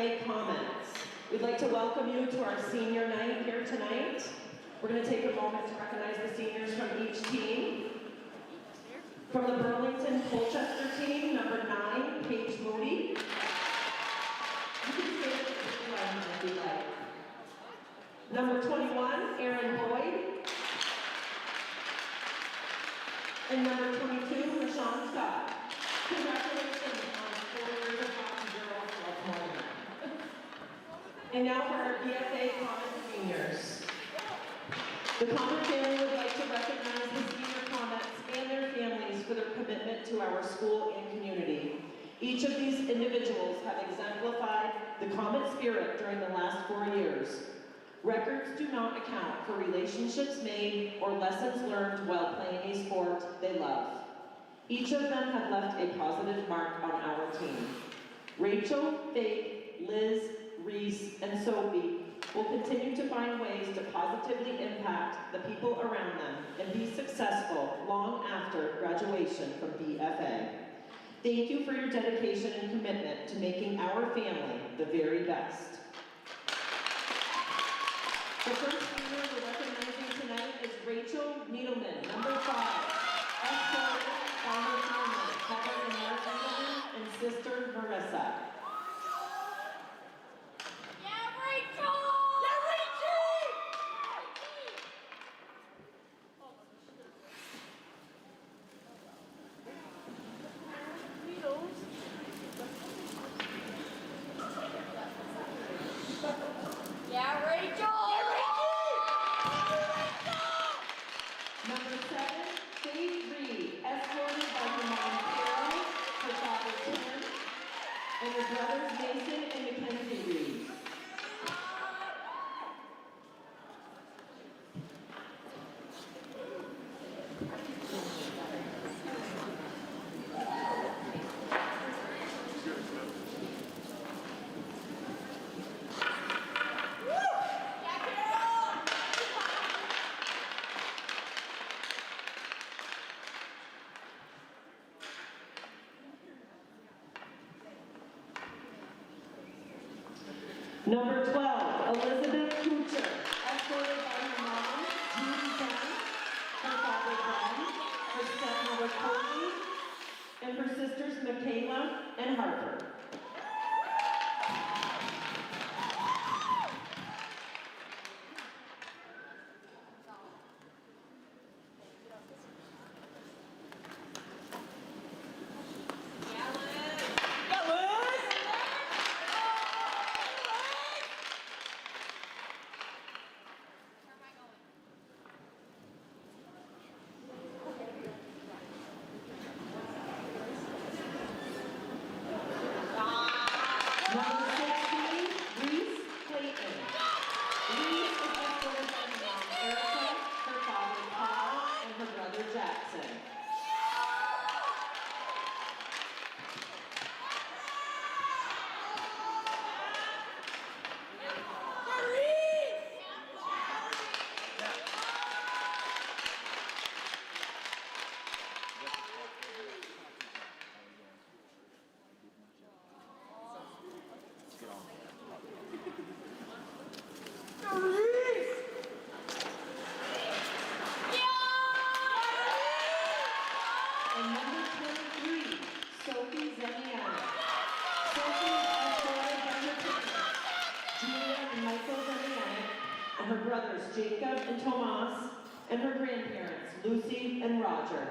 BFA Comets. We'd like to welcome you to our senior night here tonight. We're going to take a moment to recognize the seniors from each team. From the Burlington Colchester team, number 9, Paige Moody. You can stay at the line if you like. Number 21, Erin Boyd. And number 22, Rashawn Scott. Congratulations on 4 years of hockey girls love more. And now for our BFA Comet seniors. The Comet family would like to recognize the senior Comets and their families for their commitment to our school and community. Each of these individuals have exemplified the Comet spirit during the last 4 years. Records do not account for relationships made or lessons learned while playing a sport they love. Each of them have left a positive mark on our team. Rachel, Faith, Liz, Reese, and Sophie will continue to find ways to positively impact the people around them and be successful long after graduation from BFA. Thank you for your dedication and commitment to making our family the very best. The first senior we're recognizing tonight is Rachel Needleman, number 5, escorted by her family, Heather and Mark Needleman, and sister Marissa. And her brothers Mason and Mackenzie Reed. Number 12, Elizabeth Kucher, escorted by her mom, Judy Dunn, her father Glenn, her stepmother Courtney, and her sisters Michaela and Harper. Her brothers Jacob and Tomas, and her grandparents Lucy and Roger.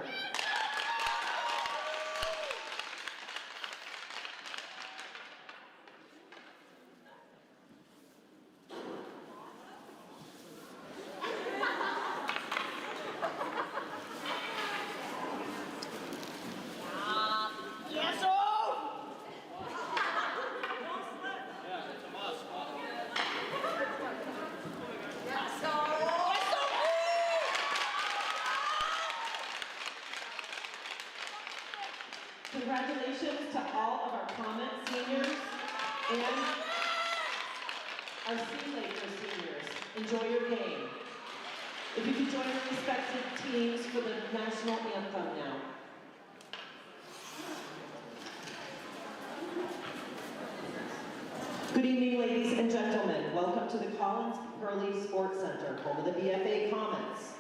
Congratulations to all of our Comet seniors and our SeaLakers seniors. Enjoy your game. If you could join your respective teams for the national anthem now. Good to the Collins Hurley Sports Center, home of the BFA Comets,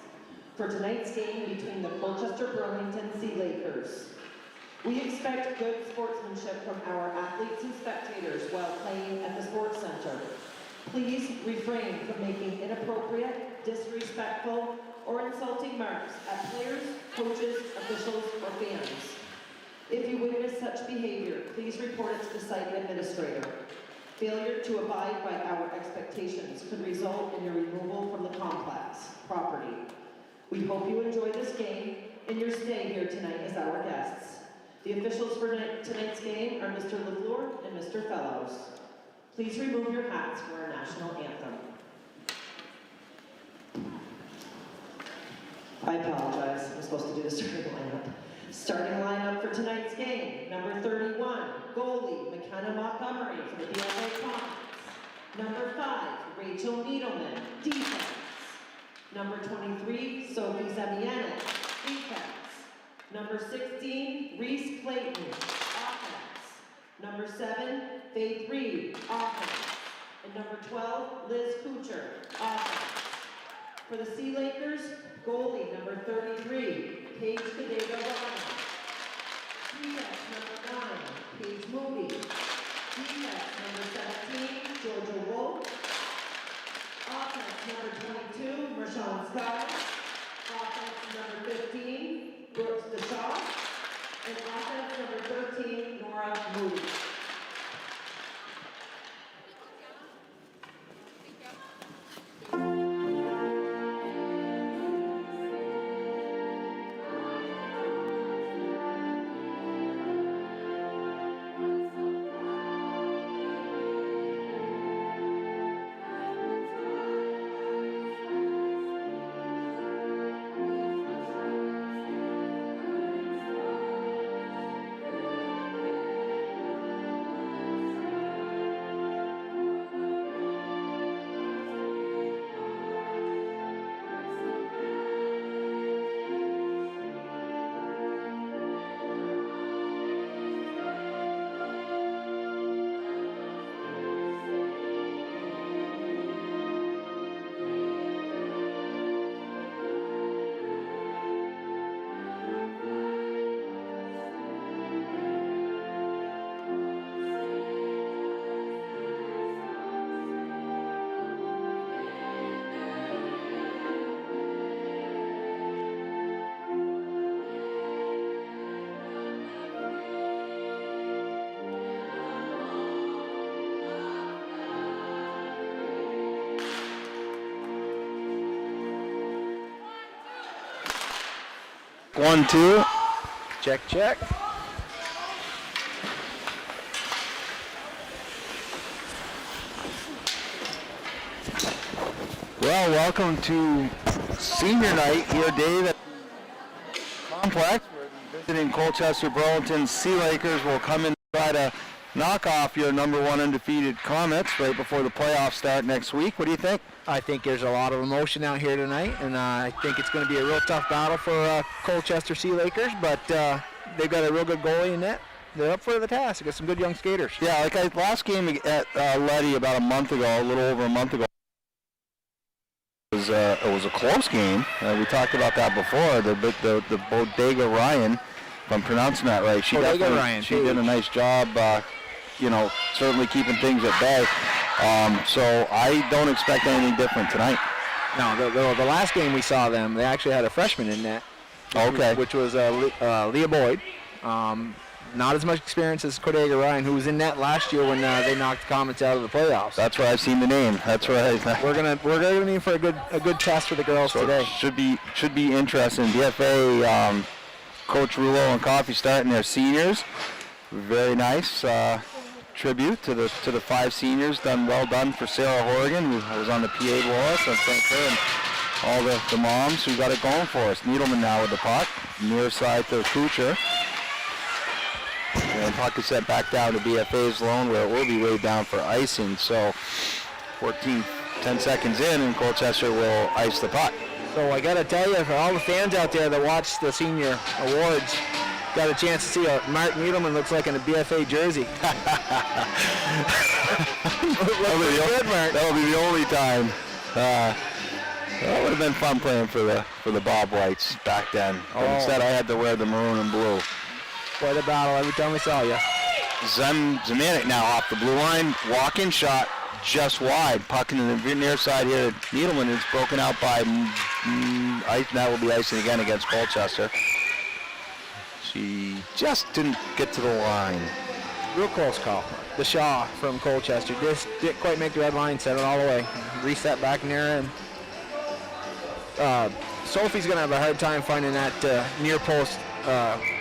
for tonight's game between the Colchester Burlington SeaLakers. We expect good sportsmanship from our athletes and spectators while playing at the Sports Center. Please refrain from making inappropriate, disrespectful, or insulting remarks at players, coaches, officials, or fans. If you witness such behavior, please report it to the site administrator. Failure to abide by our expectations could result in your removal from the complex property. We hope you enjoy this game and your stay here tonight as our guests. The officials for tonight's game are Mr. LaFleur and Mr. Fellows. Please remove your hats for our national anthem. I apologize, I'm supposed to do the starting lineup. Starting lineup for tonight's game, number 31, goalie McKenna Montgomery for the BFA Comets. Number 5, Rachel Needleman, defense. Number 23, Sophie Zemianek, defense. Number 16, Reese Clayton, offense. Number 7, Faith Reed, offense. And number 12, Liz Kuchar, offense. For the SeaLakers, goalie number 33, Paige Cadega-Ryan. Defense number 9, Paige Moody. Defense number 17, Georgia Wolf. Offense number 22, Rashawn Scott. Offense number 15, Brooks DeShaw. And offense number 13, Nora Moody. One, two. Check, check. Well, welcome to senior night here, Dave, at the complex. We're visiting Colchester Burlington SeaLakers. Will come in and try to knock off your number 1 undefeated Comets right before the playoffs start next week. What do you think? I think there's a lot of emotion out here tonight, and I think it's going to be a real tough battle for Colchester SeaLakers, but they've got a real good goalie in net. They're up for the task. They got some good young skaters. Yeah, last game at Letty about a month ago, a little over a month ago, it was a close game. We talked about that before. The Bodega Ryan, if I'm pronouncing that right, she did a nice job. Certainly keeping things at bay. So I don't expect anything different tonight. No, the last game we saw them, they actually had a freshman in net. Okay. Which was Leah Boyd. Not as much experience as Cordega Ryan, who was in net last year when they knocked the Comets out of the playoffs. That's where I've seen the name. That's right. We're gonna need for a good test for the girls today. Should be interesting. BFA Coach Rouleau and Coffee starting their seniors. Very nice. Tribute to the 5 seniors. Well done for Sarah Horrigan, who was on the PA with us. I thank her and all the moms who got it going for us. Needleman now with the puck. Near side to Kuchar. And puck is sent back down to BFA's zone where it will be weighed down for icing. So 10 seconds in, and Colchester will ice the puck. So I got to tell you, for all the fans out there that watch the senior awards, got a chance to see what Mark Needleman looks like in a BFA jersey. That'll be the only time. That would have been fun playing for the Bobwhites back then. But instead, I had to wear the maroon and blue. Quite a battle every time we saw you. Zemanek now off the blue line, walk-in shot just wide. Puck in the near side here. Needleman is broken out by that will be icing again against Colchester. She just didn't get to the line. Real close call. The Shaw from Colchester just didn't quite make the red line, set it all the way. Reset back near him. Sophie's going to have a hard time finding that near post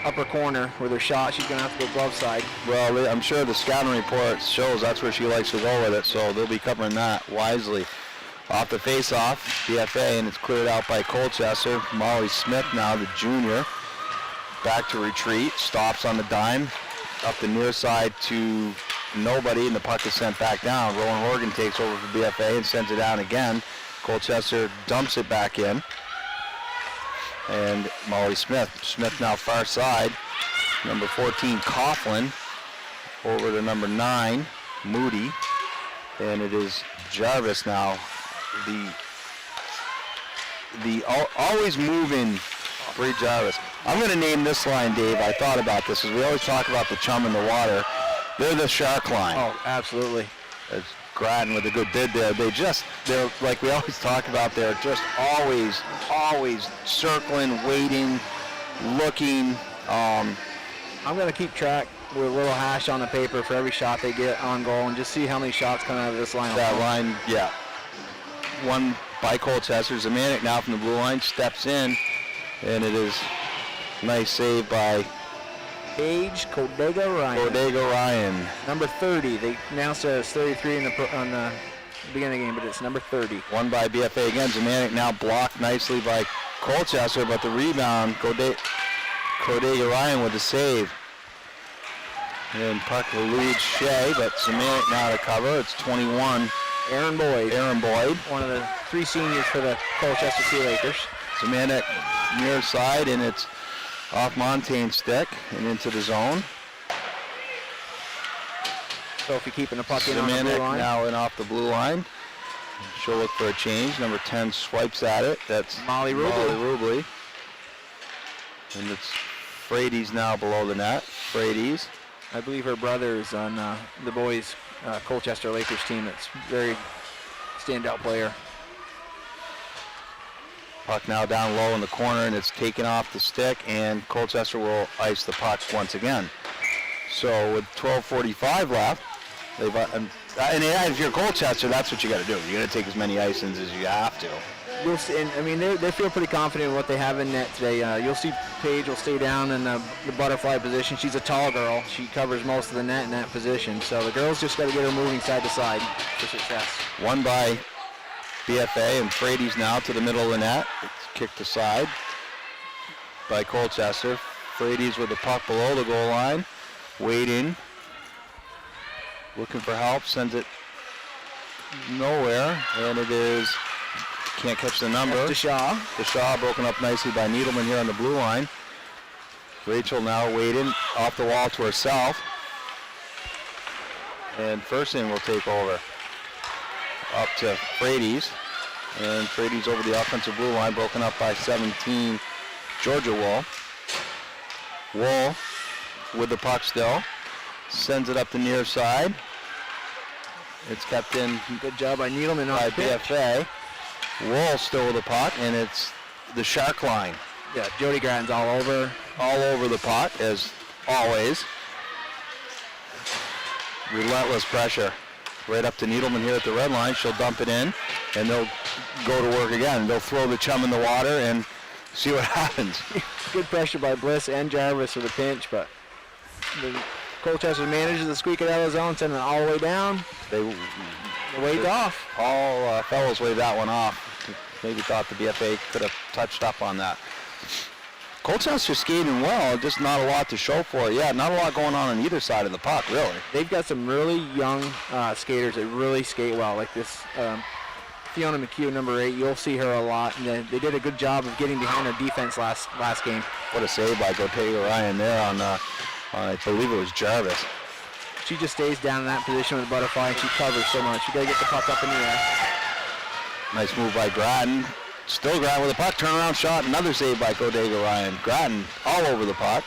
upper corner with her shot. She's going to have to go glove side. Well, I'm sure the scouting report shows that's where she likes to go with it, so they'll be covering that wisely. Off the face-off, BFA, and it's cleared out by Colchester. Molly Smith now, the junior. Back to retreat, stops on the dime. Up the near side to nobody, and the puck is sent back down. Rowan Horgan takes over for BFA and sends it down again. Colchester dumps it back in. And Molly Smith. Smith now far side. Number 14, Coughlin. Over to number 9, Moody. And it is Jarvis now. The always moving Bree Jarvis. I'm going to name this line, Dave. I thought about this, as we always talk about the chum in the water. They're the shark line. Oh, absolutely. It's Grattan with a good bid there. They're like we always talk about, they're just always circling, waiting, looking. I'm going to keep track with a little hash on the paper for every shot they get on goal and just see how many shots come out of this line. That line, yeah. One by Colchester. Zemanek now from the blue line steps in, and it is nice save by Paige Kodega Ryan. Number 30. They announced it as 33 on the beginning of the game, but it's number 30. One by BFA again. Zemanek now blocked nicely by Colchester, but the rebound, Kodega Ryan with the save. And puck eludes Shea, but Zemanek now to cover. It's 21. Aaron Boyd. One of the 3 seniors for the Colchester SeaLakers. Zemanek near side, and it's off Montaigne's stick and into the zone. Sophie keeping the puck in on the blue Zemanek line. now in off the blue line. She'll look for a change. Number 10 swipes at it. That's Molly Rubley. And it's Frady's now below the net. Frady's. I believe her brother is on the boys' Colchester Lakers team. That's very standout player. Puck now down low in the corner, and it's taken off the stick, and Colchester will ice the puck once again. So with 12:45 left, they've and if you're Colchester, that's what you got to do. You got to take as many icings as you have to. You'll see, and, I mean, they feel pretty confident in what they have in net today. You'll see Paige will stay down in the butterfly position. She's a tall girl. She covers most of the net in that position. So the girls just got to get her moving side to side for success. One by BFA, and Frady's now to the middle of the net. It's kicked aside by Colchester. Frady's with the puck below the goal line, waiting, looking for help, sends it nowhere, and it is, can't catch the number. DeShaw broken up nicely by Needleman here on the blue line. Rachel now waiting, off the wall to herself, and Fersen will take over. Up to Frady's, and Frady's over the offensive blue line, broken up by 17, Georgia Wool. Wool with the puck still, sends it up the near side. It's kept in. Good job by Needleman by BFA. Wool still with the puck, and it's the shark line. Yeah, Jody Grattan's all over the puck, as always. Relentless pressure. Right up to Needleman here at the red line. She'll dump it in, and they'll go to work again. They'll throw the chum in the water and see what happens. Good pressure by Bliss and Jarvis with a pinch, but the Colchester manages to squeak it out of the zone, sending it all the way down. They waved off. All fellows waved that one off. Maybe thought the BFA could have touched up on that. Colchester skating well, just not a lot to show for it. Yeah, not a lot going on either side of the puck, really. They've got some really young skaters that really skate well, like this Fiona McHugh, number 8. You'll see her a lot. And they did a good job of getting behind our defense last game. What a save by Gotega Ryan there on I believe it was Jarvis. She just stays down in that position with the butterfly, and she covers so much. You got to get the puck up in the air. Nice move by Grattan. Still Grattan with the puck. Turnaround shot. Another save by Gotega Ryan. Grattan all over the puck.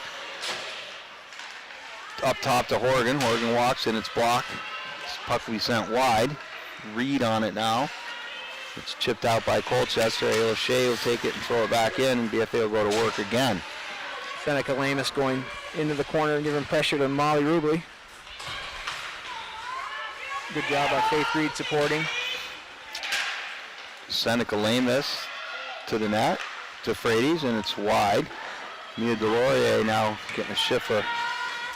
Up top to Horgan. Horgan walks in. It's blocked. This puck will be sent wide. Reed on it now. It's chipped out by Colchester. Ayla Shea will take it and throw it back in, and BFA will go to work again. Seneca Lamus going into the corner and giving pressure to Molly Rubley. Good job by Faith Reed supporting. Seneca Lamus to the net, to Frades, and it's wide. Mia Delorier now getting a shift for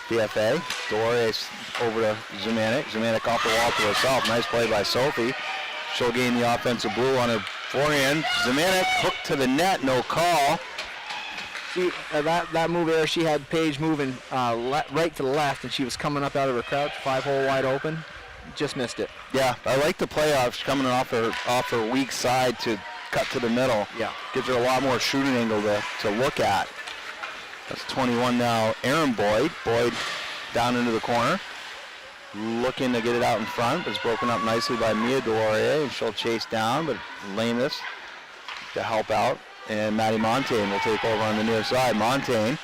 BFA. Delorier over to Zemanek. Zemanek off the wall to herself. Nice play by Sophie. She'll gain the offensive blue on her forehand. Zemanek hooked to the net, no call. See, that move there, she had Paige moving right to the left, and she was coming up out of her crouch, 5-hole wide open. Just missed it. Yeah, I like the playoffs coming off her weak side to cut to the middle. Yeah. Gives her a lot more shooting angle to look at. That's 21 now. Aaron Boyd. Boyd down into the corner. Looking to get it out in front, but it's broken up nicely by Mia Delorier, and she'll chase down, but Lamus to help out. And Maddie Montaigne will take over on the near side. Montaigne,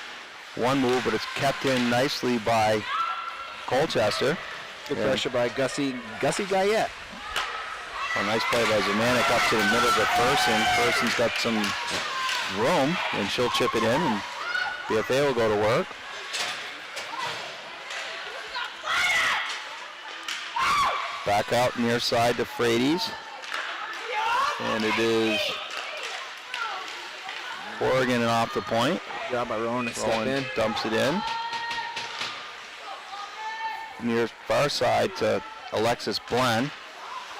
one move, but it's kept in nicely by Colchester. Good pressure by Gussie Guyette. A nice play by Zemanek up to the middle of Fersen. Fersen's got some room, and she'll chip it in, and BFA will go to work. Back out near side to Frades. And it is Oregon and off the point. Good job by Rowan to step in. Dumps it in. Near far side to Alexis Blen.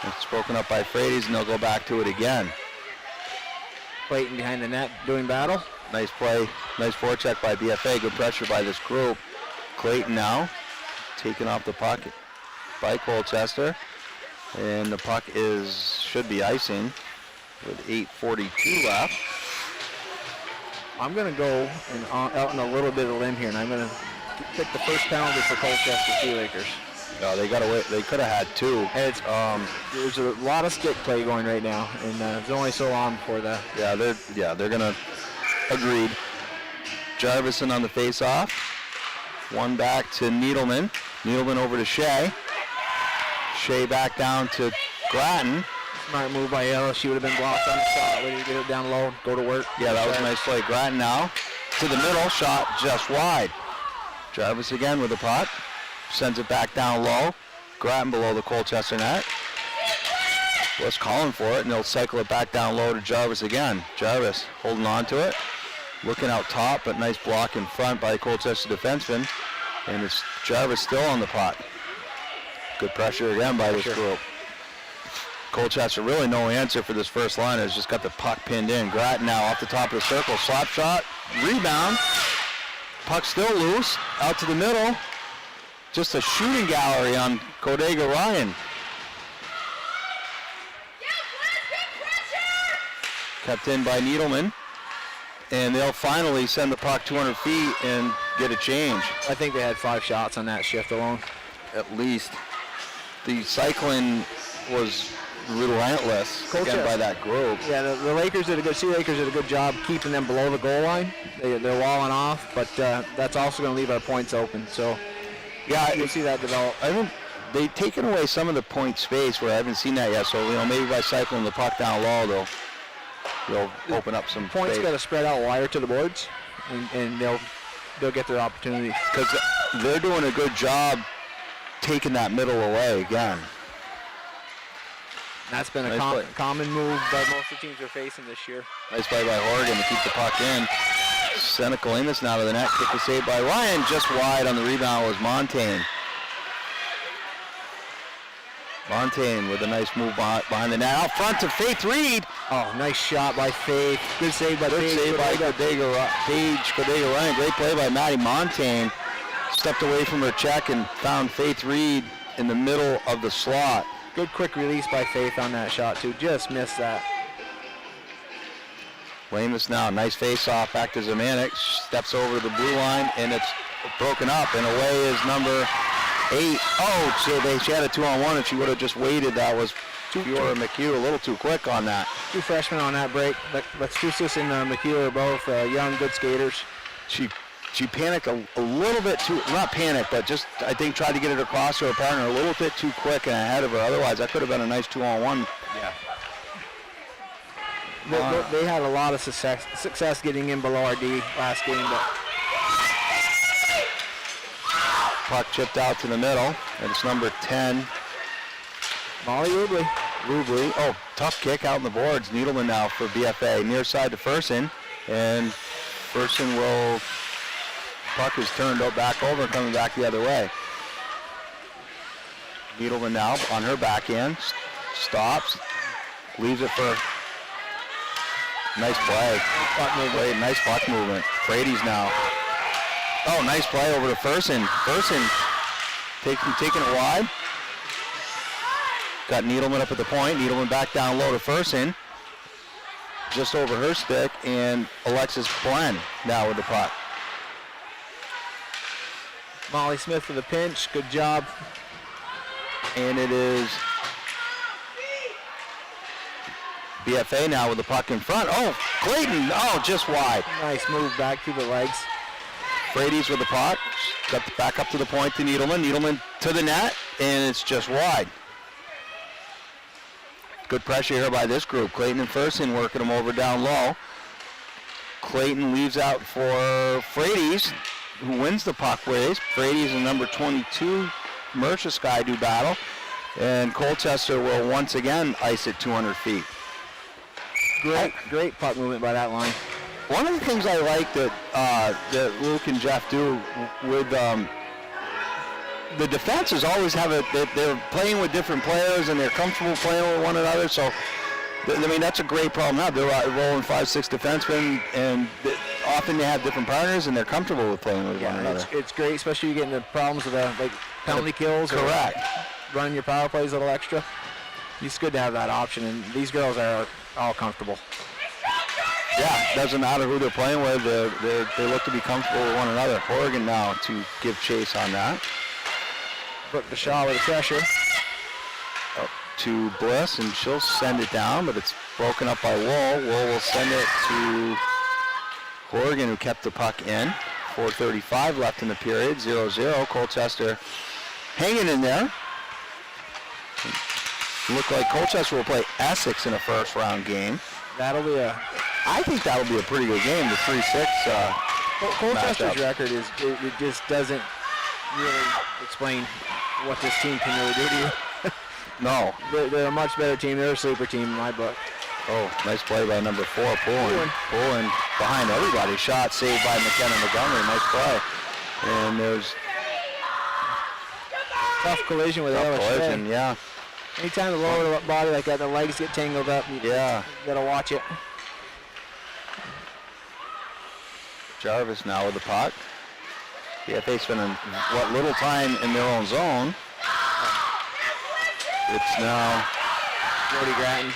It's broken up by Frades, and they'll go back to it again. Clayton behind the net doing battle. Nice play, nice forecheck by BFA. Good pressure by this group. Clayton now taking off the puck by Colchester, and the puck should be icing with 8:42 left. I'm going to go out on a little bit of a limb here, and I'm going to pick the first penalty for Colchester SeaLakers. No, they got away. They could have had two. It's, there's a lot of stick play going right now, and it's only so long before that. Yeah, they're gonna agreed. Jarvison on the face-off. One back to Needleman. Needleman over to Shea. Shea back down to Grattan. Smart move by Ella. She would have been blocked on the shot. Way to get it down low, go to work. Yeah, that was a nice play. Grattan now to the middle. Shot just wide. Jarvis again with the puck. Sends it back down low. Grattan below the Colchester net. Was calling for it, and they'll cycle it back down low to Jarvis again. Jarvis holding on to it. Looking out top, but nice block in front by the Colchester defenseman. And it's Jarvis still on the pot. Good pressure again by this group. Colchester really no answer for this first line. Has just got the puck pinned in. Grattan now off the top of the circle. Slap shot. Rebound. Puck still loose. Out to the middle. Just a shooting gallery on Gotega Ryan. Kept in by Needleman. And they'll finally send the puck 200 feet and get a change. I think they had 5 shots on that shift alone. At least. The cycling was relentless again by that group. Yeah, the Lakers did a good. SeaLakers did a good job keeping them below the goal line. They're walling off, but that's also going to leave our points open. So, yeah, you'll see that develop. I think they've taken away some of the point space where I haven't seen that yet. So maybe by cycling the puck down low, they'll open up some points. space. Got to spread out wider to the boards, and they'll get their opportunity. Because they're doing a good job taking that middle away again. That's been a common move that most of the teams are facing this year. Nice play by Horgan to keep the puck in. Seneca Lamus now to the net. Kick the save by Ryan. Just wide on the rebound was Montaigne. Montaigne with a nice move behind the net. Out front to Faith Reed. Oh, nice shot by Faith. Good save by Paige. Good save by Gotega Ryan. Great play by Maddie Montaigne. Stepped away from her check and found Faith Reed in the middle of the slot. Good quick release by Faith on that shot, too. Just missed that. Lamus now, nice face-off back to Zemanek. Steps over to the blue line, and it's broken up. And away is number 8. Oh, she had a 2-on-1, and she would have just waited. That was Fiora McHugh a little too quick on that. 2 freshmen on that break. Lexusis and McHugh are both young, good skaters. She panicked a little bit too, not panicked, but just, I think, tried to get it across to her partner a little bit too quick and ahead of her. Otherwise, that could have been a nice 2-on-1. Yeah. They had a lot of success getting in below our D last game, but puck chipped out to the middle, and it's number 10. Molly Rubley. Oh, tough kick out in the boards. Needleman now for BFA. Near side to Fersen, and Fersen will, puck is turned back over, coming back the other way. Needleman now on her backhand, stops, leaves it for, nice play. Nice puck movement. Frady's now. Oh, nice play over to Fersen. Fersen taking it wide. Got Needleman up at the point. Needleman back down low to Fersen. Just over her stick, and Alexis Glenn now with the puck. Molly Smith for the pinch. Good job. And it is BFA now with the puck in front. Oh, Clayton. Oh, just wide. Nice move back through the legs. Frady's with the puck. Got back up to the point to Needleman. Needleman to the net, and it's just wide. Good pressure here by this group. Clayton and Fersen working them over down low. Clayton leaves out for Frady's, who wins the puck race. Frady's and number 22, Mercia do battle. And Colchester will once again ice it 200 feet. Great puck movement by that line. One of the things I like that Luke and Jeff do with the defenses always have they're playing with different players and they're comfortable playing with one another. So, I mean, that's a great problem now. They're rolling 5-6 defensemen, and often they have different partners and they're comfortable with playing with one another. It's great, especially you get into problems with like penalty kills. Correct. Running your power plays a little extra. It's good to have that option, and these girls are all comfortable. Yeah, doesn't matter who they're playing with. They look to be comfortable with one another. Horgan now to give chase on that. Brooke Deshaw with the pressure. Up to Bliss, and she'll send it down, but it's broken up by Wool. Wool will send it to Horgan, who kept the puck in. 4:35 left in the period, 0-0. Colchester hanging in there. Look like Colchester will play Essex in a first-round game. I think that'll be a pretty good game, the 3-6 Colchester's matchup. record it just doesn't really explain what this team can really do to you. No. They're a much better team. They're a sleeper team in my book. Oh, nice play by number 4, Pullen behind everybody. Shot saved by McKenna Montgomery. Nice play. And there's tough collision with tough collision, yeah. Anytime the lower body like that, the legs get tangled up. You gotta watch it. Jarvis now with the puck. BFA spending what little time in their own zone. It's now Jody Grattan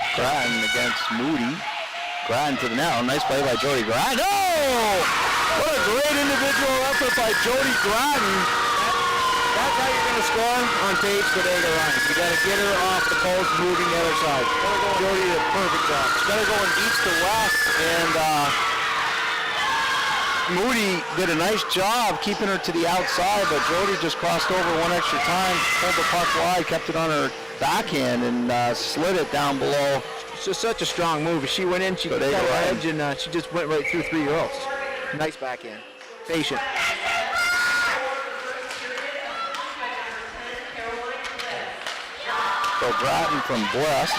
against Moody. Grattan to the net. Nice play by Jody Grattan. Oh! What a great individual effort by Jody Grattan. That's how you're going to score on Paige Bodega Ryan. You got to get her off the post, moving the other side. Jody did a perfect job. She's got to go east to west, and Moody did a nice job keeping her to the outside, but Jody just crossed over one extra time, pulled the puck wide, kept it on her backhand, and slid it down below. It's just such a strong move. She went in, she got her edge, and she just went right through 3 girls. Nice backhand. Patient. So Grattan from Bliss.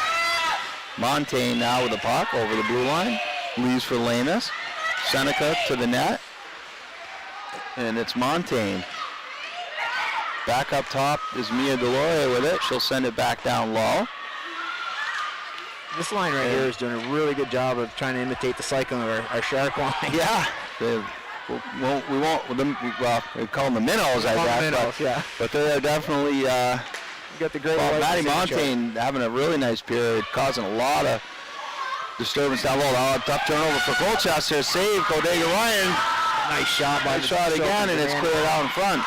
Montaigne now with the puck over the blue line. Leaves for Lamus. Seneca to the net. And it's Montaigne. Back up top is Mia Deloria with it. She'll send it back down low. This line right here is doing a really good job of trying to imitate the cycling of our shark line. Yeah. We call them the minnows, I guess. Minnows, yeah. But they're definitely You got the great Well, white Maddie signature. Montaigne having a really nice period, causing a lot of disturbance down low. Now a tough turnover for Colchester. Save, Bodega Ryan. Nice shot by Nice shot again, and it's cleared out in front.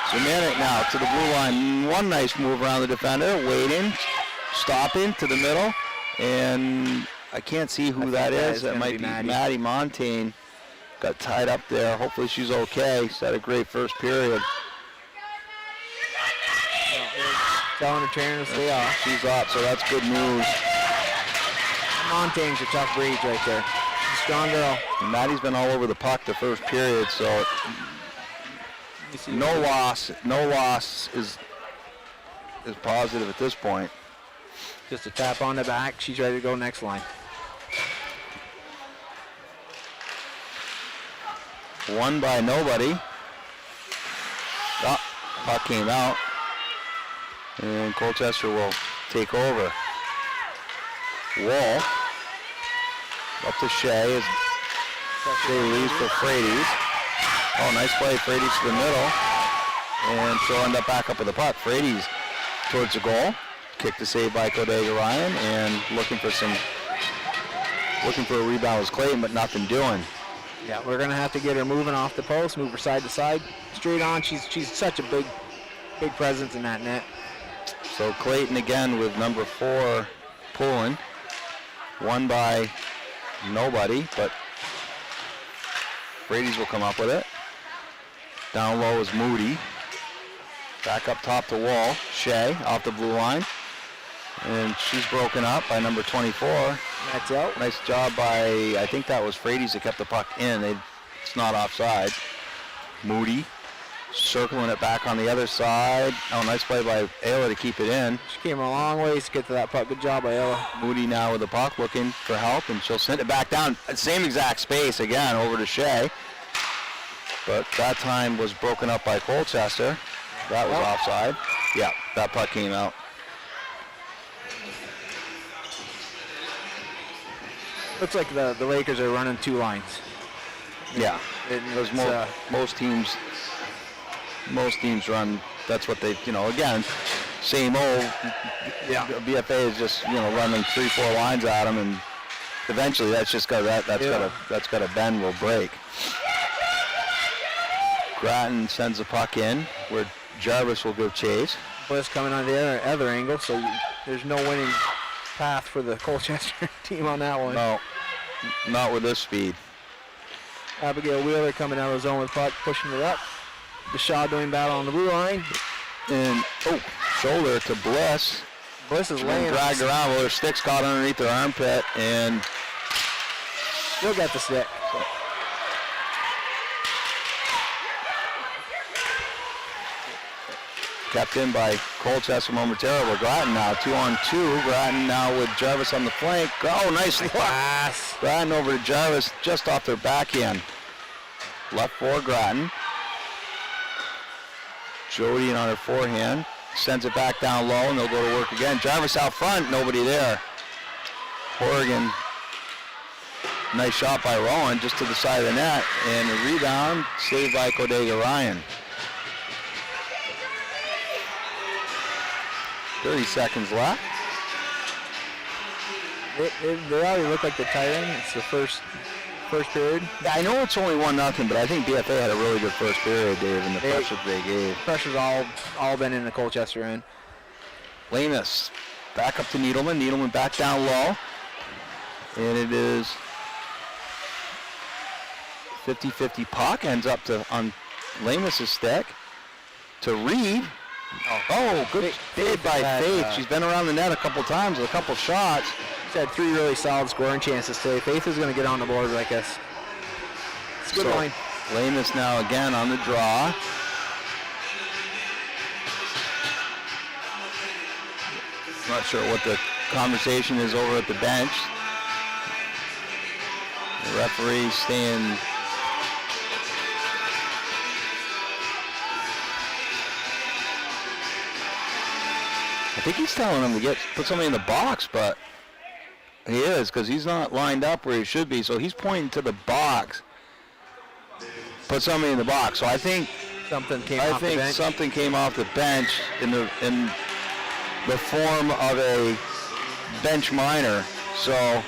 Zemanek now to the blue line. One nice move around the defender, waiting, stopping to the middle, and I can't see who that is. That might be Maddie Montaigne. Got tied up there. Hopefully she's okay. She's had a great first period. Telling the trainer to stay off. She's up, so that's good news. Montaigne's a tough breed right there. She's a strong girl. And Maddie's been all over the puck the first period, so no loss is positive at this point. Just a tap on the back. She's ready to go next line. Won by nobody. Oh, puck came out. And Colchester will take over. Wall. Up to Shea. Shea leaves for Frades. Oh, nice play. Frades to the middle. And she'll end up back up with the puck. Frades towards the goal. Kick to save by Bodega Ryan. And looking for a rebound was Clayton, but nothing doing. Yeah, we're gonna have to get her moving off the post, move her side to side, straight on. She's such a big presence in that net. So Clayton again with number 4 pulling. Won by nobody, but Brady's will come up with it. Down low is Moody. Back up top to Wall. Shea off the blue line. And she's broken up by number 24. That's out. Nice job by, I think that was Frades that kept the puck in. It's not offside. Moody circling it back on the other side. Oh, nice play by Ayla to keep it in. She came a long ways to get to that puck. Good job by Ayla. Moody now with the puck looking for help, and she'll send it back down. Same exact space again over to Shea. But that time was broken up by Colchester. That was offside. Yeah, that puck came out. Looks like the Lakers are running 2 lines. Yeah, because most teams run. That's what they, again, same old. Yeah. BFA is just running 3-4 lines at them, and eventually that's got to bend, will break. Grattan sends the puck in, where Jarvis will give chase. Bliss coming on the other angle, so there's no winning path for the Colchester team on that one. No, not with this speed. Abigail Wheeler coming out of the zone with puck, pushing it up. The Shaw doing battle on the blue line. And, shoulder to Bliss. Bliss is laying. Dragged around. Well, her stick's caught underneath her armpit, and still got the stick. Kept in by Colchester momentarily. Grattan now 2-on-2. Grattan now with Jarvis on the flank. Oh, nice pass. Grattan over to Jarvis just off their backhand. Left for Grattan. Jody on her forehand. Sends it back down low, and they'll go to work again. Jarvis out front. Nobody there. Horrigan. Nice shot by Rowan just to the side of the net. And a rebound saved by Bodega Ryan. 30 seconds left. They already look like they're tiring. It's the first period. Yeah, I know it's only 1-0, but I think BFA had a really good first period, Dave, and the pressure they gave. Pressure's all been in the Colchester end. Lamus back up to Needleman. Needleman back down low. And it is 50-50 puck. Ends up on Lamus's stick to Reed. Oh, good save by Faith. She's been around the net a couple times with a couple shots. She's had 3 really solid scoring chances today. Faith is going to get on the board, I guess. It's a good line. Lamus now again on the draw. Not sure what the conversation is over at the bench. The referee staying. I think he's telling him to put somebody in the box, but he is, because he's not lined up where he should be, so he's pointing to the box. Put somebody in the box. So I think something came off the bench. Something came off the bench the form of a bench minor. So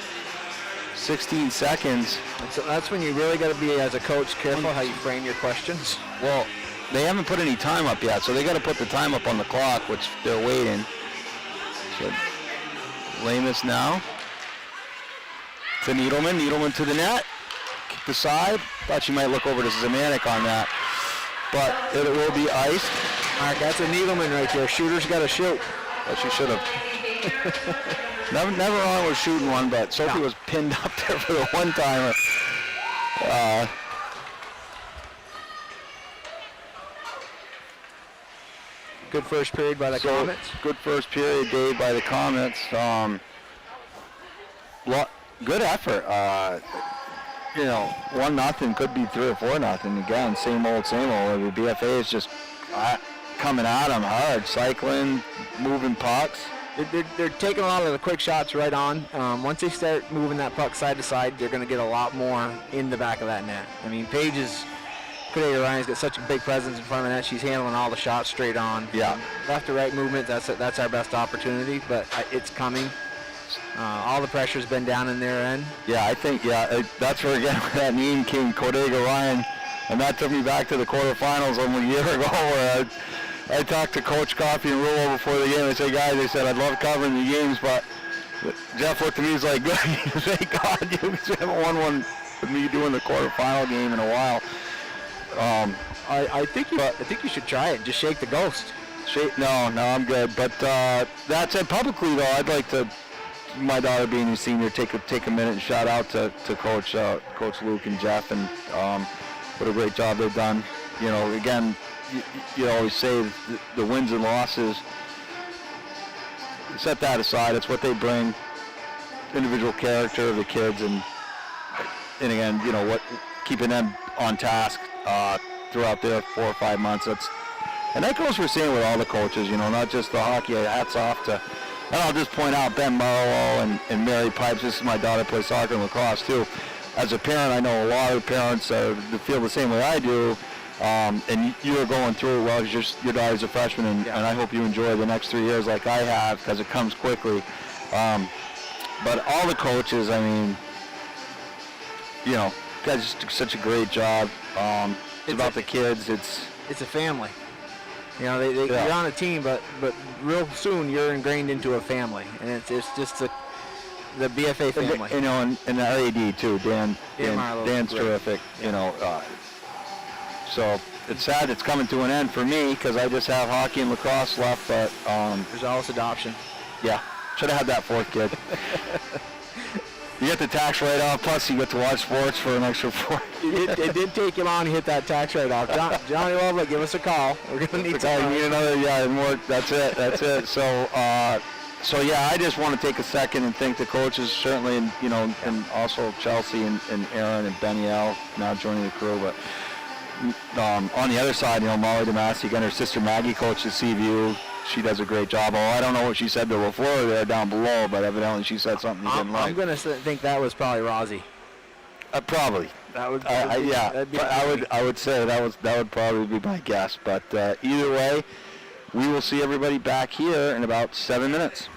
16 seconds. So that's when you really got to be, as a coach, careful how you frame your questions. Well, they haven't put any time up yet, so they got to put the time up on the clock, which they're waiting. So Lamus now to Needleman. Needleman to the net. Kick the side. Thought she might look over to Zemanek on that, but it will be iced. Mark, that's a Needleman right there. Shooter's got to shoot. But she should have. never wrong with shooting one, but Sophie was pinned up there for the one-timer. Good first period by the Comets. Good first period, Dave, by the Comets. Good effort. 1-0 could be 3 or 4-0. Again, same old. The BFA is just coming at them hard, cycling, moving pucks. They're taking a lot of the quick shots right on. Once they start moving that puck side to side, they're going to get a lot more in the back of that net. I mean, Cordelia Ryan's got such a big presence in front of the net. She's handling all the shots straight on. Yeah. Left to right movement, that's our best opportunity, but it's coming. All the pressure's been down in their end. Yeah, I think, that's where, again, that name came, Cordelia Ryan, and that took me back to the quarterfinals a year ago where I talked to Coach Coffey and Rulo before the game. I said, guys, they said, I'd love covering the games, but Jeff looked at me, he's like, good, thank God, you haven't won one with me doing the quarterfinal game in a while. I think you should try it. Just shake the ghost. No, I'm good. But that said, publicly, though, I'd like to, my daughter being a senior, take a minute and shout out to Coach Luke and Jeff, and what a great job they've done. Again, you always say the wins and losses, set that aside. It's what they bring, individual character of the kids, and again, what keeping them on task throughout their 4 or 5 months. And that goes for saying with all the coaches, not just the hockey. Hats off to, and I'll just point out Ben Marlowe and Mary Pipes. This is my daughter, plays soccer and lacrosse too. As a parent, I know a lot of parents feel the same way I do. And you are going through it well because your daughter's a freshman, and I hope you enjoy the next 3 years like I have, because it comes quickly. But all the coaches, I mean, guys just do such a great job. It's about the kids. It's a family. You're on a team, but real soon you're ingrained into a family, and it's just the BFA family. And the RAD too. Dan's terrific. Yeah. So it's sad it's coming to an end for me because I just have hockey and lacrosse left, but there's always adoption. Yeah, should have had that fourth kid. You get the tax write-off, plus you get to watch sports for an extra 4. It did take you long to hit that tax write-off. Johnny Lovely, give us a call. We're going to need to need another, more. That's it. So I just want to take a second and thank the coaches, certainly, and also Chelsea and Aaron and Benny L now joining the crew. But on the other side, Molly DeMasi, again, her sister Maggie coaches Seaview. She does a great job. I don't know what she said to LaFleur there down below, but evidently she said something you didn't like. I'm going to think that was probably Rosie. Probably. I would say that would probably be my guess. But either way, we will see everybody back here in about 7 minutes.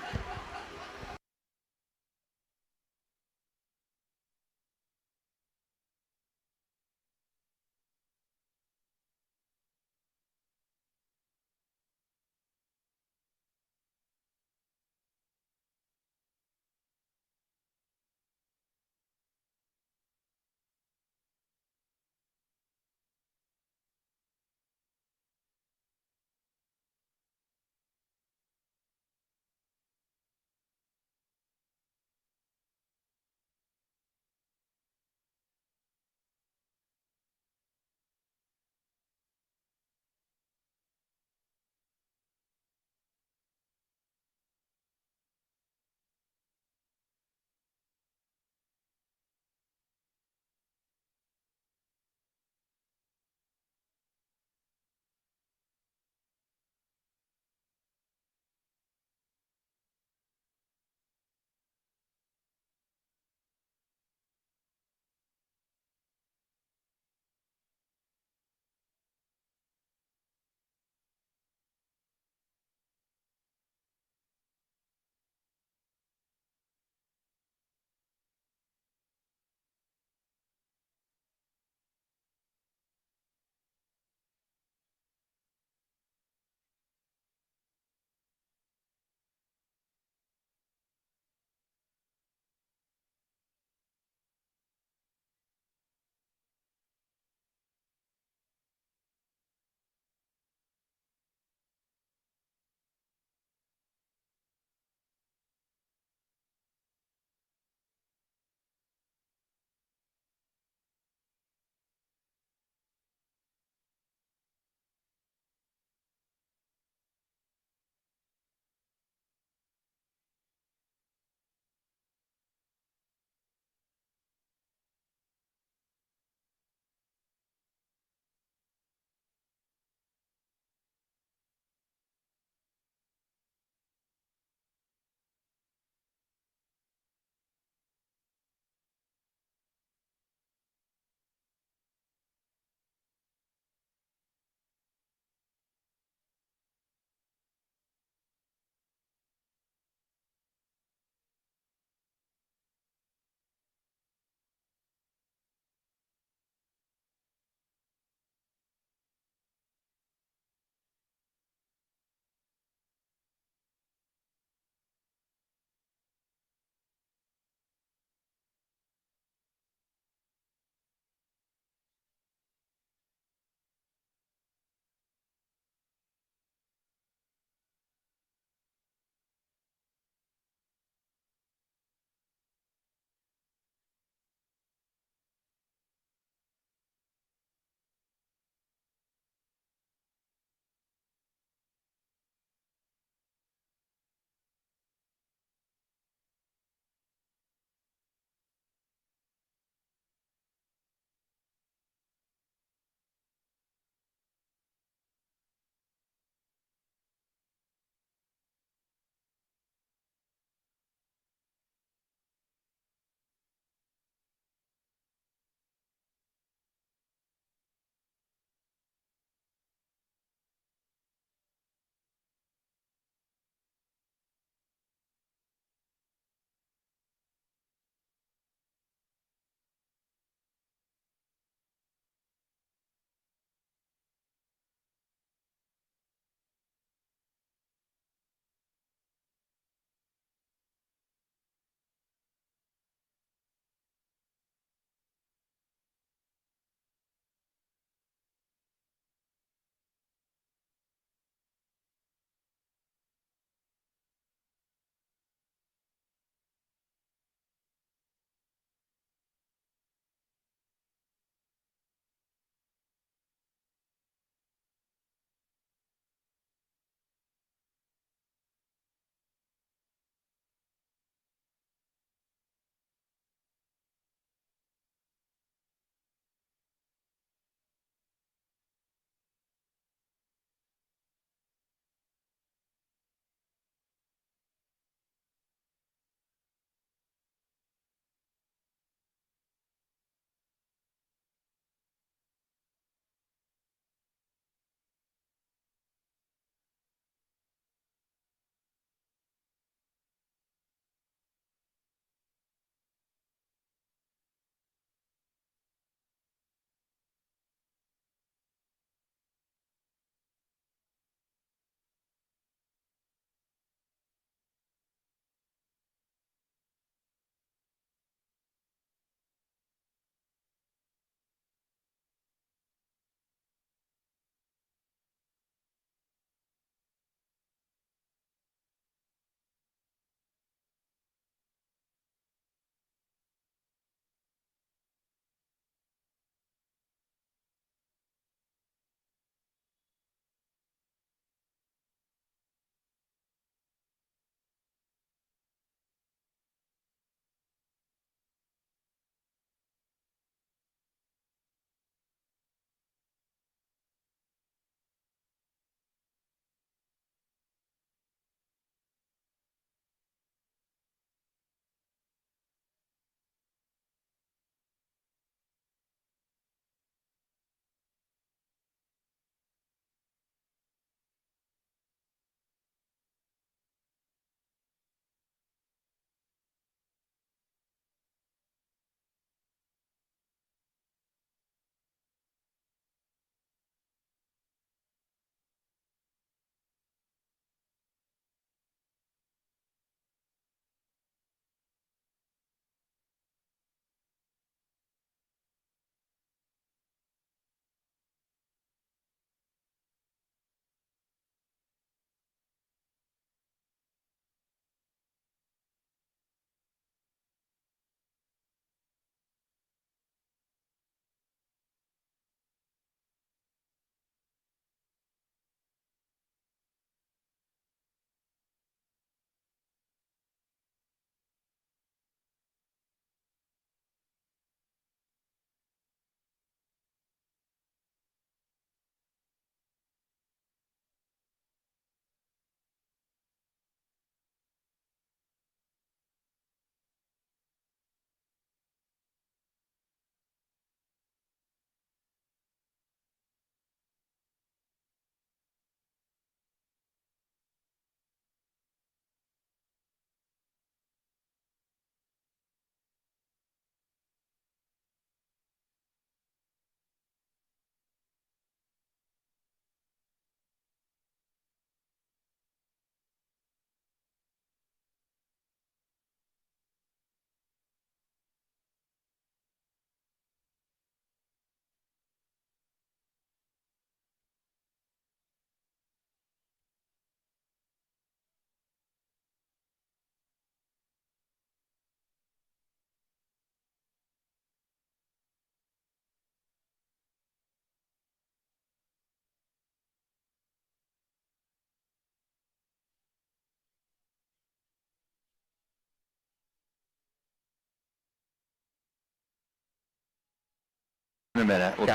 in a minute. Okay.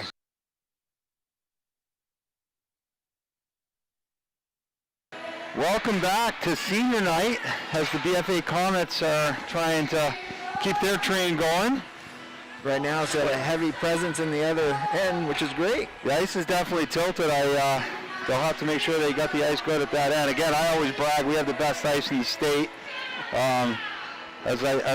Welcome back to senior night as the BFA Comets are trying to keep their train going. Right now it's at a heavy presence in the other end, which is great. The ice is definitely tilted. They'll have to make sure they got the ice good at that end. Again, I always brag we have the best ice in the state. Our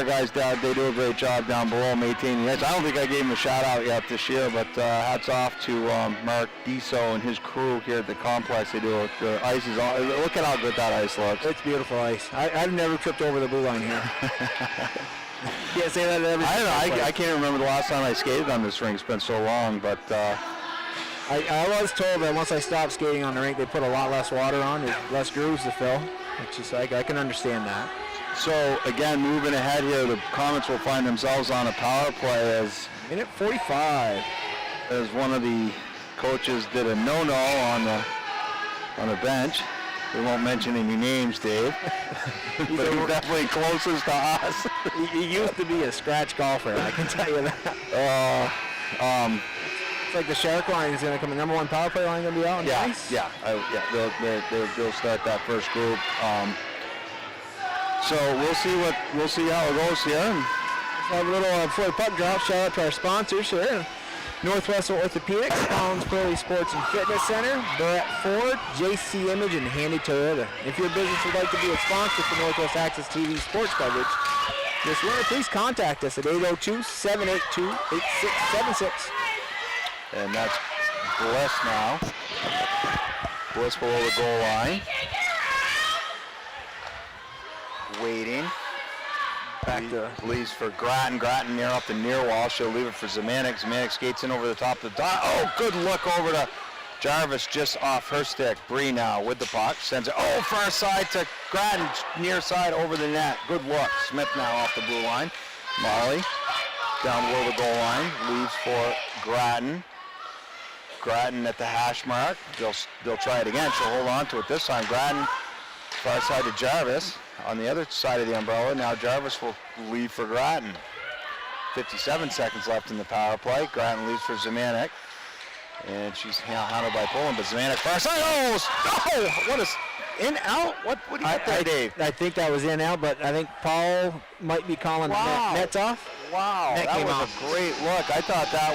guys down, they do a great job down below maintaining the ice. I don't think I gave him a shout out yet this year, but hats off to Mark Deso and his crew here at the complex. They do the ice is all. Look at how good that ice looks. It's beautiful ice. I've never tripped over the blue line here. Can't say that every. I don't know. I can't remember the last time I skated on this rink. It's been so long, but. I was told that once I stopped skating on the rink, they put a lot less water on, there's less grooves to fill, which is I can understand that. So again, moving ahead here, the Comets will find themselves on a power play as minute 45. As one of the coaches did a no-no on the bench. We won't mention any names, Dave, but he's definitely closest to us. He used to be a scratch golfer, I can tell you that. It's like the Shark line is going to come. The number one power play line going to be out on the ice? Yeah. They'll start that first group. So we'll see how it goes here. Let's have a little before the puck drop. Shout out to our sponsors here: Northwest Orthopedics, Collins Pearly Sports and Fitness Center, Barrett Ford, JC Image, and Handy Toyota. If your business would like to be a sponsor for Northwest Access TV sports coverage this winter, please contact us at 802-782-8676. And that's Bliss now. Bliss below the goal line. Waiting. Back to leaves for Grattan. Grattan near up the near wall. She'll leave it for Zemanek. Zemanek skates in over the top of the dot. Oh, good look over to Jarvis just off her stick. Bree now with the puck. Sends it far side to Grattan. Near side over the net. Good look. Smith now off the blue line. Molly down below the goal line. Leaves for Grattan. Grattan at the hash mark. They'll try it again. She'll hold on to it this time. Grattan far side to Jarvis. On the other side of the umbrella, now Jarvis will leave for Grattan. 57 seconds left in the power play. Grattan leaves for Zemanek. And she's handled by Poland, but Zemanek far side. What is in, out? What do you got there, Dave? I think that was in, out, but I think Paul might be calling nets off. Wow, net that was off. a great look. I thought that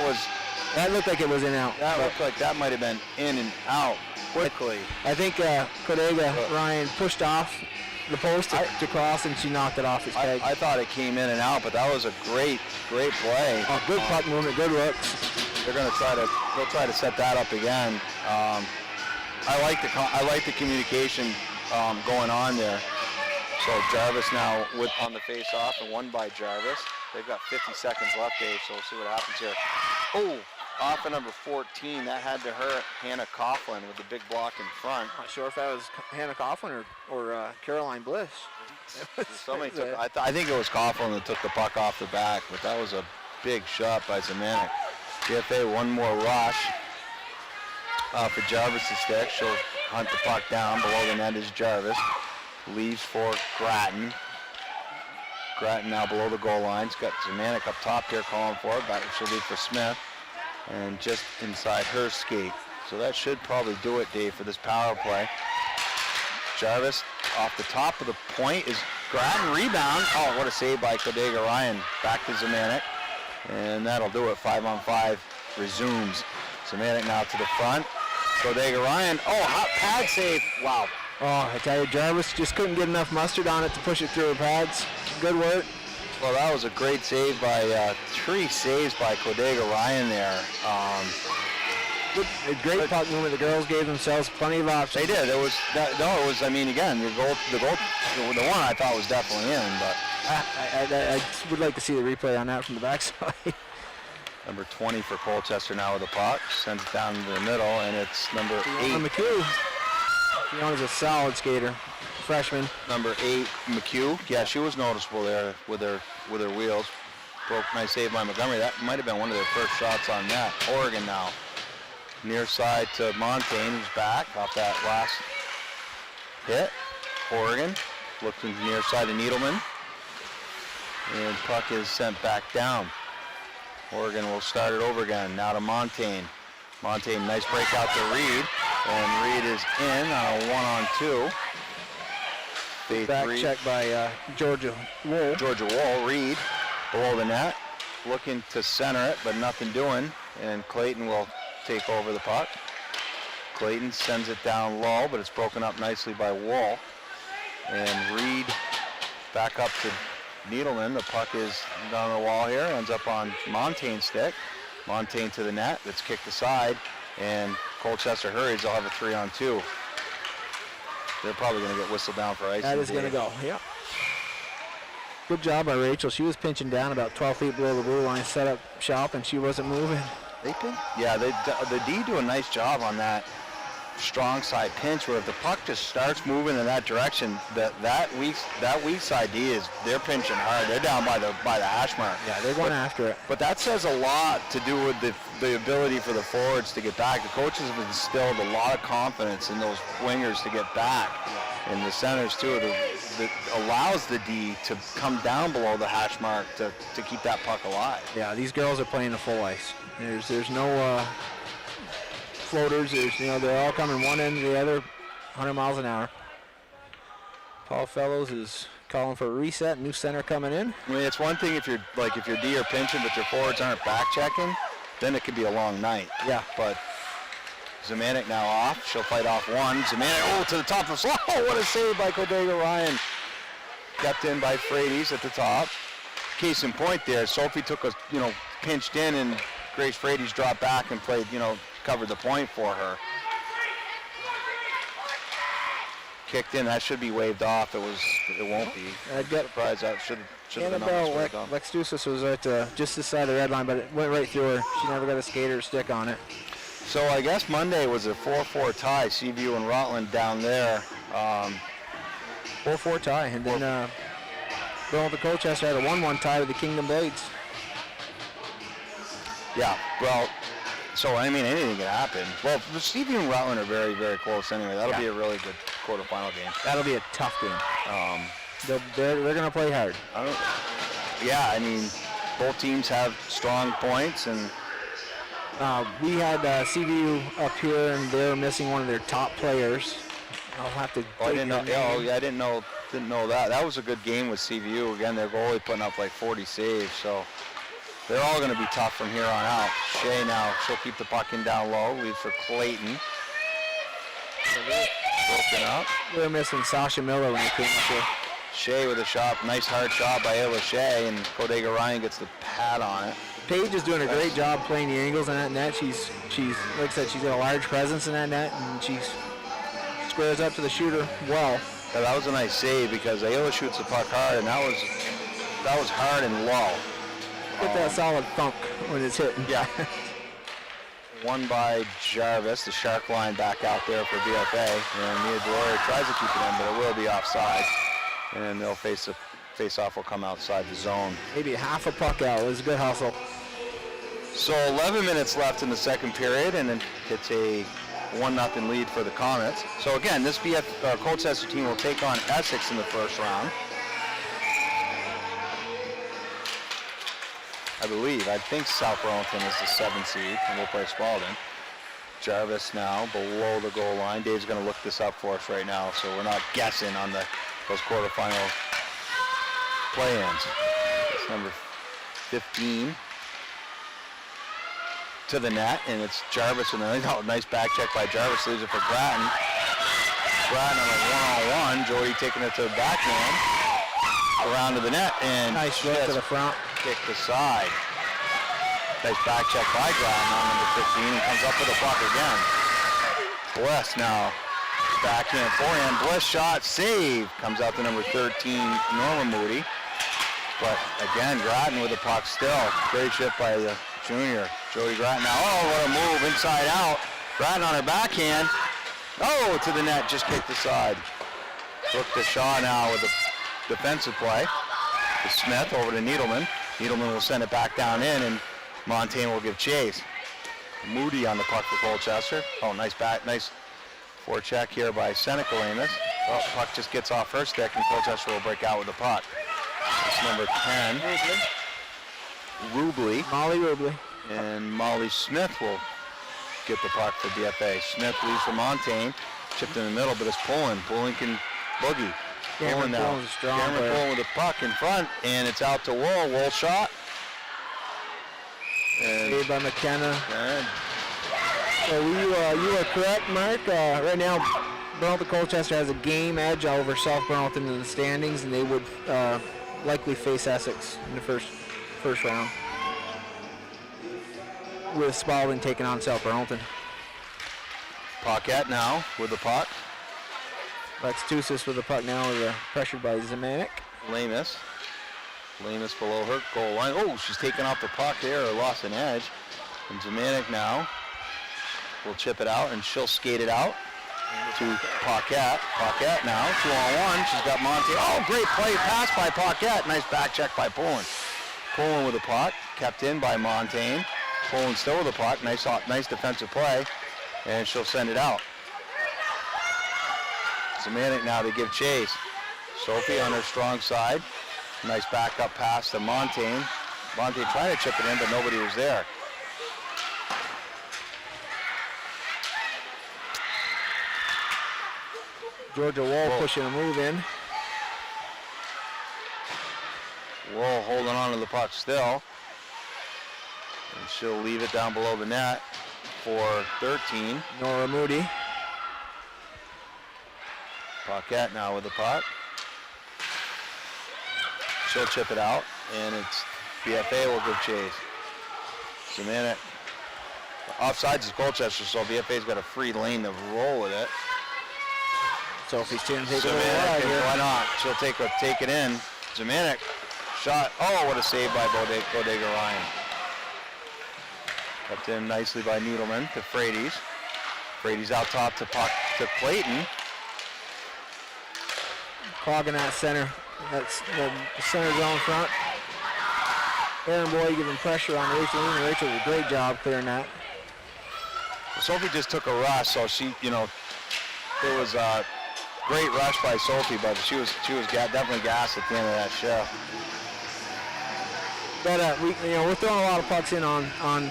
looked like it was in, out. That looked like that might have been in and out quickly. I think Kodega Ryan pushed off the post to cross, and she knocked it off his peg. I thought it came in and out, but that was a great play. Oh, good puck movement, good looks. They'll try to set that up again. I like the communication going on there. So Jarvis now on the face-off and won by Jarvis. They've got 50 seconds left, Dave, so we'll see what happens here. Off of number 14, that had to hurt Hannah Coughlin with the big block in front. Not sure if that was Hannah Coughlin or Caroline Bliss. I think it was Coughlin that took the puck off the back, but that was a big shot by Zemanek. BFA one more rush for Jarvis' stick. She'll hunt the puck down. Below the net is Jarvis. Leaves for Grattan. Grattan now below the goal line. She's got Zemanek up top here calling for it. Back she'll leave for Smith. And just inside her skate. So that should probably do it, Dave, for this power play. Jarvis off the top of the point is Grattan rebound. Oh, what a save by Kodega Ryan. Back to Zemanek. And that'll do it. 5-on-5 resumes. Zemanek now to the front. Kodega Ryan. hot pad save. Wow. Oh, I tell you, Jarvis just couldn't get enough mustard on it to push it through her pads. Good work. Well, that was a great save by, 3 saves by Kodega Ryan there. Great puck movement. The girls gave themselves plenty of options. They did. Again, the one I thought was definitely in, but. I would like to see the replay on that from the backside. Number 20 for Colchester now with the puck. Sends it down to the middle, and it's number 8. McHugh. Fiona's a solid skater. Freshman. Number 8, McHugh. Yeah, she was noticeable there with her wheels. Broke nice save by Montgomery. That might have been one of their first shots on net. Oregon now. Near side to Montaigne, who's back off that last hit. Oregon looking near side to Needleman. And puck is sent back down. Oregon will start it over again. Now to Montaigne. Montaigne, nice break out to Reed. And Reed is in on a 1-on-2. Back check by Georgia Wool. Georgia Wool, Reed below the net. Looking to center it, but nothing doing. And Clayton will take over the puck. Clayton sends it down low, but it's broken up nicely by Wool. And Reed back up to Needleman. The puck is down the wall here, ends up on Montaigne's stick. Montaigne to the net, it's kicked aside, and Colchester hurries, they'll have a 3-on-2. They're probably going to get whistled down for icing. That is going to go, yeah. Good job by Rachel. She was pinching down about 12 feet below the blue line, set up shop, and she wasn't moving. Yeah, the D do a nice job on that strong side pinch, where if the puck just starts moving in that direction, that weak side D they're pinching hard. They're down by the hash mark. Yeah, they're going after it. But that says a lot to do with the ability for the forwards to get back. The coaches have instilled a lot of confidence in those wingers to get back, and the centers too. That allows the D to come down below the hash mark to keep that puck alive. Yeah, these girls are playing the full ice. There's no floaters. They're all coming one end to the other, 100 miles an hour. Paul Fellows is calling for a reset. New center coming in. I mean, it's one thing if your D are pinching, but your forwards aren't back checking, then it could be a long night. Yeah. But Zemanek now off. She'll fight off one. Zemanek, to the top of the slot. Oh, what a save by Kodega Ryan. Kept in by Frades at the top. Case in point there, Sophie took pinched in, and Grace Frades dropped back and played, covered the point for her. Kicked in, that should be waved off. It won't be. I'd get surprised that should have been Annabelle Lexdusas was at just this side of the red line, but it went right through her. She never got a skater stick on it. So I guess Monday was a 4-4 tie, Seaview and Rutland down there. 4-4 tie, and then Burlington Colchester had a 1-1 tie with the Kingdom Blades. Yeah, well, so I mean, anything can happen. Well, Seaview and Rutland are very, very close anyway. That'll be a really good quarterfinal game. That'll be a tough game. They're going to play hard. I mean, both teams have strong points, and we had CVU up here, and they're missing one of their top players. I'll have to. I didn't know. I didn't know that. That was a good game with CVU. Again, their goalie putting up like 40 saves, so they're all going to be tough from here on out. Shea now, she'll keep the puck in down low. Leaves for Clayton. Broken up. They're missing Sasha Miller when they came up here. Shea with a shot. Nice hard shot by Ayla Shea, and Kodega Ryan gets the pad on it. Paige is doing a great job playing the angles in that net. She's like I said, she's got a large presence in that net, and she squares up to the shooter well. Yeah, that was a nice save because Ayla shoots the puck hard, and that was hard and low. Get that solid thunk when it's hitting. Yeah. Won by Jarvis, the shark line back out there for BFA, and Mia Gloria tries to keep it in, but it will be offside, and they'll face-off will come outside the zone. Maybe half a puck out. It was a good hustle. So 11 minutes left in the second period, and then it's a 1-0 lead for the Comets. So again, this Colchester team will take on Essex in the first round. I think South Burlington is the 7th seed, and we'll play Spalding. Jarvis now below the goal line. Dave's going to look this up for us right now, so we're not guessing on those quarterfinal play-ins. It's number 15 to the net, and it's Jarvis with a nice back check by Jarvis. Leaves it for Grattan. Grattan on a one-on-one. Jody taking it to the backhand. Around to the net, and nice look to the front. Kicked aside. Nice back check by Grattan on number 15. He comes up with the puck again. Bliss now. Backhand, forehand. Bliss shot, save. Comes out to number 13, Norma Moody. But again, Grattan with the puck still. Great shift by the junior. Jody Grattan now. Oh, what a move. Inside out. Grattan on her backhand. Oh, to the net. Just kicked aside. Brooke DeShaw now with the defensive play. To Smith over to Needleman. Needleman will send it back down in, and Montaigne will give chase. Moody on the puck for Colchester. Oh, nice forecheck here by Seneca Lamus. Oh, puck just gets off her stick, and Colchester will break out with the puck. That's number 10. Rubley. Molly Rubley. And Molly Smith will get the puck for BFA. Smith leaves for Montaigne. Chipped in the middle, but it's Pullen. Pullen can boogie. Pullen now. Pullen's a strong Cameron player. Pullen with the puck in front, and it's out to Wool. Wool shot. And Saved by McKenna. good. So you are correct, Mark. Right now, Burlington Colchester has a game edge over South Burlington in the standings, and they would likely face Essex in the first round, with Spalding taking on South Burlington. Paquette now with the puck. Lex Tussis with the puck now, pressured by Zemanek. Lamus. Lamus below her goal line. Oh, she's taken off the puck there, or lost an edge. And Zemanek now will chip it out, and she'll skate it out to Paquette. Paquette now, 2-on-1. She's got Monte. Oh, great play, pass by Paquette. Nice back check by Pullen. Pullen with the puck, kept in by Montaigne. Pullen still with the puck. Nice defensive play, and she'll send it out. Zemanek now to give chase. Sophie on her strong side. Nice backup pass to Montaigne. Montaigne trying to chip it in, but nobody was there. Georgia Wall pushing a move in. Wool holding on to the puck still. And she'll leave it down below the net for 13. Nora Moody. Paquette now with the puck. She'll chip it out, and it's BFA will give chase. Zemanek. Offsides is Colchester, so BFA's got a free lane to roll with it. Sophie's team taking it Zemanek, here. why not? She'll take it in. Zemanek shot. Oh, what a save by Bodega Ryan. Kept in nicely by Needleman to Frades. Frades out top to Clayton. Clogging that center. That's the center zone front. Aaron Boyd giving pressure on Rachel. And Rachel did a great job clearing that. Sophie just took a rush, so she, there was a great rush by Sophie, but she was definitely gassed at the end of that shift. But we're throwing a lot of pucks in on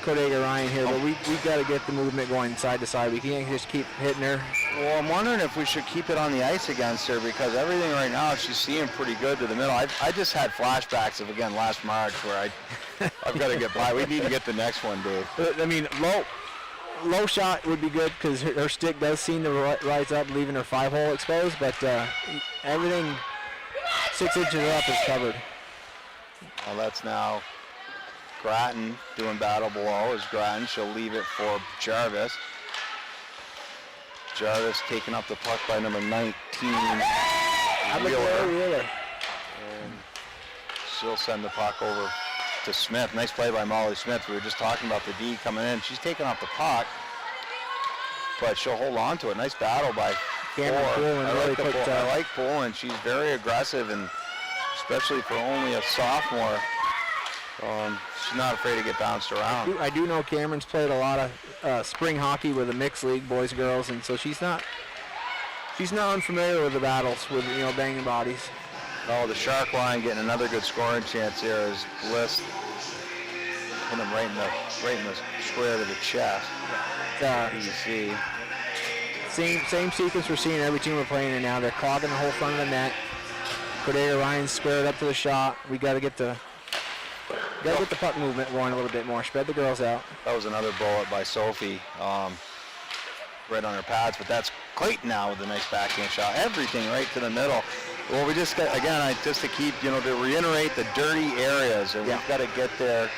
Bodega Ryan here, but we got to get the movement going side to side. We can't just keep hitting her. Well, I'm wondering if we should keep it on the ice against her, because everything right now, she's seeing pretty good to the middle. I just had flashbacks of, again, last March where I've got to get by. We need to get the next one, Dave. I mean, low shot would be good because her stick does seem to rise up, leaving her 5-hole exposed, but everything 6 inches up is covered. Well, that's now Grattan doing battle below is Grattan. She'll leave it for Jarvis. Jarvis taking up the puck by number 19. Wheeler. And she'll send the puck over to Smith. Nice play by Molly Smith. We were just talking about the D coming in. She's taking off the puck, but she'll hold on to it. Nice battle by Cameron Pullen. I like Pullen. She's very aggressive, and especially for only a sophomore, she's not afraid to get bounced around. I do know Cameron's played a lot of spring hockey with a mixed league, boys, girls, and so she's not unfamiliar with the battles with banging bodies. Oh, the Shark line getting another good scoring chance here is Bliss hit him right in the square to the chest. Easy. Same sequence we're seeing every team we're playing in now. They're clogging the whole front of the net. Bodega Ryan squared up to the shot. We got to get the puck movement going a little bit more. Spread the girls out. That was another bullet by Sophie, right on her pads. But that's Clayton now with a nice backhand shot. Everything right to the middle. Well, we just got, again, just to keep, to reiterate the dirty areas, and we've got to get there.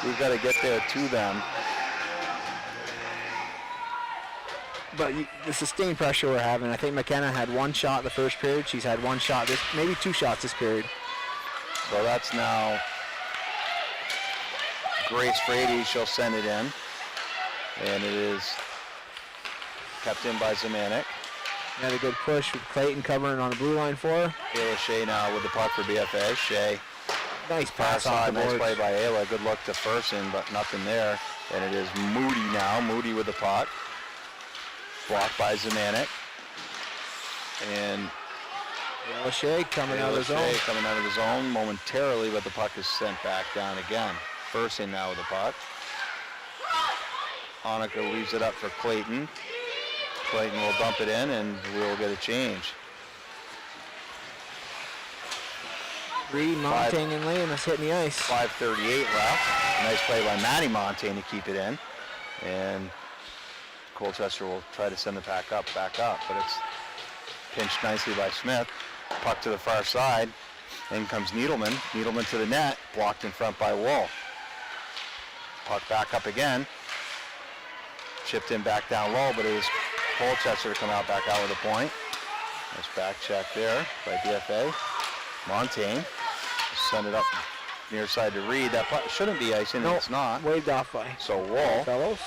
We've got to get there to them. But the sustained pressure we're having, I think McKenna had 1 shot the first period. She's had 1 shot, maybe 2 shots this period. So that's now Grace Frady. She'll send it in. And it is kept in by Zemanek. Another good push with Clayton covering on the blue line for her. Ayla Shea now with the puck for BFA. Shea. Nice pass off the Nice boards. play by Ayla. Good look to Fersen, but nothing there. And it is Moody now. Moody with the puck. Blocked by Zemanek. And Shea coming out of the zone. Coming out of the zone momentarily, but the puck is sent back down again. First in now with the puck. Hanukkah leaves it up for Clayton. Clayton will dump it in, and we'll get a change. Reed, Montaigne, and Lane is hitting the ice. 5:38 left. Nice play by Matty Montaigne to keep it in. And Colchester will try to send the puck back up, but it's pinched nicely by Smith. Puck to the far side. In comes Needleman. Needleman to the net. Blocked in front by Wool. Puck back up again. Chipped in back down low, but it was Colchester to come out back out with a point. Nice back check there by BFA. Montaigne. Send it up near side to Reed. That puck shouldn't be icing, and it's not. Waved off by. So Wool. Fellows.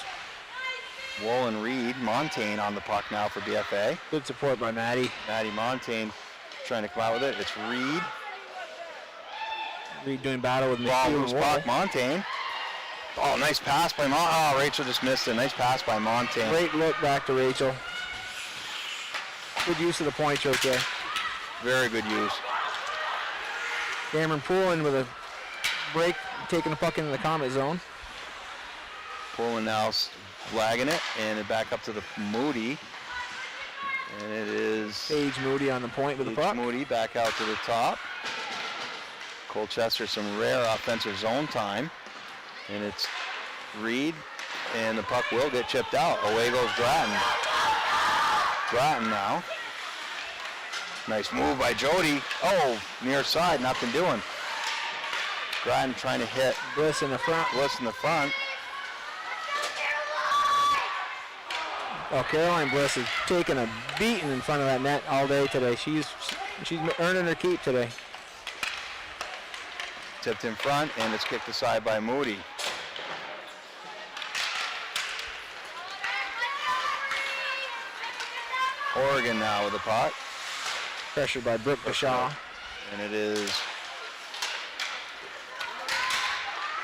Wool and Reed. Montaigne on the puck now for BFA. Good support by Matty. Matty Montaigne trying to come out with it. It's Reed. Reed doing battle with Ball McHugh loose and puck. Wool. Montaigne. Oh, nice pass by Rachel just missed it. Nice pass by Montaigne. Great look back to Rachel. Good use of the points right there. Very good use. Cameron Poulin with a break, taking the puck into the Comet zone. Pulling now, flagging it, and it back up to the Moody. And it is Paige Moody on the point with the puck. Moody back out to the top. Colchester some rare offensive zone time. And it's Reed, and the puck will get chipped out. Away goes Grattan. Grattan now. Nice move by Jody. Oh, near side, nothing doing. Grattan trying to hit Bliss in the front. Bliss in the front. Oh, Caroline Bliss is taking a beating in front of that net all day today. She's earning her keep today. Tipped in front, and it's kicked aside by Moody. Oregon now with the puck. Pressured by Brooke Bashaw. And it is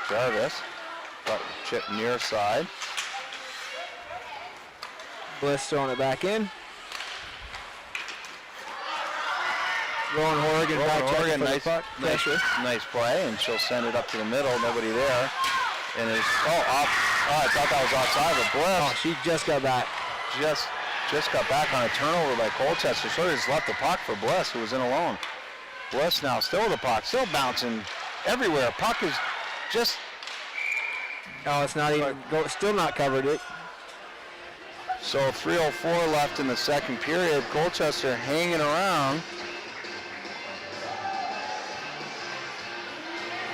Jarvis. Puck chip near side. Bliss throwing it back in. Rowan Horgan back checking for the puck. Pressure. Nice play, and she'll send it up to the middle. Nobody there. And it's I thought that was outside, but Bliss. Oh, she just got back. Just got back on a turnover by Colchester. So just left the puck for Bliss, who was in alone. Bliss now still with the puck, still bouncing everywhere. Puck is just. Oh, it's not even. Still not covered it. So 3:04 left in the second period. Colchester hanging around.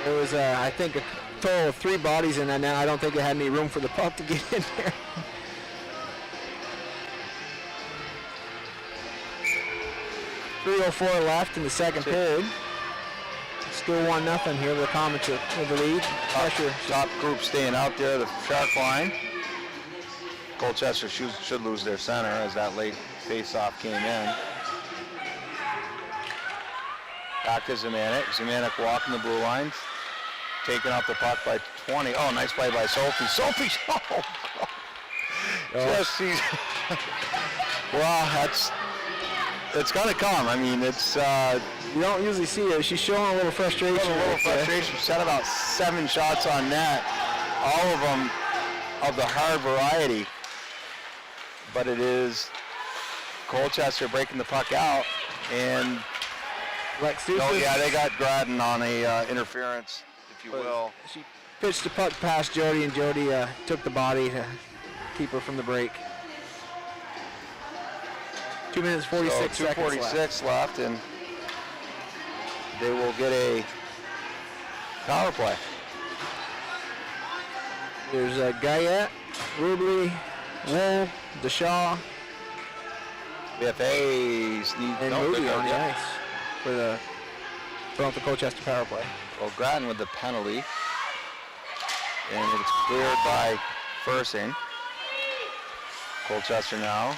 There was, I think, a total of 3 bodies in that net. I don't think it had any room for the puck to get in there. .304 left in the second period. Still 1-0 here. The Comets with the lead. Pressure. Top group staying out there, the shark line. Colchester should lose their center as that late face-off came in. Back to Zemanek. Zemanek walking the blue line. Taking out the puck by 20. Oh, nice play by Sophie. Sophie! Oh, just sees. Well, it's gonna come. I mean, it's. You don't usually see it. She's showing a little frustration. She had about 7 shots on net. All of them of the hard variety. But it is Colchester breaking the puck out, and they got Grattan on a interference, if you will. She pitched the puck past Jody, and Jody took the body to keep her from the break. 2 minutes 46 seconds 2:46 left, and they will get a power play. There's Guyette, Rubley, Wool, Deshaw, BFA's and Moody on the ice for the Colchester power play. Well, Grattan with the penalty, and it's cleared by Fursing. Colchester now.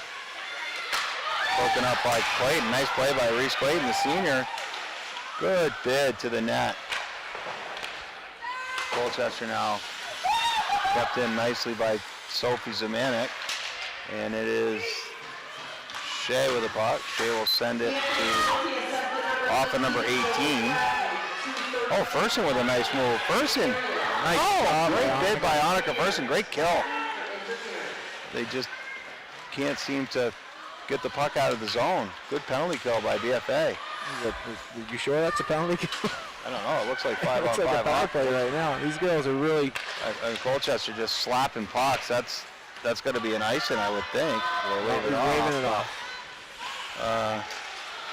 Broken up by Clayton. Nice play by Reese Clayton, the senior. Good bid to the net. Colchester now kept in nicely by Sophie Zemanek. And it is Shea with the puck. Shea will send it to off of number 18. Oh, Fersen with a nice move. Fersen. Nice job, Great bid by Annika Fersen. Great kill. They just can't seem to get the puck out of the zone. Good penalty kill by BFA. You sure that's a penalty kill? I don't know. It looks like 5 on Looks like 5 a power play right now. These girls are really. Colchester just slapping pucks. That's going to be an icing, I would think. We're waving it off.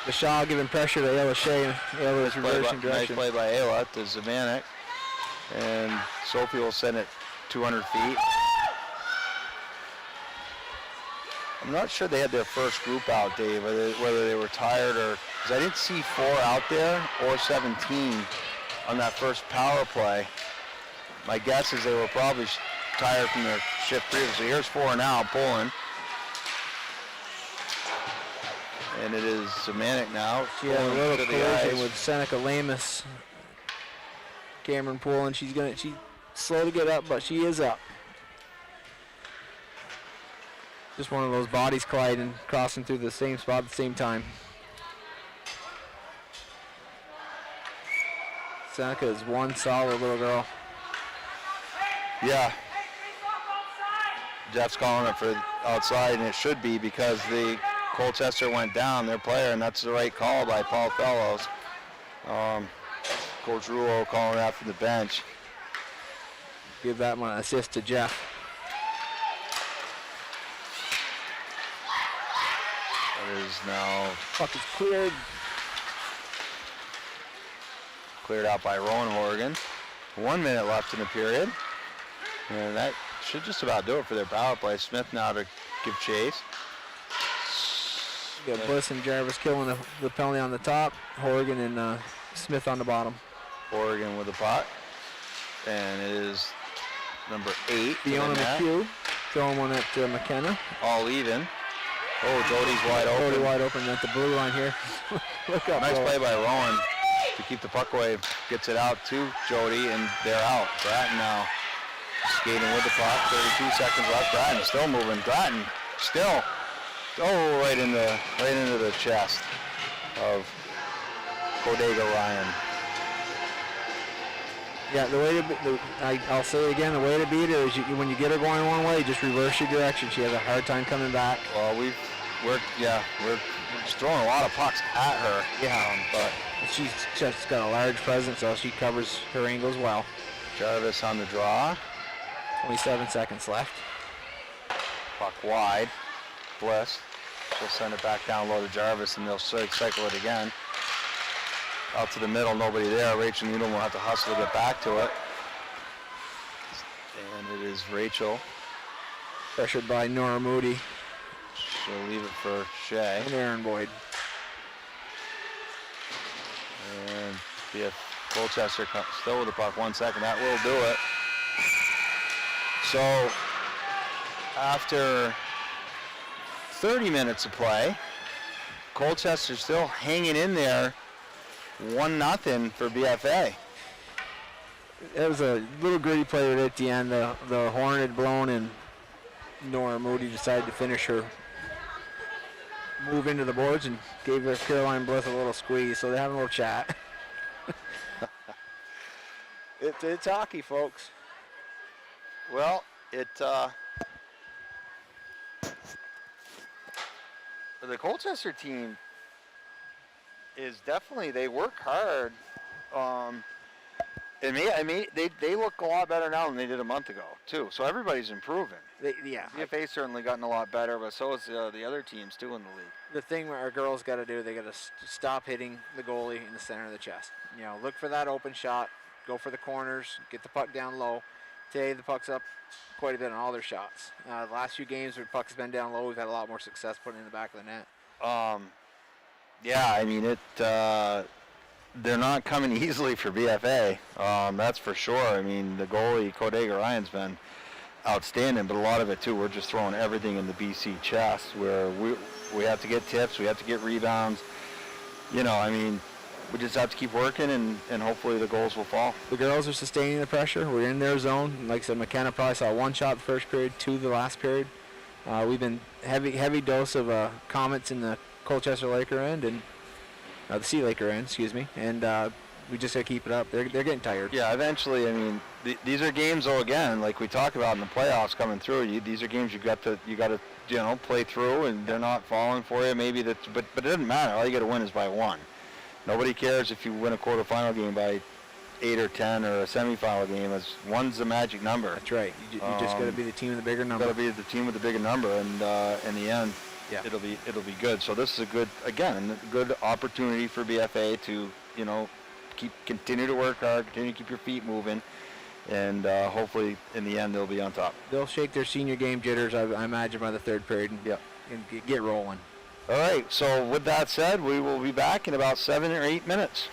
The Shaw giving pressure to Ayla Shea, and Ayla is reversing direction. Nice play by Ayla to Zamanek. And Sophie will send it 200 feet. I'm not sure they had their first group out, Dave, whether they were tired or... Because I didn't see 4 out there or 17 on that first power play. My guess is they were probably tired from their shift previously. Here's 4 now, pulling. And it is Zamanek now. She had a little collision with Seneca Lamus. Cameron pulling. She's slow to get up, but she is up. Just one of those bodies colliding, crossing through the same spot at the same time. Seneca is one solid little girl. Yeah. Jeff's calling it for outside, and it should be because the Colchester went down, their player, and that's the right call by Paul Fellows. Coach Rulo calling out from the bench. Give that one an assist to Jeff. It is now Puck is cleared. Cleared out by Rowan Horgan. 1 minute left in the period. And that should just about do it for their power play. Smith now to give chase. You got Bliss and Jarvis killing the penalty on the top. Horgan and Smith on the bottom. Horgan with the puck. And it is number 8. Fiona McHugh throwing one at McKenna. All even. Oh, Jody's wide open. Jody wide open at the blue line here. Look up. Nice Rowan. play by Rowan to keep the puck away. Gets it out to Jody, and they're out. Grattan now skating with the puck. 32 seconds left. Grattan still moving. Grattan still. Oh, right into the chest of Bodega Ryan. Yeah, I'll say it again, the way to beat her is when you get her going one way, just reverse your direction. She has a hard time coming back. Well, we're just throwing a lot of pucks at her. Yeah, but she's just got a large presence, so she covers her angles well. Jarvis on the draw. 27 seconds left. Puck wide. Bliss. She'll send it back down low to Jarvis, and they'll cycle it again. Out to the middle, nobody there. Rachel Needham will have to hustle to get back to it. And it is Rachel. Pressured by Nora Moody. She'll leave it for Shea. And Aaron Boyd. And BF Colchester still with the puck. 1 second. That will do it. So after 30 minutes of play, Colchester still hanging in there. 1-0 for BFA. It was a little gritty play right at the end. The horn had blown, and Nora Moody decided to finish her move into the boards and gave her Caroline Bliss a little squeeze. So they're having a little chat. It's hockey, folks. Well, the Colchester team is definitely, they work hard. They look a lot better now than they did a month ago, too. So everybody's improving. BFA's certainly gotten a lot better, but so is the other teams, too, in the league. The thing our girls got to do, they got to stop hitting the goalie in the center of the chest. You know, look for that open shot, go for the corners, get the puck down low. Today, the puck's up quite a bit on all their shots. The last few games where the puck's been down low, we've had a lot more success putting it in the back of the net. Yeah, I mean, they're not coming easily for BFA. That's for sure. I mean, the goalie, Kodega Ryan's been outstanding, but a lot of it, too, we're just throwing everything in the BC chest where we have to get tips, we have to get rebounds. You know, I mean, we just have to keep working, and hopefully the goals will fall. The girls are sustaining the pressure. We're in their zone. Like I said, McKenna probably saw 1 shot the first period, 2 the last period. We've been heavy dose of Comets in the Colchester Laker end, and the SeaLaker end, excuse me, and we just got to keep it up. They're getting tired. Yeah, eventually. I mean, these are games, though. Again, like we talked about in the playoffs coming through, these are games you got to play through, and they're not falling for you. Maybe that's, but it doesn't matter. All you got to win is by 1. Nobody cares if you win a quarterfinal game by 8 or 10 or a semifinal game. As 1's the magic number. That's right. You just got to be the team with the bigger number. Got to be the team with the bigger number, and in the end, yeah, it'll be good. So this is a good opportunity for BFA to continue to work hard, continue to keep your feet moving, and hopefully in the end they'll be on top. They'll shake their senior game jitters, I imagine, by the third period and get rolling. All right, so with that said, we will be back in about 7 or 8 minutes.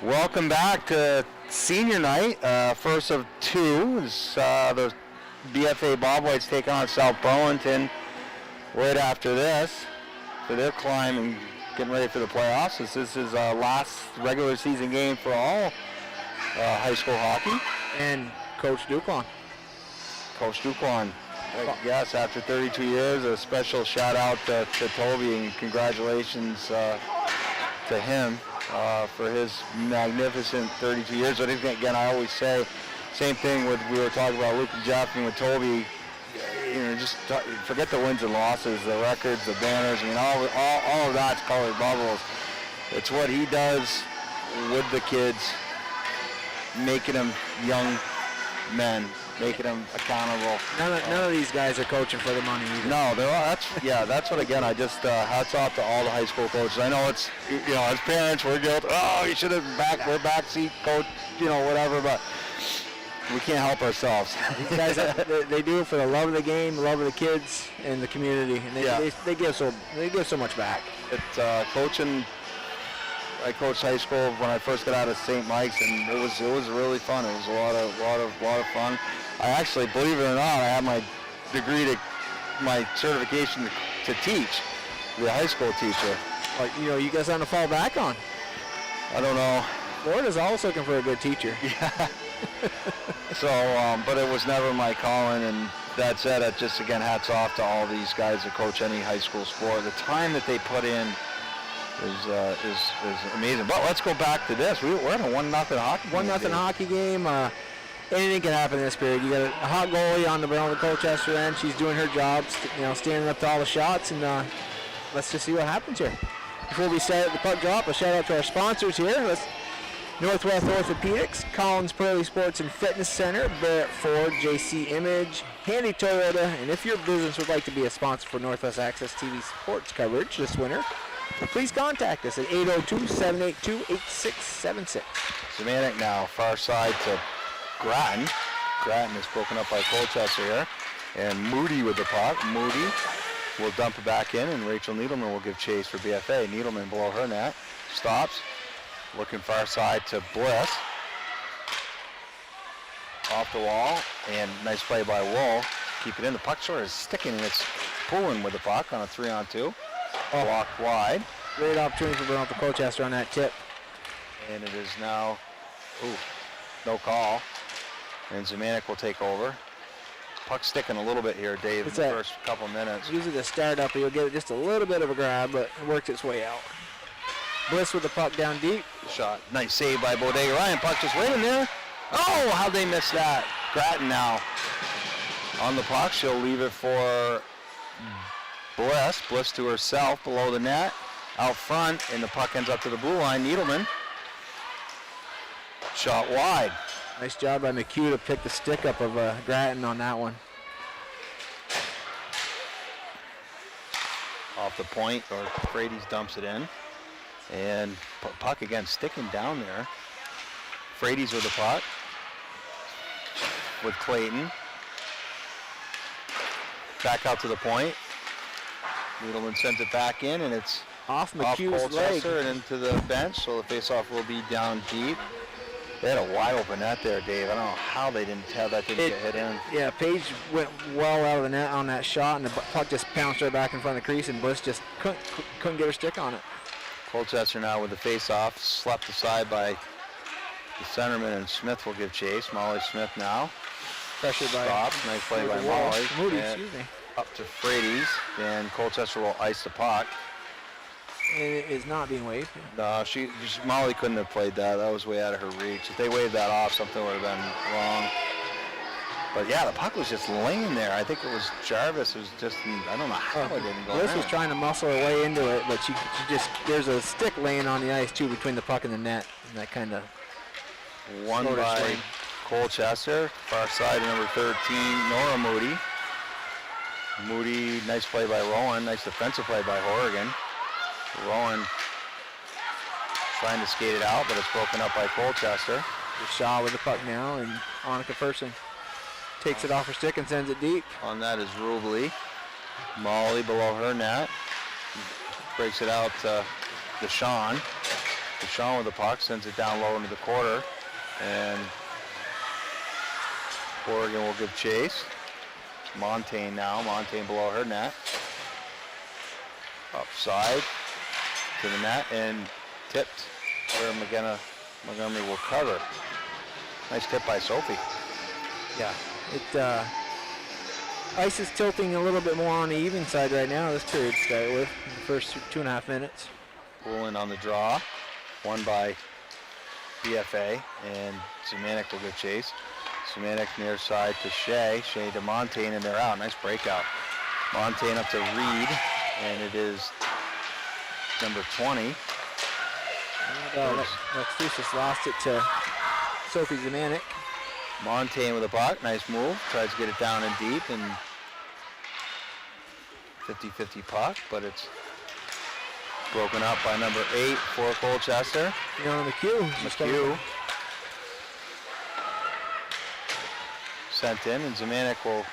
Welcome back to senior night. First of two is the BFA Bobwhites take on South Burlington right after this for their climb and getting ready for the playoffs. This is last regular season game for all high school hockey. And Coach Duquan. Coach Duquan. Yes, after 32 years, a special shout out to Toby and congratulations to him for his magnificent 32 years. But again, I always say, same thing with we were talking about Luke and Jeff and with Toby. Just forget the wins and losses, the records, the banners. I mean, all of that's colored bubbles. It's what he does with the kids, making them young men, making them accountable. None of these guys are coaching for the money either. No, that's what, again, I just hats off to all the high school coaches. I know it's, as parents, we're guilty. Oh, you should have we're backseat coach, whatever, but we can't help ourselves. These guys, they do it for the love of the game, love of the kids, and the community, and they give so much back. It's coaching. I coached high school when I first got out of St. Mike's, and it was really fun. It was a lot of fun. I actually, believe it or not, I had my degree my certification to teach, be a high school teacher. You guys have to fall back on. I don't know. Florida's always looking for a good teacher. Yeah. So, but it was never my calling, and that said, it just, again, hats off to all these guys that coach any high school sport. The time that they put in is amazing. But let's go back to this. We're in a 1-0 hockey game. 1-0 hockey game. Anything can happen in this period. You got a hot goalie on the Burlington Colchester end. She's doing her job, standing up to all the shots, and let's just see what happens here. Before we start the puck drop, a shout out to our sponsors here. Northwest Orthopedics, Collins Pearly Sports and Fitness Center, Barrett Ford, JC Image, Handy Toyota, and if your business would like to be a sponsor for Northwest Access TV sports coverage this winter, please contact us at 802-782-8676. Zemanek now, far side to Grattan. Grattan is broken up by Colchester here. And Moody with the puck. Moody will dump it back in, and Rachel Needleman will give chase for BFA. Needleman below her net. Stops. Looking far side to Bliss. Off the wall, and nice play by Wool. Keep it in. The puck short is sticking, and it's pulling with the puck on a 3-on-2. Blocked wide. Great opportunity for Burlington Colchester on that tip. And it is now, no call. And Zemanek will take over. Puck sticking a little bit here, Dave, in the first couple minutes. Usually the start up, you'll get just a little bit of a grab, but it works its way out. Bliss with the puck down deep. Shot. Nice save by Bodega Ryan. Puck just waiting there. Oh, how'd they miss that? Grattan now on the puck. She'll leave it for Bliss. Bliss to herself below the net. Out front, and the puck ends up to the blue line. Needleman. Shot wide. Nice job by McHugh to pick the stick up of Grattan on that one. Off the point, or Frady's dumps it in. And puck again sticking down there. Frady's with the puck. With Clayton. Back out to the point. Needleman sends it back in, and it's off McHugh's leg and into the bench, so the faceoff will be down deep. They had a wide open net there, Dave. I don't know how they didn't get hit in. Yeah, Paige went well out of the net on that shot, and the puck just bounced right back in front of the crease, and Bliss just couldn't get her stick on it. Colchester now with the face-off, slapped aside by the centerman, and Smith will give chase. Molly Smith now. Pressured by Stops. Nice play by Molly. Moody, excuse me. Up to Frady's, and Colchester will ice the puck. It is not being waved. No, Molly couldn't have played that. That was way out of her reach. If they waved that off, something would have been wrong. But yeah, the puck was just laying there. I think it was Jarvis was just, I don't know how it didn't go in. Bliss was trying to muscle her way into it, but she just, there's a stick laying on the ice too between the puck and the net, and that kind of won by Colchester. Far side, number 13, Nora Moody. Moody, nice play by Rowan. Nice defensive play by Horrigan. Rowan trying to skate it out, but it's broken up by Colchester. Shaw with the puck now, and Annika Fersen takes it off her stick and sends it deep. On that is Rubley. Molly below her net. Breaks it out to Deshawn. Deshaun with the puck, sends it down low into the quarter, and Oregon will give chase. Montaigne now, Montaigne below her net. Upside to the net and tipped where Montgomery will cover. Nice tip by Sophie. Yeah, ice is tilting a little bit more on the even side right now. This period start with in the first 2.5 minutes. Pulling on the draw, won by BFA, and Zemanek will give chase. Zemanek near side to Shea to Montaigne, and they're out. Nice breakout. Montaigne up to Reed, and it is number 20. Lexus lost it to Sophie Zemanek. Montaigne with the puck, nice move, tries to get it down and deep, and 50-50 puck, but it's broken up by number 8 for Colchester. McHugh sent in, and Zemanek will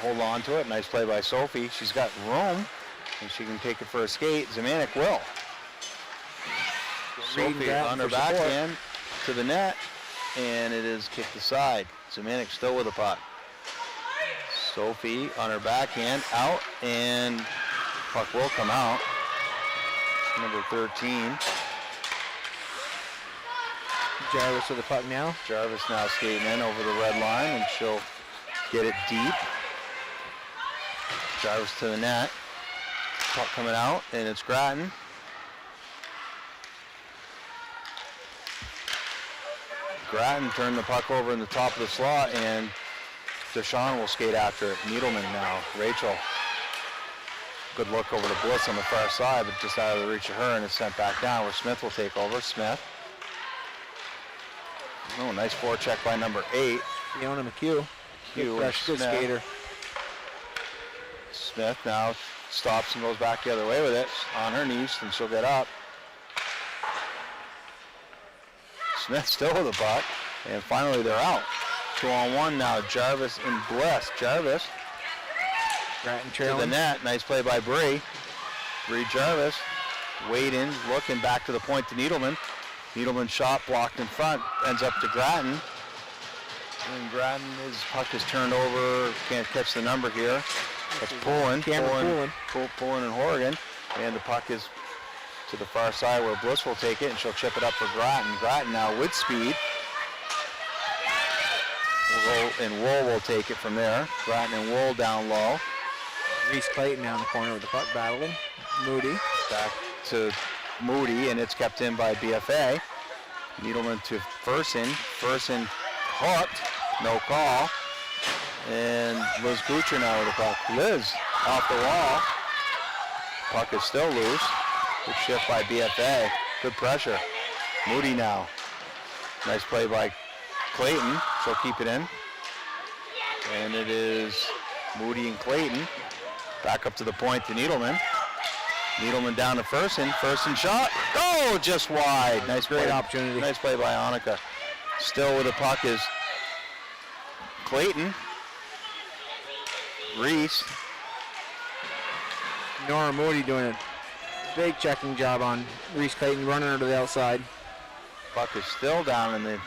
hold on to it. Nice play by Sophie. She's got room, and she can take it for a skate. Zemanek will. Sophie on her backhand to the net, and it is kicked aside. Zemanek still with the puck. Sophie on her backhand, out, and puck will come out. Number 13. Jarvis with the puck now. Jarvis now skating in over the red line, and she'll get it deep. Jarvis to the net. Puck coming out, and it's Grattan. Grattan turned the puck over in the top of the slot, and Deshaun will skate after it. Needleman now. Rachel. Good look over to Bliss on the far side, but just out of the reach of her, and it's sent back down where Smith will take over. Smith. Oh, nice forecheck by number 8. Fiona McHugh. Good skater. Smith now stops and goes back the other way with it. On her knees, and she'll get up. Smith still with the puck, and finally they're out. 2-on-1 now, Jarvis and Bliss. Jarvis to the net, nice play by Bree. Bree Jarvis, waiting, looking back to the point to Needleman. Needleman shot blocked in front, ends up to Grattan. And Grattan, his puck is turned over, can't catch the number here. That's Pullen in Horgan, and the puck is to the far side where Bliss will take it, and she'll chip it up for Grattan. Grattan now with speed. And Wool will take it from there. Grattan and Wool down low. Reese Clayton down the corner with the puck battling. Moody. Back to Moody, and it's kept in by BFA. Needleman to Ferson. Ferson hooked. No call. And Liz Butcher now with the puck. Liz off the wall. Puck is still loose. Good shift by BFA. Good pressure. Moody now. Nice play by Clayton. She'll keep it in. And it is Moody and Clayton. Back up to the point to Needleman. Needleman down to Ferson. Ferson shot. Oh, just wide. Nice Great play. opportunity. Nice play by Annika. Still with the puck is Clayton. Reese. Nora Moody doing a big checking job on Reese Clayton, running her to the outside. Puck is still down in the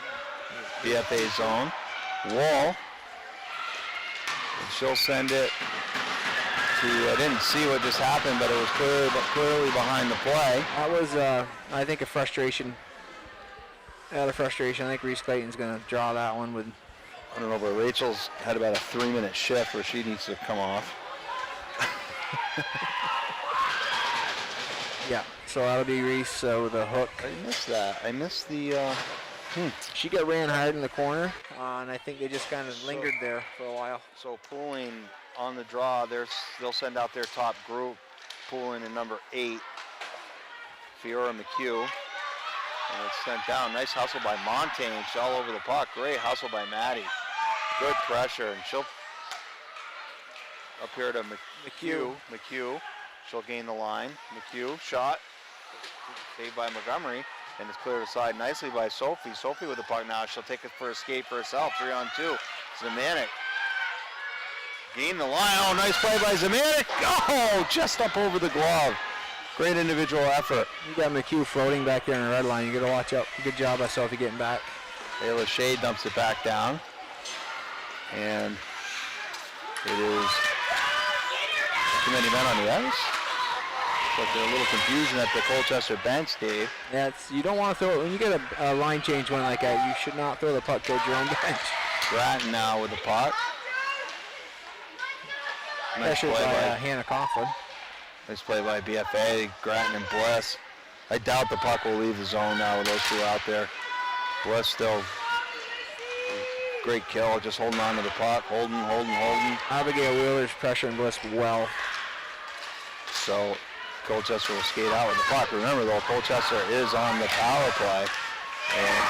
BFA zone. Wall. And she'll send it to, I didn't see what just happened, but it was clearly behind the play. That was, I think, a frustration. Out of frustration, I think Reese Clayton's going to draw that one with. I don't know, but Rachel's had about a 3-minute shift where she needs to come off. Yeah, so that'll be Reese with a hook. I missed that. I missed the. She got ran hard in the corner, and I think they just kind of lingered there for a while. So Pooling on the draw, they'll send out their top group. Pooling in number 8, Fiora McHugh. And it's sent down. Nice hustle by Montaigne. She's all over the puck. Great hustle by Maddie. Good pressure, and she'll up here to McHugh. McHugh. She'll gain the line. McHugh shot. Saved by Montgomery. And it's cleared aside nicely by Sophie. Sophie with the puck now. She'll take it for a skate for herself. 3-on-2. Zemanek. Gain the line. Oh, nice play by Zemanek. Oh, just up over the glove. Great individual effort. You got McHugh floating back there in the red line. You got to watch out. Good job by Sophie getting back. Ayla Shea dumps it back down. And it is too many men on the ice. But there's a little confusion at the Colchester bench, Dave. Yeah, you don't want to throw it. When you get a line change one like that, you should not throw the puck towards your own bench. Grattan now with the puck. Nice Pressure play by by Hannah Coughlin. Nice play by BFA, Grattan and Bliss. I doubt the puck will leave the zone now with those two out there. Bliss still great kill, just holding on to the puck, holding. Abigail Wheeler's pressuring Bliss well. So Colchester will skate out with the puck. Remember though, Colchester is on the power play. And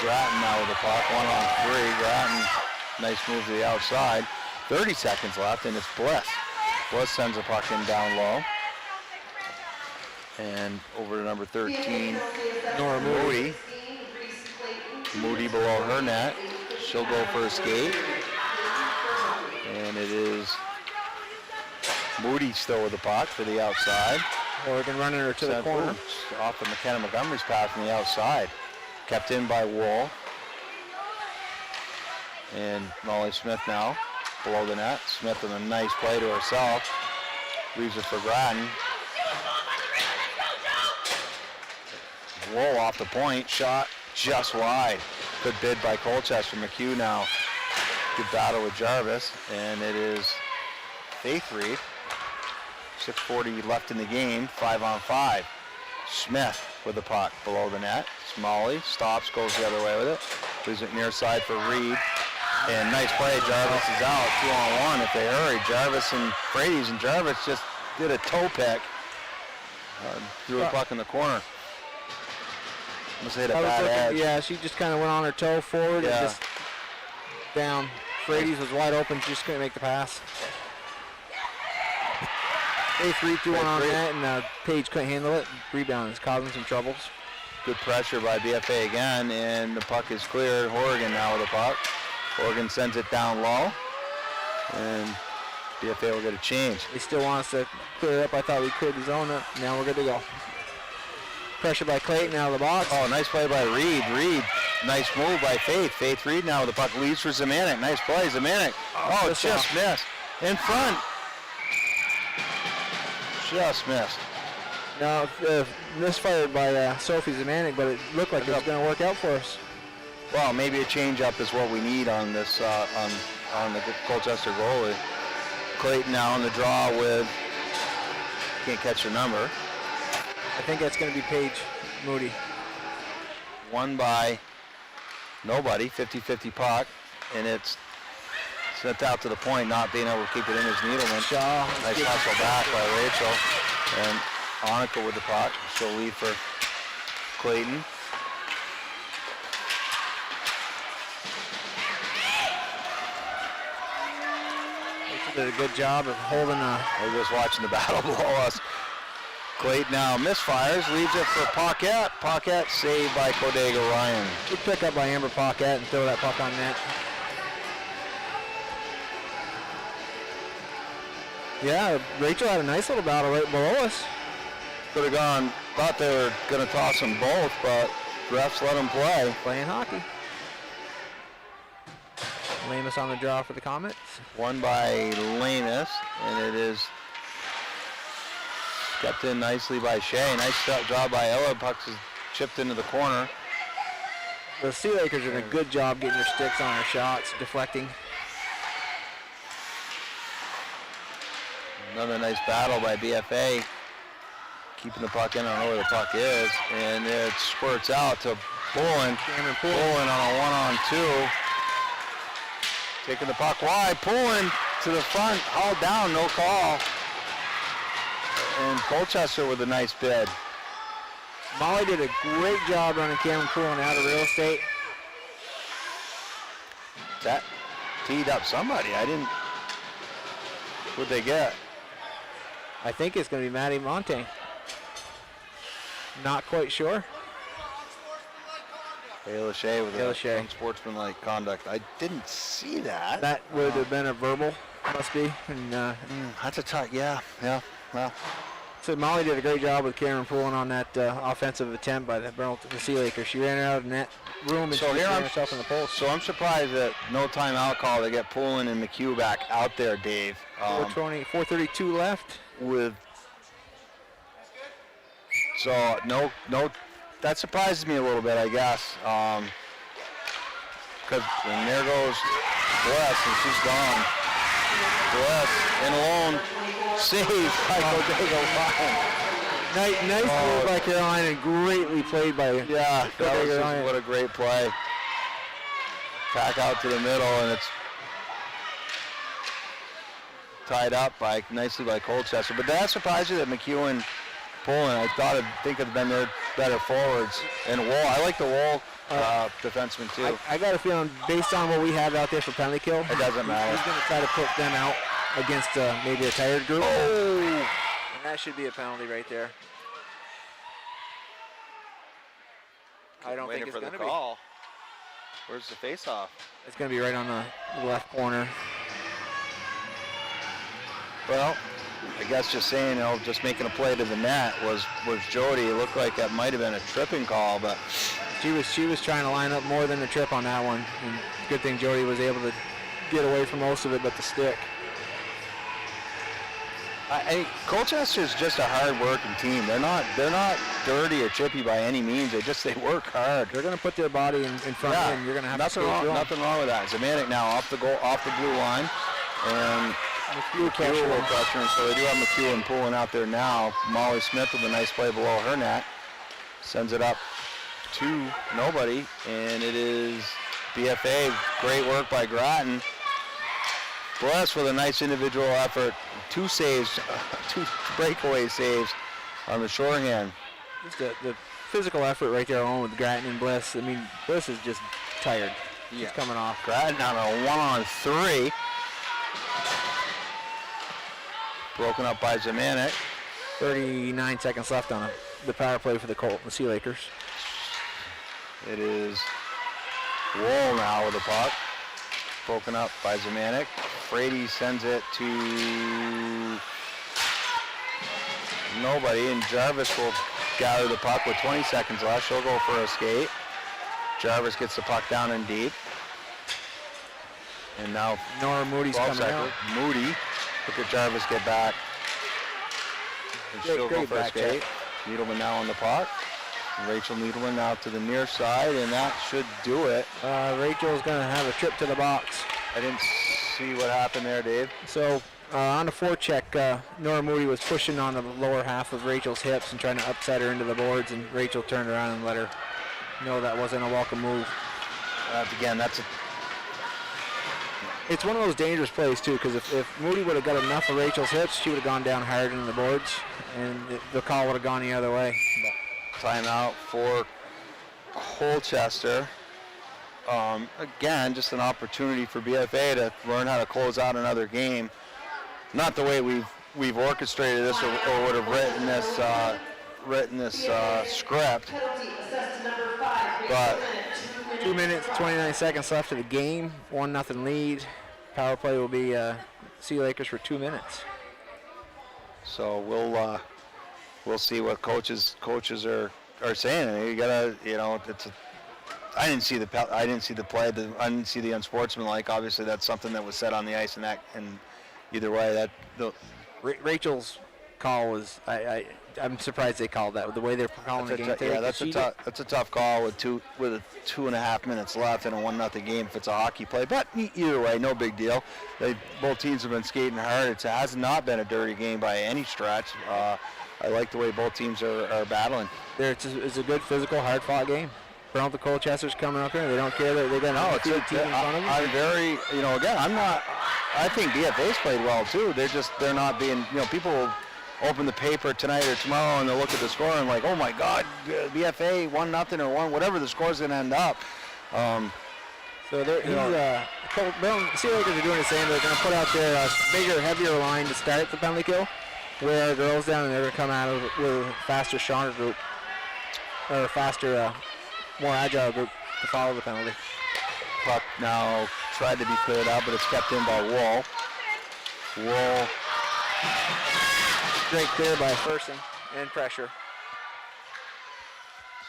Grattan now with the puck, 1-on-3. Grattan, nice move to the outside. 30 seconds left and it's Bliss. Bliss sends the puck in down low. And over to number 13, Nora Moody. Moody below her net. She'll go for a skate. And it is Moody still with the puck for the outside. Oregon running her to the corner. Off of McKenna Montgomery's pass from the outside. Kept in by Wool. And Molly Smith now below the net. Smith with a nice play to herself. Leaves it for Grattan. Wool off the point. Shot just wide. Good bid by Colchester. McHugh now. Good battle with Jarvis. And it is Faith Reed. 6:40 left in the game. 5-on-5. Smith with the puck below the net. Smalley stops, goes the other way with it. Leaves it near side for Reed. And nice play. Jarvis is out. 2-on-1 if they hurry. Jarvis and Frady's, and Jarvis just did a toe pick. Threw a puck in the corner. Must have hit a bad edge. Yeah, she just kind of went on her toe forward and just down. Frady's was wide open. She just couldn't make the pass. They 3-2-1 on that, and Page couldn't handle it. Rebound is causing some troubles. Good pressure by BFA again, and the puck is cleared. Horgan now with the puck. Horgan sends it down low, and BFA will get a change. They still want us to clear it up. I thought we cleared the zone up. Now we're good to go. Pressure by Clayton out of the box. Oh, nice play by Reed. Reed, nice move by Faith. Faith Reed now with the puck, leads for Zemanek. Nice play, Zemanek. Oh, just missed. In front. Just missed. Now, misfired by Sophie Zemanek, but it looked like it was going to work out for us. Well, maybe a change-up is what we need on this, on the Colchester goalie. Clayton now on the draw with, can't catch the number. I think that's going to be Paige Moody. Won by nobody, 50-50 puck, and it's sent out to the point, not being able to keep it in his Needleman. Shaw. Nice hustle back by Rachel. And Annika with the puck. She'll lead for Clayton. Rachel did a good job of holding We're just watching the battle below us. Clayton now misfires, leaves it for Paquette. Paquette saved by Kodega Ryan. good pickup by Amber Paquette and throw that puck on net. Yeah, Rachel had a nice little battle right below us. Could have gone, thought they were going to toss them both, but refs let them play. Playing hockey. Lamus on the draw for the Comets. Won by Lamus, and it is kept in nicely by Shea. Nice job by Ella. Puck's chipped into the corner. The SeaLakers are doing a good job getting their sticks on their shots, deflecting. Another nice battle by BFA. Keeping the puck in, I don't know where the puck is. And it squirts out to Pullen. Pullen on a 1-on-2. Taking the puck wide. Pullen to the front. Hauled down, no call. And Colchester with a nice bid. Molly did a great job running Cameron Pullen out of real estate. That teed up somebody. I didn't. What'd they get? I think it's going to be Maddie Monte. Not quite sure. Ayla Shea with Ayla Shea. unsportsmanlike conduct. I didn't see that. That would have been a verbal, must be. And that's a tough, yeah. Well, So Molly did a great job with Cameron pulling on that offensive attempt by the Burlington SeaLakers. She ran out of the net room and So she here ran I'm- herself in the post. So I'm surprised that no timeout call. They get Poulin and McHugh back out there, Dave. 4:32 left. So no, that surprises me a little bit, I guess. Because and there goes Bless, and she's gone. Bless and alone, saved by Bodega Ryan. Nice move by Carolina and greatly played by Yeah, that was Bodega just, Ryan. what a great play. Back out to the middle, and it's tied up nicely by Colchester. But that surprised you that McHugh and Poulin, I think it'd been their better forwards. And Wall, I like the Wall defenseman too. I got a feeling, based on what we have out there for penalty kill, It doesn't matter. he's going to try to put them out against maybe a tired group. Oh! And that should be a penalty right there. I don't think Waiting it's for going the to be. call. Where's the face-off? It's going to be right on the left corner. Well, I guess just saying, just making a play to the net was Jody. It looked like that might have been a tripping call, but She was trying to line up more than a trip on that one. And good thing Jody was able to get away from most of it but the stick. Colchester's just a hard-working team. They're not dirty or chippy by any means. They work hard. They're going to put their body in front of you, and you're going to have nothing to go wrong. through 'em. Nothing wrong with that. Zamanek now off the blue line, and McHugh will pressure him. So they do have McHugh pulling out there now. Molly Smith with a nice play below her net, sends it up to nobody, and it is BFA. Great work by Groton. Bless with a nice individual effort. 2 saves, 2 breakaway saves on the shorthand. Just the physical effort right there along with Grattan and Bliss. I mean, Bliss is just tired. He's coming off. Groton on a 1-on-3. Broken up by Zamanek. 39 seconds left on the power play for the SeaLakers. It is Wool now with the puck. Broken up by Zamanek. Frady sends it to nobody, and Jarvis will gather the puck with 20 seconds left. She'll go for a skate. Jarvis gets the puck down and deep. And now Nora Moody's coming out. Moody. Look at Jarvis get back. And she'll go for a skate. Needleman now on the puck. Rachel Needleman now to the near side, and that should do it. Rachel's going to have a trip to the box. I didn't see what happened there, Dave. So on the forecheck, Nora Moody was pushing on the lower half of Rachel's hips and trying to upset her into the boards, and Rachel turned around and let her know that wasn't a welcome move. It's one of those dangerous plays, too, because if Moody would have got enough of Rachel's hips, she would have gone down hard into the boards, and the call would have gone the other way. Timeout for Colchester. Again, just an opportunity for BFA to learn how to close out another game. Not the way we've orchestrated this or would have written this script. But 2 minutes, 29 seconds left of the game. 1-0 lead. Power play will be SeaLakers for 2 minutes. so we'll see what coaches are saying. You gotta, I didn't see the play. I didn't see the unsportsmanlike. Obviously, that's something that was said on the ice, and either way, Rachel's call was. I'm surprised they called that. The way they're calling the game today. Yeah, that's a tough call with 2.5 minutes left in a 1-0 game if it's a hockey play. But either way, no big deal. Both teams have been skating hard. It has not been a dirty game by any stretch. I like the way both teams are battling. It's a good physical, hard-fought game. Burlington Colchester's coming up here. They don't care that they got a team in front of them. I'm very, again, I'm not. I think BFA's played well too. They're not being, people will open the paper tonight or tomorrow and they'll look at the score and like, oh my God, BFA 1-0 or 1, whatever the score's gonna end up. So SeaLakers are doing the same. They're going to put out their bigger, heavier line to start the penalty kill. Where our girls down, and they're going to come out with a faster, stronger group, or a faster, more agile group to follow the penalty. Puck now tried to be cleared out, but it's kept in by Wall. Wall Great clear by Fursing and pressure.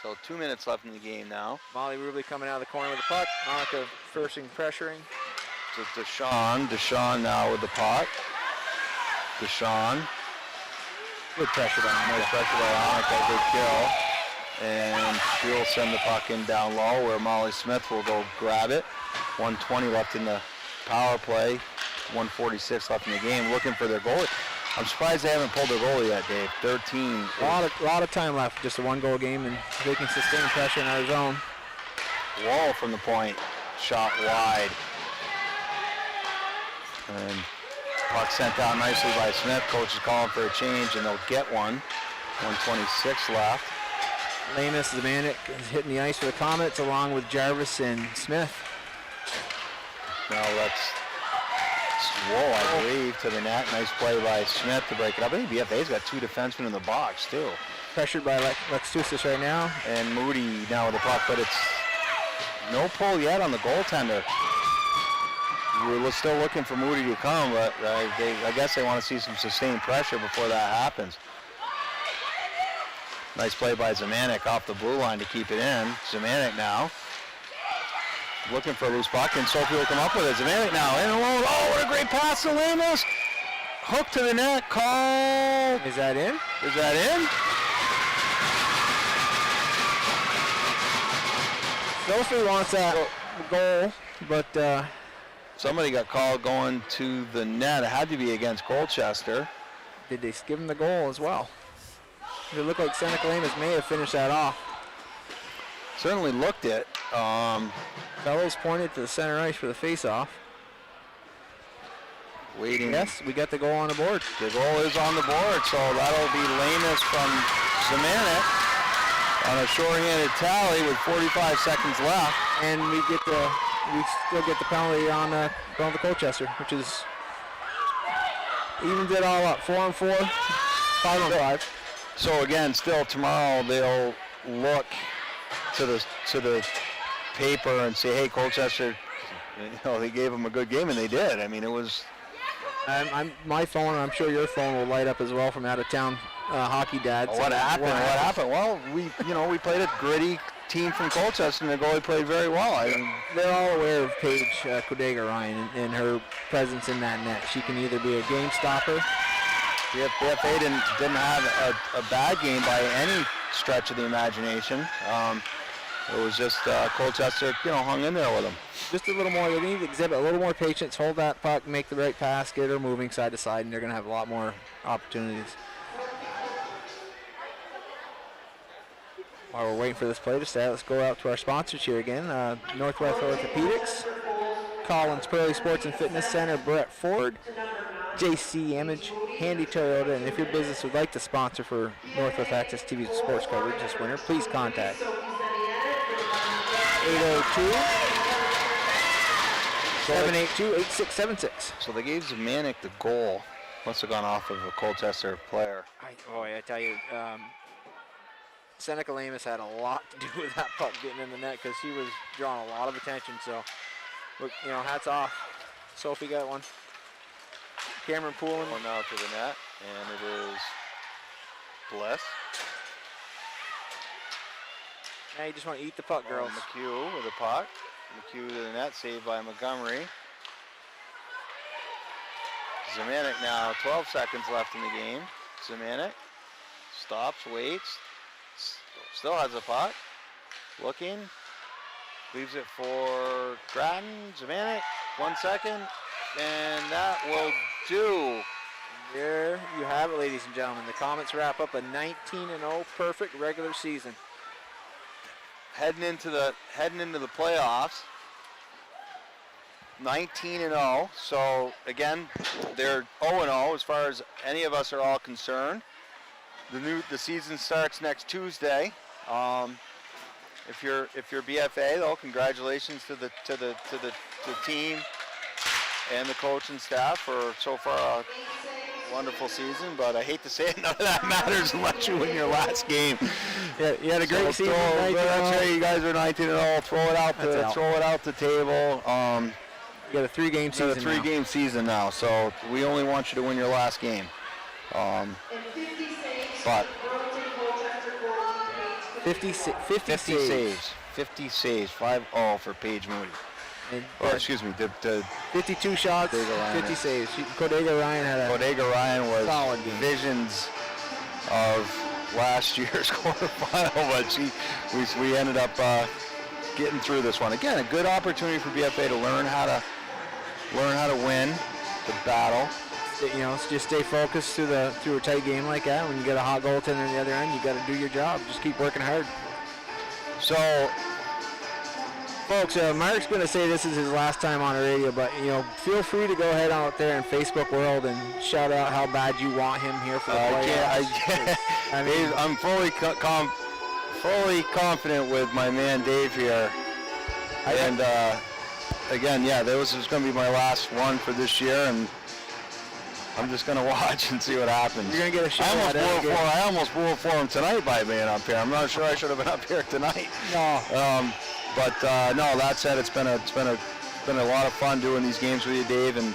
So 2 minutes left in the game now. Molly Rubley coming out of the corner with the puck. Monica Fursing pressuring. To Deshawn. Deshawn now with the puck. Deshawn. Good pressure by Nice Monica. pressure by Annika. Good kill. And she'll send the puck in down low where Molly Smith will go grab it. 1:20 left in the power play. 1:46 left in the game. Looking for their goalie. I'm surprised they haven't pulled their goalie yet, Dave. 13. A lot of time left. Just a 1-goal game, and they can sustain pressure in our zone. Wall from the point. Shot wide. And puck sent out nicely by Smith. Coach is calling for a change, and they'll get one. 1:26 left. Lamus Zamanek is hitting the ice for the Comets along with Jarvis and Smith. Now let's Swoll, I believe, to the net. Nice play by Smith to break it up. I think BFA's got 2 defensemen in the box, too. Pressured by Lex Tussis right now. And Moody now with the puck, but it's no pull yet on the goaltender. We're still looking for Moody to come, but I guess they want to see some sustained pressure before that happens. Nice play by Zamanek off the blue line to keep it in. Zamanek now looking for a loose puck, and Sophie will come up with it. Zamanek now in alone. Oh, what a great pass to Lamus. Hook to the net. Call. Is that in? Is that in? Sophie wants that goal, but somebody got called going to the net. It had to be against Colchester. did they give him the goal as well? It looked like Seneca Lamus may have finished that off. Certainly looked it. Fellows pointed to the center ice for the face-off. Waiting. Yes, we got the goal on the board. The goal is on the board, so that'll be Lamus from Zamanek on a shorthanded tally with 45 seconds left. And we still get the penalty on going to Colchester, which is evens it all up. 4-4, 5-5. So again, still tomorrow they'll look to the paper and say, hey, Colchester, they gave them a good game, and they did. I mean, it was. My phone, and I'm sure your phone will light up as well from out of town hockey dads. What happened? What happened? Well, we played a gritty team from Colchester, and the goalie played very well. They're all aware of Paige Kodega Ryan and her presence in that net. She can either be a game stopper. BFA didn't have a bad game by any stretch of the imagination. It was just Colchester, hung in there with them. Just a little more. They need to exhibit a little more patience, hold that puck, make the right pass, get her moving side to side, and they're going to have a lot more opportunities. While we're waiting for this play to start, let's go out to our sponsors here again. Northwest Orthopedics, Collins Pearly Sports and Fitness Center, Brett Ford, JC Image, Handy Toyota, and if your business would like to sponsor for Northwest Access TV sports coverage this winter, please contact 802-782-8676. So they gave Zamanek the goal. Must have gone off of a Colchester player. I tell you, Seneca Lamus had a lot to do with that puck getting in the net because he was drawing a lot of attention. So, hats off. Sophie got one. Cameron Poulin. One now to the net, and it is Bliss. Now you just want to eat the puck, girls. McHugh with a puck. McHugh to the net, saved by Montgomery. Zamanek now, 12 seconds left in the game. Zamanek stops, waits, still has a puck. Looking, leaves it for Grattan. Zamanek, 1 second, and that will do. There you have it, ladies and gentlemen. The Comets wrap up a 19-0 perfect regular season. Heading into the playoffs, 19-0. So again, they're 0-0 as far as any of us are all concerned. The season starts next Tuesday. If you're BFA though, congratulations to the team and the coach and staff for so far a wonderful season. But I hate to say it, none of that matters unless you win your last game. Yeah, you had a great season. That's right. You guys are 19-0. Throw it out the table. You got a 3-game season. Game season now. So we only want you to win your last game. But 50 50 saves. 50 saves. 5-0 for Paige Moody. And, Or excuse me, the 52 shots, Bodega Ryan. 50 saves. Bodega Ryan had a Bodega Ryan was solid game. visions of last year's quarterfinal, but we ended up getting through this one. Again, a good opportunity for BFA to learn how to win the battle. You know, just stay focused through a tight game like that. When you get a hot goaltender on the other end, you got to do your job. Just keep working hard. So, folks, Mark's going to say this is his last time on the radio, but you know, feel free to go ahead out there in Facebook world and shout out how bad you want him here for the playoffs. I mean, I'm fully confident with my man Dave here. And again, yeah, this is going to be my last one for this year, and I'm just going to watch and see what happens. You're going to get a shot at it. I almost ruled for him tonight by being up here. I'm not sure I should have been up here tonight. No. But no, that said, it's been a lot of fun doing these games with you, Dave, and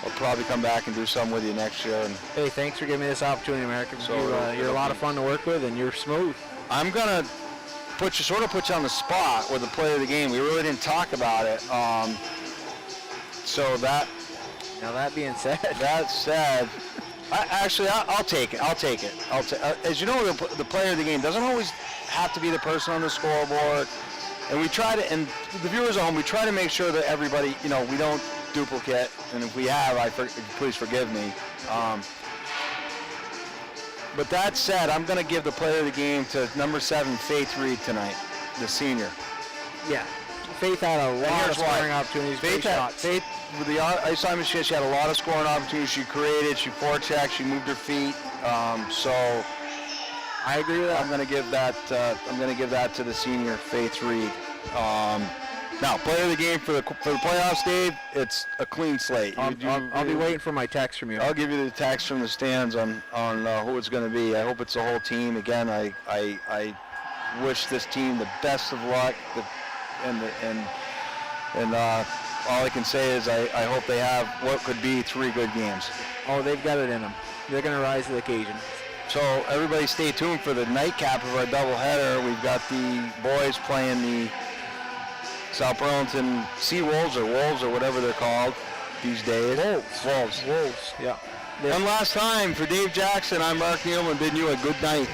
I'll probably come back and do some with you next year. And hey, thanks for giving me this opportunity, American. So you're a lot of fun to work with, and you're smooth. I'm gonna put you on the spot with the player of the game. We really didn't talk about it. So that. Now that being said, I'll take it. As you know, the player of the game doesn't always have to be the person on the scoreboard. And we try to, and the viewers at home, we try to make sure that everybody, you know, we don't duplicate. And if we have, please forgive me. But that said, I'm going to give the player of the game to number 7, Faith Reed tonight, the senior. Yeah. Faith had a lot of scoring opportunities. Faith, with the ice time she had a lot of scoring opportunities. She created, she forechecked, she moved her feet. So I agree with that. I'm going to give that to the senior, Faith Reed. Now, player of the game for the playoffs, Dave. It's a clean slate. I'll be waiting for my text from you. I'll give you the text from the stands on who it's going to be. I hope it's the whole team. Again, I wish this team the best of luck. And all I can say is I hope they have what could be 3 good games. Oh, they've got it in them. They're going to rise to the occasion. So everybody stay tuned for the nightcap of our doubleheader. We've got the boys playing the South Burlington Wolves or whatever they're called these days. Wolves. Yeah. One last time for Dave Jackson, I'm Mark Nealman bidding you a good night.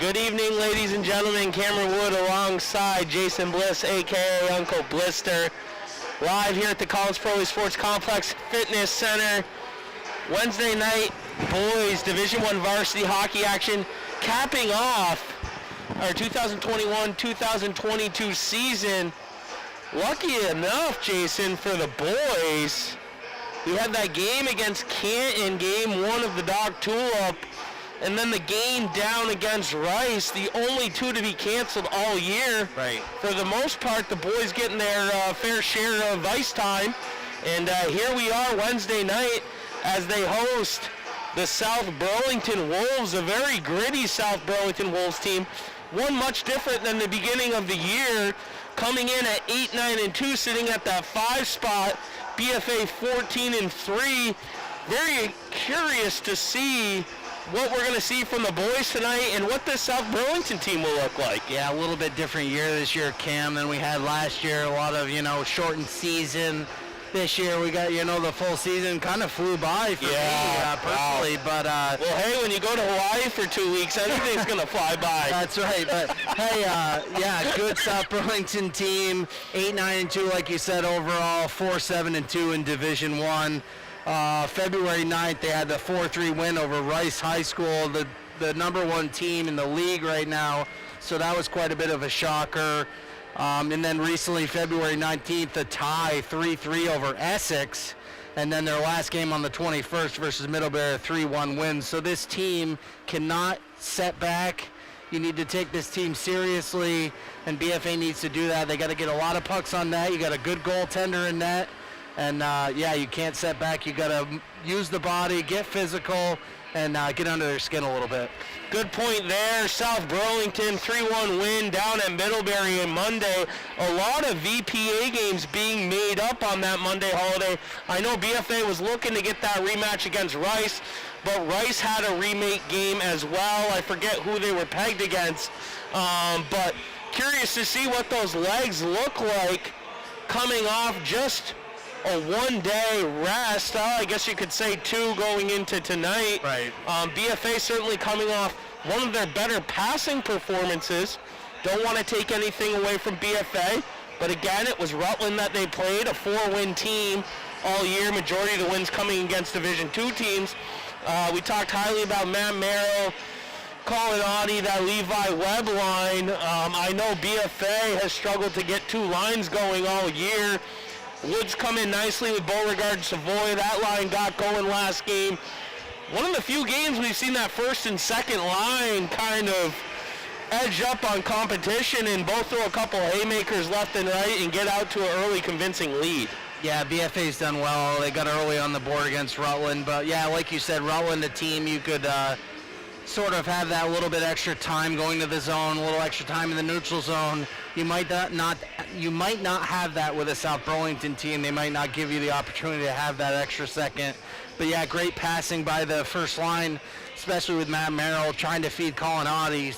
Good evening, ladies and gentlemen. Cameron Wood alongside Jason Bliss, a.k.a. Uncle Blister. Live here at the College Pro Sports Complex Fitness Center. Wednesday night, boys Division I varsity hockey action, capping off our 2021-2022 season. Lucky enough, Jason, for the boys, we had that game against Canton, game 1 of the Dog Tulip, and then the game down against Rice, the only 2 to be canceled all year. Right. For the most part, the boys getting their fair share of ice time. And here we are Wednesday night as they host the South Burlington Wolves, a very gritty South Burlington Wolves team. One much different than the beginning of the year, coming in at 8-9-2, sitting at that 5 spot, BFA 14-3. Very curious to see what we're going to see from the boys tonight and what this South Burlington team will look like. Yeah, a little bit different year this year, Cam, than we had last year. A lot of, shortened season. This year we got, the full season kind of flew by for me personally. Wow. But well, hey, when you go to Hawaii for 2 weeks, everything's going to fly by. That's right. But hey, good South Burlington team, 8-9-2, like you said, overall, 4-7-2 in Division I. February 9th, they had the 4-3 win over Rice High School, the number 1 team in the league right now. So that was quite a bit of a shocker. And then recently, February 19th, a tie 3-3 over Essex. And then their last game on the 21st versus Middlebury, a 3-1 win. So this team cannot set back. You need to take this team seriously, and BFA needs to do that. They got to get a lot of pucks on net. You got a good goaltender in net. And, you can't set back. You got to use the body, get physical, and get under their skin a little bit. Good point there. South Burlington, 3-1 win down at Middlebury on Monday. A lot of VPA games being made up on that Monday holiday. I know BFA was looking to get that rematch against Rice, but Rice had a remake game as well. I forget who they were pegged against. But curious to see what those legs look like coming off just a 1-day rest. I guess you could say 2 going into tonight. Right. BFA certainly coming off one of their better passing performances. Don't want to take anything away from BFA, but again, it was Rutland that they played, a 4-win team all year. Majority of the wins coming against Division II teams. We talked highly about Matt Merrill, Colin Audie, that Levi Webb line. I know BFA has struggled to get 2 lines going all year. Woods come in nicely with Beauregard and Savoy. That line got going last game. One of the few games we've seen that first and second line kind of edge up on competition and both throw a couple haymakers left and right and get out to an early convincing lead. Yeah, BFA's done well. They got early on the board against Rutland. But, yeah, like you said, Rutland, a team you could sort of have that little bit extra time going to the zone, a little extra time in the neutral zone. You might not have that with a South Burlington team. They might not give you the opportunity to have that extra second. But yeah, great passing by the first line, especially with Matt Merrill trying to feed Colin Audie,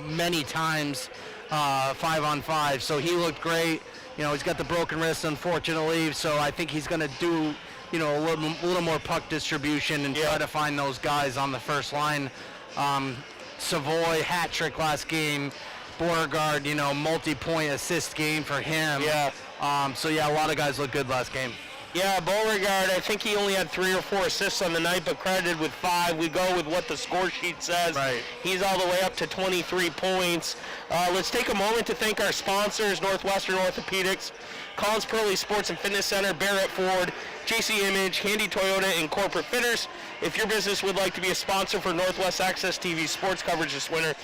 many times 5-on-5. So he looked great. He's got the broken wrist, unfortunately. So I think he's going to do, a little more puck distribution and try to find those guys on the first line. Savoy hat trick last game. Beauregard, multi-point assist game for him. Yeah. A lot of guys look good last game. Yeah, Beauregard, I think he only had 3 or 4 assists on the night, but credited with 5. We go with what the score sheet says. Right. He's all the way up to 23 points. Let's take a moment to thank our sponsors, Northwestern Orthopedics, Collins Pearly Sports and Fitness Center, Barrett Ford, JC Image, Handy Toyota, and Corporate Fitters. If your business would like to be a sponsor for Northwest Access TV sports coverage this winter,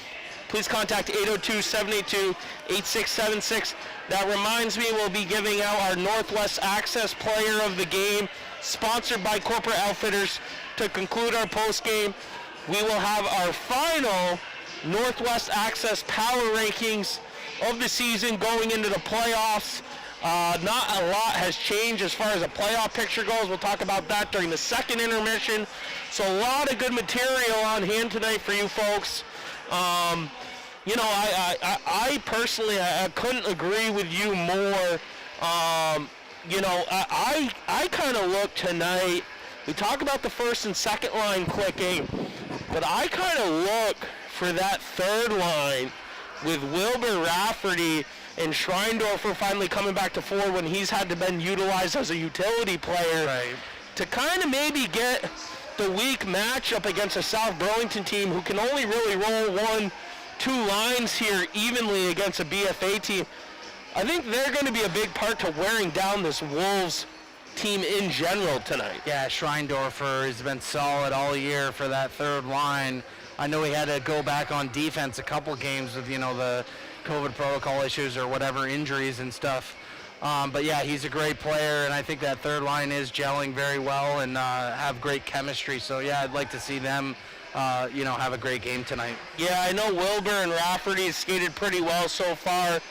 please contact 802-782-8676. That reminds me, we'll be giving out our Northwest Access Player of the Game, sponsored by Corporate Outfitters. To conclude our post game, we will have our final Northwest Access Power Rankings of the season going into the playoffs. Not a lot has changed as far as the playoff picture goes. We'll talk about that during the second intermission. So a lot of good material on hand tonight for you folks. I personally, I couldn't agree with you more. I kind of look tonight, we talk about the first and second line clicking, but I kind of look for that third line with Wilbur Rafferty and Schreindorfer finally coming back to forward when he's had to been utilized as a utility player, Right. to kind of maybe get the weak matchup against a South Burlington team who can only really roll 1-2 lines here evenly against a BFA team. I think they're going to be a big part to wearing down this Wolves team in general tonight. Yeah, Schreindorfer has been solid all year for that third line. I know he had to go back on defense a couple games with, the COVID protocol issues or whatever, injuries and stuff. But yeah, he's a great player, and I think that third line is gelling very well and have great chemistry. So yeah, I'd like to see them, have a great game tonight. Yeah, I know Wilbur and Rafferty skated pretty well so far.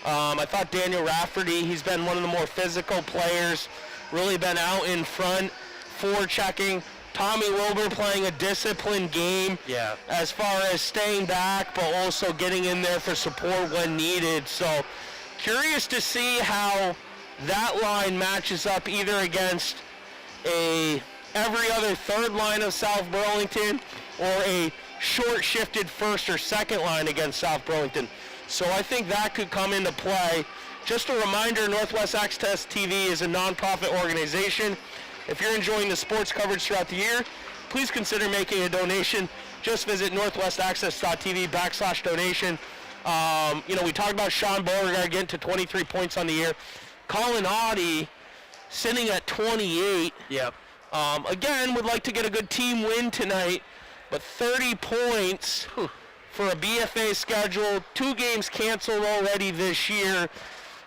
I thought Daniel Rafferty, he's been one of the more physical players, really been out in front, forechecking. Tommy Wilbur playing a disciplined game as far as staying back, but also getting in there for support when needed. So curious to see how that line matches up either against every other third line of South Burlington or a short-shifted first or second line against South Burlington. So I think that could come into play. Just a reminder, Northwest Access TV is a nonprofit organization. If you're enjoying the sports coverage throughout the year, please consider making a donation. Just visit northwestaccess.tv/donation. We talked about Sean Beauregard getting to 23 points on the year. Colin Audie sitting at 28. Yep. Again, would like to get a good team win tonight, but 30 points for a BFA schedule. 2 games canceled already this year.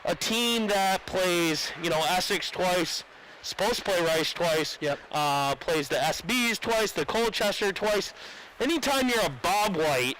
A team that plays, Essex twice, supposed to play Rice twice, plays the SBs twice, the Colchester twice. Anytime you're a Bobwhite,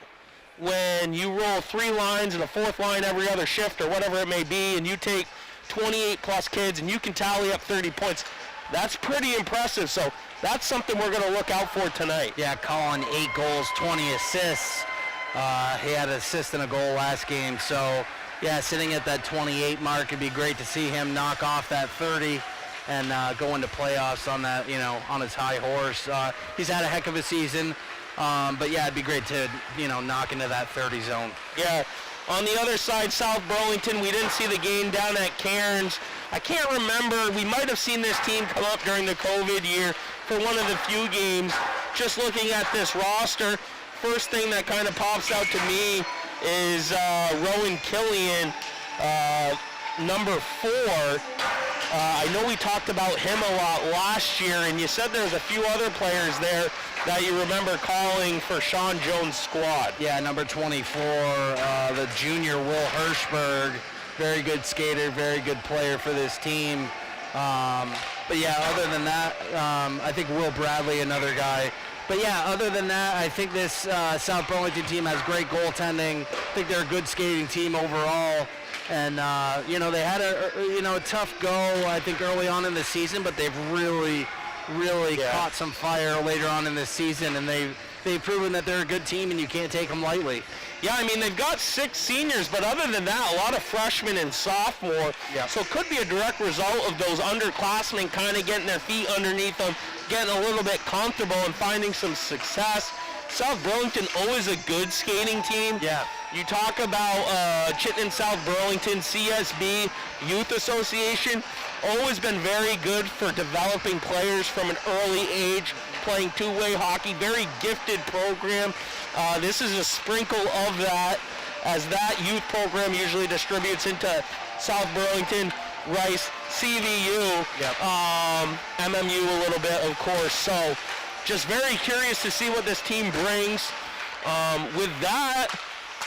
when you roll 3 lines and a 4th line every other shift or whatever it may be, and you take 28 plus kids and you can tally up 30 points, that's pretty impressive. So that's something we're going to look out for tonight. Yeah, Colin, 8 goals, 20 assists. He had an assist and a goal last game. So yeah, sitting at that 28 mark, it'd be great to see him knock off that 30 and go into playoffs on that, on his high horse. He's had a heck of a season, but yeah, it'd be great to, knock into that 30 zone. Yeah. On the other side, South Burlington, we didn't see the game down at Cairns. I can't remember. We might have seen this team come up during the COVID year for one of the few games. Just looking at this roster, first thing that kind of pops out to me is Rowan Killian, number 4. I know we talked about him a lot last year, and you said there's a few other players there that you remember calling for Sean Jones' squad. Yeah, number 24, the junior Will Hirschberg, very good skater, very good player for this team. But yeah, other than that, I think Will Bradley, another guy. But yeah, other than that, I think this South Burlington team has great goaltending. I think they're a good skating team overall. And, they had a tough go, I think, early on in the season, but they've really caught some fire later on in the season, and they've proven that they're a good team and you can't take them lightly. Yeah, I mean, they've got 6 seniors, but other than that, a lot of freshmen and sophomore. Yep. So it could be a direct result of those underclassmen kind of getting their feet underneath them, getting a little bit comfortable and finding some success. South Burlington always a good skating team. Yeah. You talk about Chittenden South Burlington, CSB Youth Association, always been very good for developing players from an early age, playing two-way hockey, very gifted program. This is a sprinkle of that, as that youth program usually distributes into South Burlington, Rice, CVU, MMU a little bit, of course. So just very curious to see what this team brings. With that,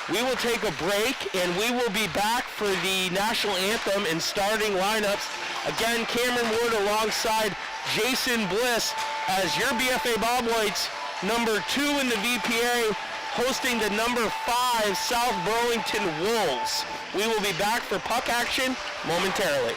we will take a break, and we will be back for the national anthem and starting lineups. Again, Cameron Ward alongside Jason Bliss as your BFA Bobwhites, number 2 in the VPA, hosting the number 5 South Burlington Wolves. We will be back for puck action momentarily.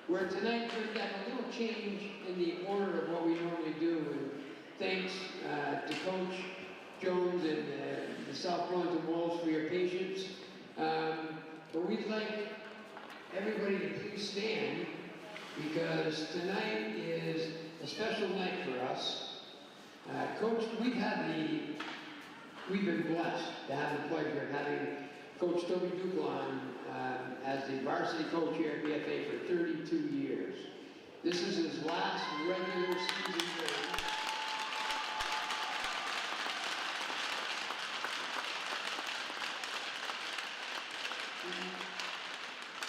where tonight we're going to have a little change in the order of what we normally do. And thanks to Coach Jones and the South Burlington Wolves for your patience. But we'd like everybody to please stand, because tonight is a special night for us. Coach, we've been blessed to have the pleasure of having Coach Toby Duklon as the varsity coach here at BFA for 32 years. This is his last regular season game.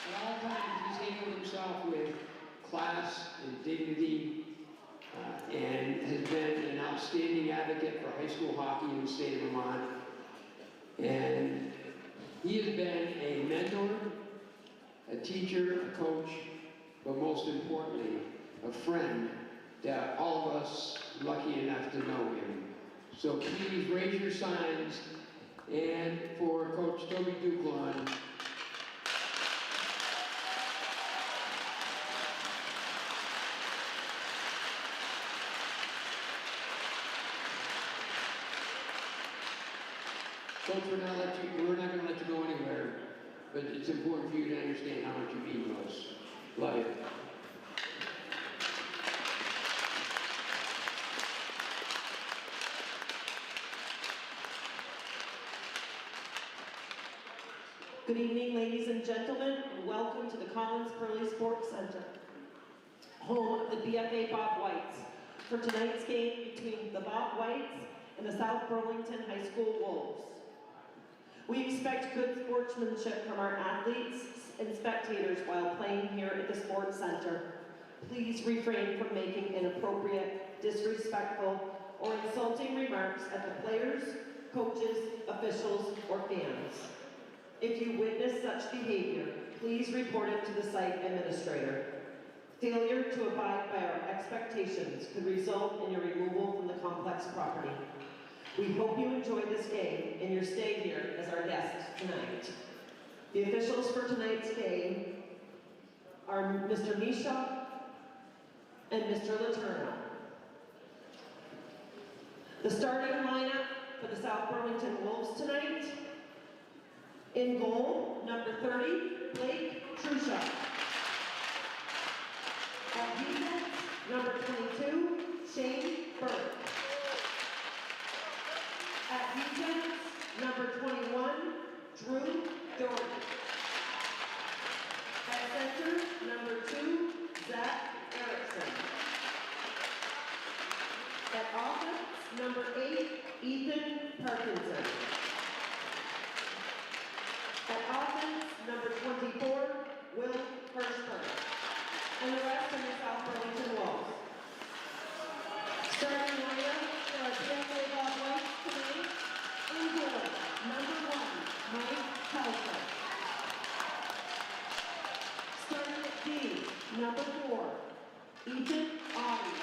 At all times, he's handled himself with class and dignity, and has been an outstanding advocate for high school hockey in the state of Vermont. And he has been a mentor, a teacher, a coach, but most importantly, a friend to all of us lucky enough to know him. So please raise your signs, and for Coach Toby Duklon, Coach, we're not going to let you go anywhere, but it's important for you to understand how much you mean to us. Love you. Good evening, ladies and gentlemen, and welcome to the Collins Pearly Sports Center, home of the BFA Bobwhites, for tonight's game between the Bobwhites and the South Burlington High School Wolves. We expect good sportsmanship from our athletes and spectators while playing here at the Sports Center. Please refrain from making inappropriate, disrespectful, or insulting remarks at the players, coaches, officials, or fans. If you witness such behavior, please report it to the site administrator. Failure to abide by our expectations could result in your removal from the complex property. We hope you enjoy this game and your stay here as our guests tonight. The officials for tonight's game are Mr. Misha and Mr. Letourneau. The starting lineup for the South Burlington Wolves tonight: in goal, number 30, Blake Trusha. At defense, number 22, Shane Burke. At defense, number 21, Drew Doherty. At center, number 2, Zach Erickson. At offense, number 8, Ethan Parkinson. At offense, number 24, Will Hirschberg. And the rest of the South Burlington Wolves. Starting lineup for our BFA Bobwhites tonight: in goal, number 1, Mike Kelso. Starting at D, number 4, Ethan Audi.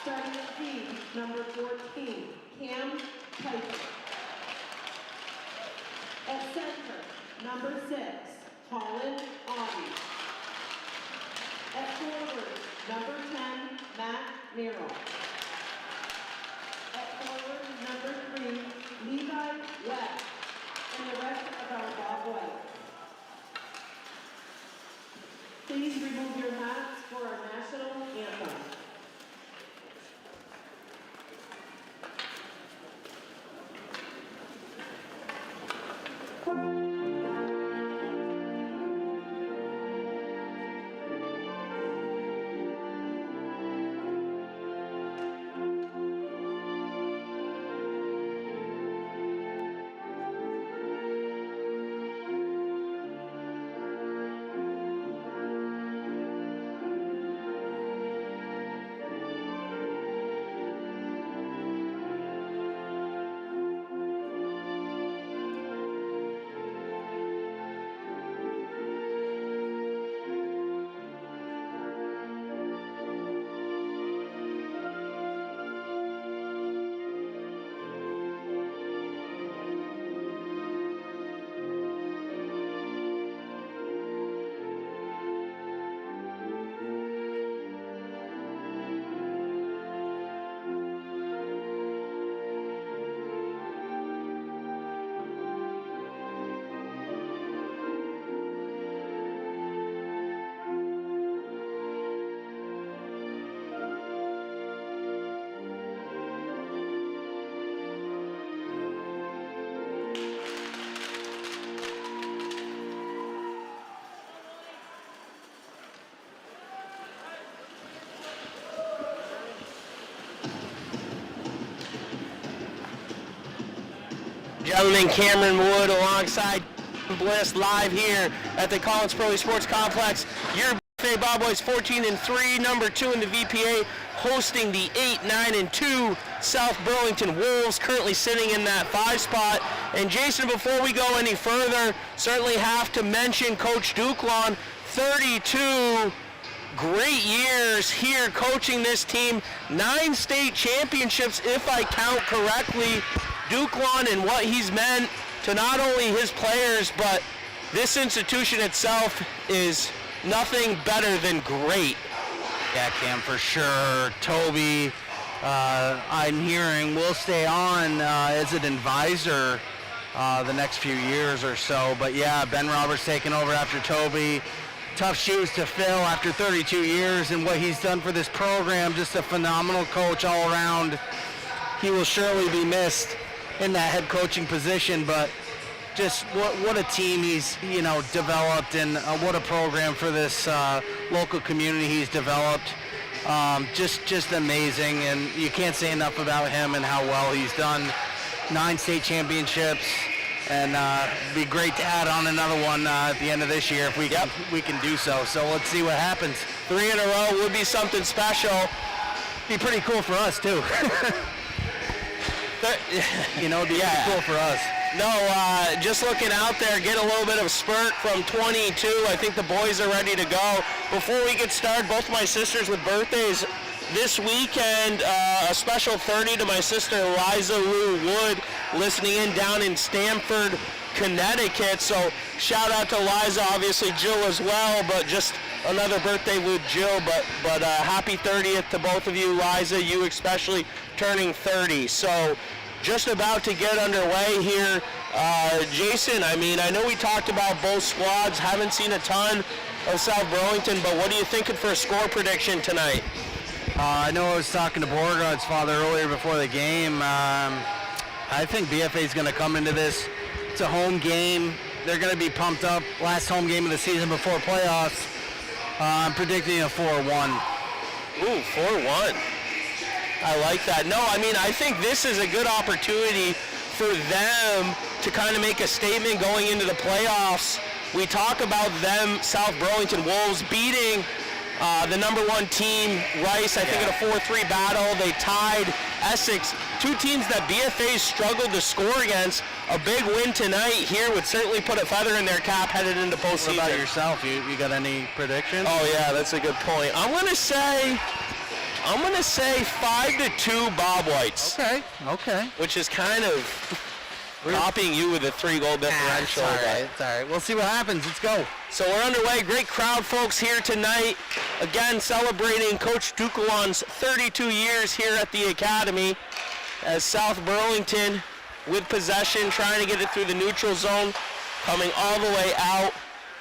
Starting at D, number 14, Cam Piper. At center, number 6, Colin Audi. At forward, number 10, Matt Nero. At forward, number 3, Levi Webb, and the rest of our Bobwhites. Please remove your hats for our national anthem. Gentlemen, Cameron Wood alongside Bliss live here at the Collins Pro Sports Complex. Your BFA Bobwhites 14-3, number 2 in the VPA, hosting the 8-9-2 South Burlington Wolves, currently sitting in that 5 spot. And Jason, before we go any further, certainly have to mention Coach Duklon, 32 great years here coaching this team, 9 state championships if I count correctly. Duklon and what he's meant to not only his players, but this institution itself is nothing better than great. Yeah, Cam, for sure. Toby, I'm hearing, will stay on as an advisor the next few years or so. But yeah, Ben Roberts taking over after Toby. Tough shoes to fill after 32 years, and what he's done for this program, just a phenomenal coach all around. He will surely be missed in that head coaching position, but just what a team he's developed, and what a program for this local community he's developed. Just amazing, and you can't say enough about him and how well he's done. 9 state championships, and it'd be great to add on another one at the end of this year if we can do so. So let's see what happens. 3 in a row would be something special. Be pretty cool for us too. It'd be pretty cool for us. No, just looking out there, get a little bit of a spurt from 22. I think the boys are ready to go. Before we get started, both my sisters with birthdays this weekend. A special 30 to my sister Liza Lou Wood, listening in down in Stamford, Connecticut. So shout out to Liza, obviously Jill as well, but just another birthday with Jill. But happy 30th to both of you, Liza, you especially turning 30. So just about to get underway here. Jason, I mean, I know we talked about both squads, haven't seen a ton of South Burlington, but what are you thinking for a score prediction tonight? I know I was talking to Beauregard's father earlier before the game. I think BFA is going to come into this. It's a home game. They're going to be pumped up. Last home game of the season before playoffs. I'm predicting a 4-1. Ooh, 4-1. I like that. No, I mean, I think this is a good opportunity for them to kind of make a statement going into the playoffs. We talk about them, South Burlington Wolves, beating the number 1 team, Rice, I think in a 4-3 battle. They tied Essex, 2 teams that BFA struggled to score against. A big win tonight here would certainly put a feather in their cap headed into postseason. What about yourself? You got any predictions? Oh yeah, that's a good point. I'm gonna say 5-2 Bobwhites. Okay. Which is kind of copying you with a 3-goal differential. It's all right. We'll see what happens. Let's go. So we're underway. Great crowd, folks, here tonight. Again, celebrating Coach Duklon's 32 years here at the Academy, as South Burlington with possession, trying to get it through the neutral zone, coming all the way out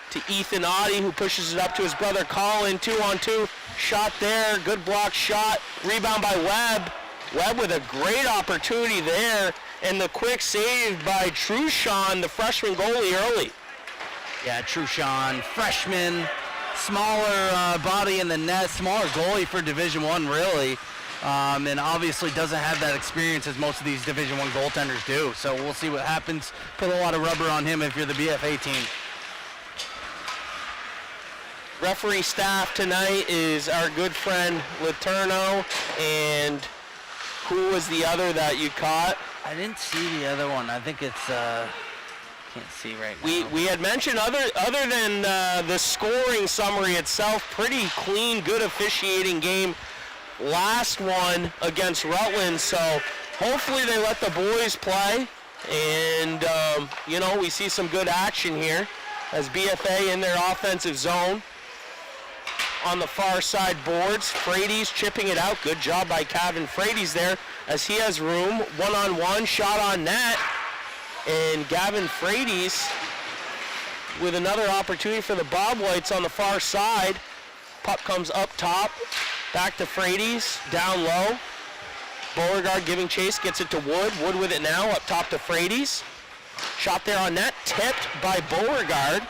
to Ethan Audie, who pushes it up to his brother Colin. 2-on-2. Shot there. Good block shot. Rebound by Webb. Webb with a great opportunity there. And the quick save by Trushan, the freshman goalie, early. Yeah, Trushan, freshman, smaller body in the net, smaller goalie for Division I, really. And obviously doesn't have that experience as most of these Division I goaltenders do. So we'll see what happens. Put a lot of rubber on him if you're the BFA team. Referee staff tonight is our good friend Letourneau, and who was the other that you caught? I didn't see the other one. I think it's can't see right now. We had mentioned other than the scoring summary itself, pretty clean, good officiating game. Last one against Rutland, so hopefully they let the boys play, and we see some good action here as BFA in their offensive zone. On the far side boards, Frady's chipping it out. Good job by Kevin Frady's there as he has room. One-on-one, shot on net. And Gavin Frady's with another opportunity for the Bobwhites on the far side. Puck comes up top, back to Frady's, down low. Beauregard giving chase, gets it to Wood. Wood with it now, up top to Frady's. Shot there on net, tipped by Beauregard.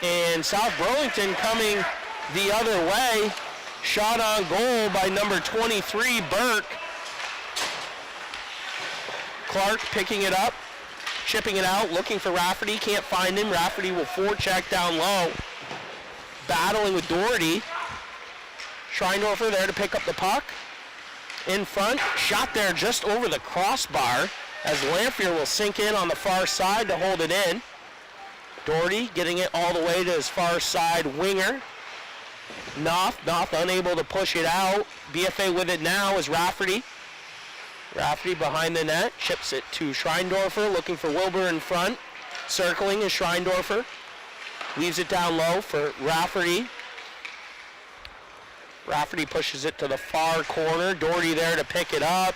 And South Burlington coming the other way. Shot on goal by number 23, Burke. Clark picking it up, chipping it out, looking for Rafferty, can't find him. Rafferty will forecheck down low, battling with Doherty. Schreindorfer there to pick up the puck. In front, shot there just over the crossbar as Lamphere will sink in on the far side to hold it in. Doherty getting it all the way to his far side winger. Knopf unable to push it out. BFA with it now is Rafferty. Rafferty behind the net, chips it to Schreindorfer, looking for Wilbur in front. Circling is Schreindorfer. Leaves it down low for Rafferty. Rafferty pushes it to the far corner. Doherty there to pick it up.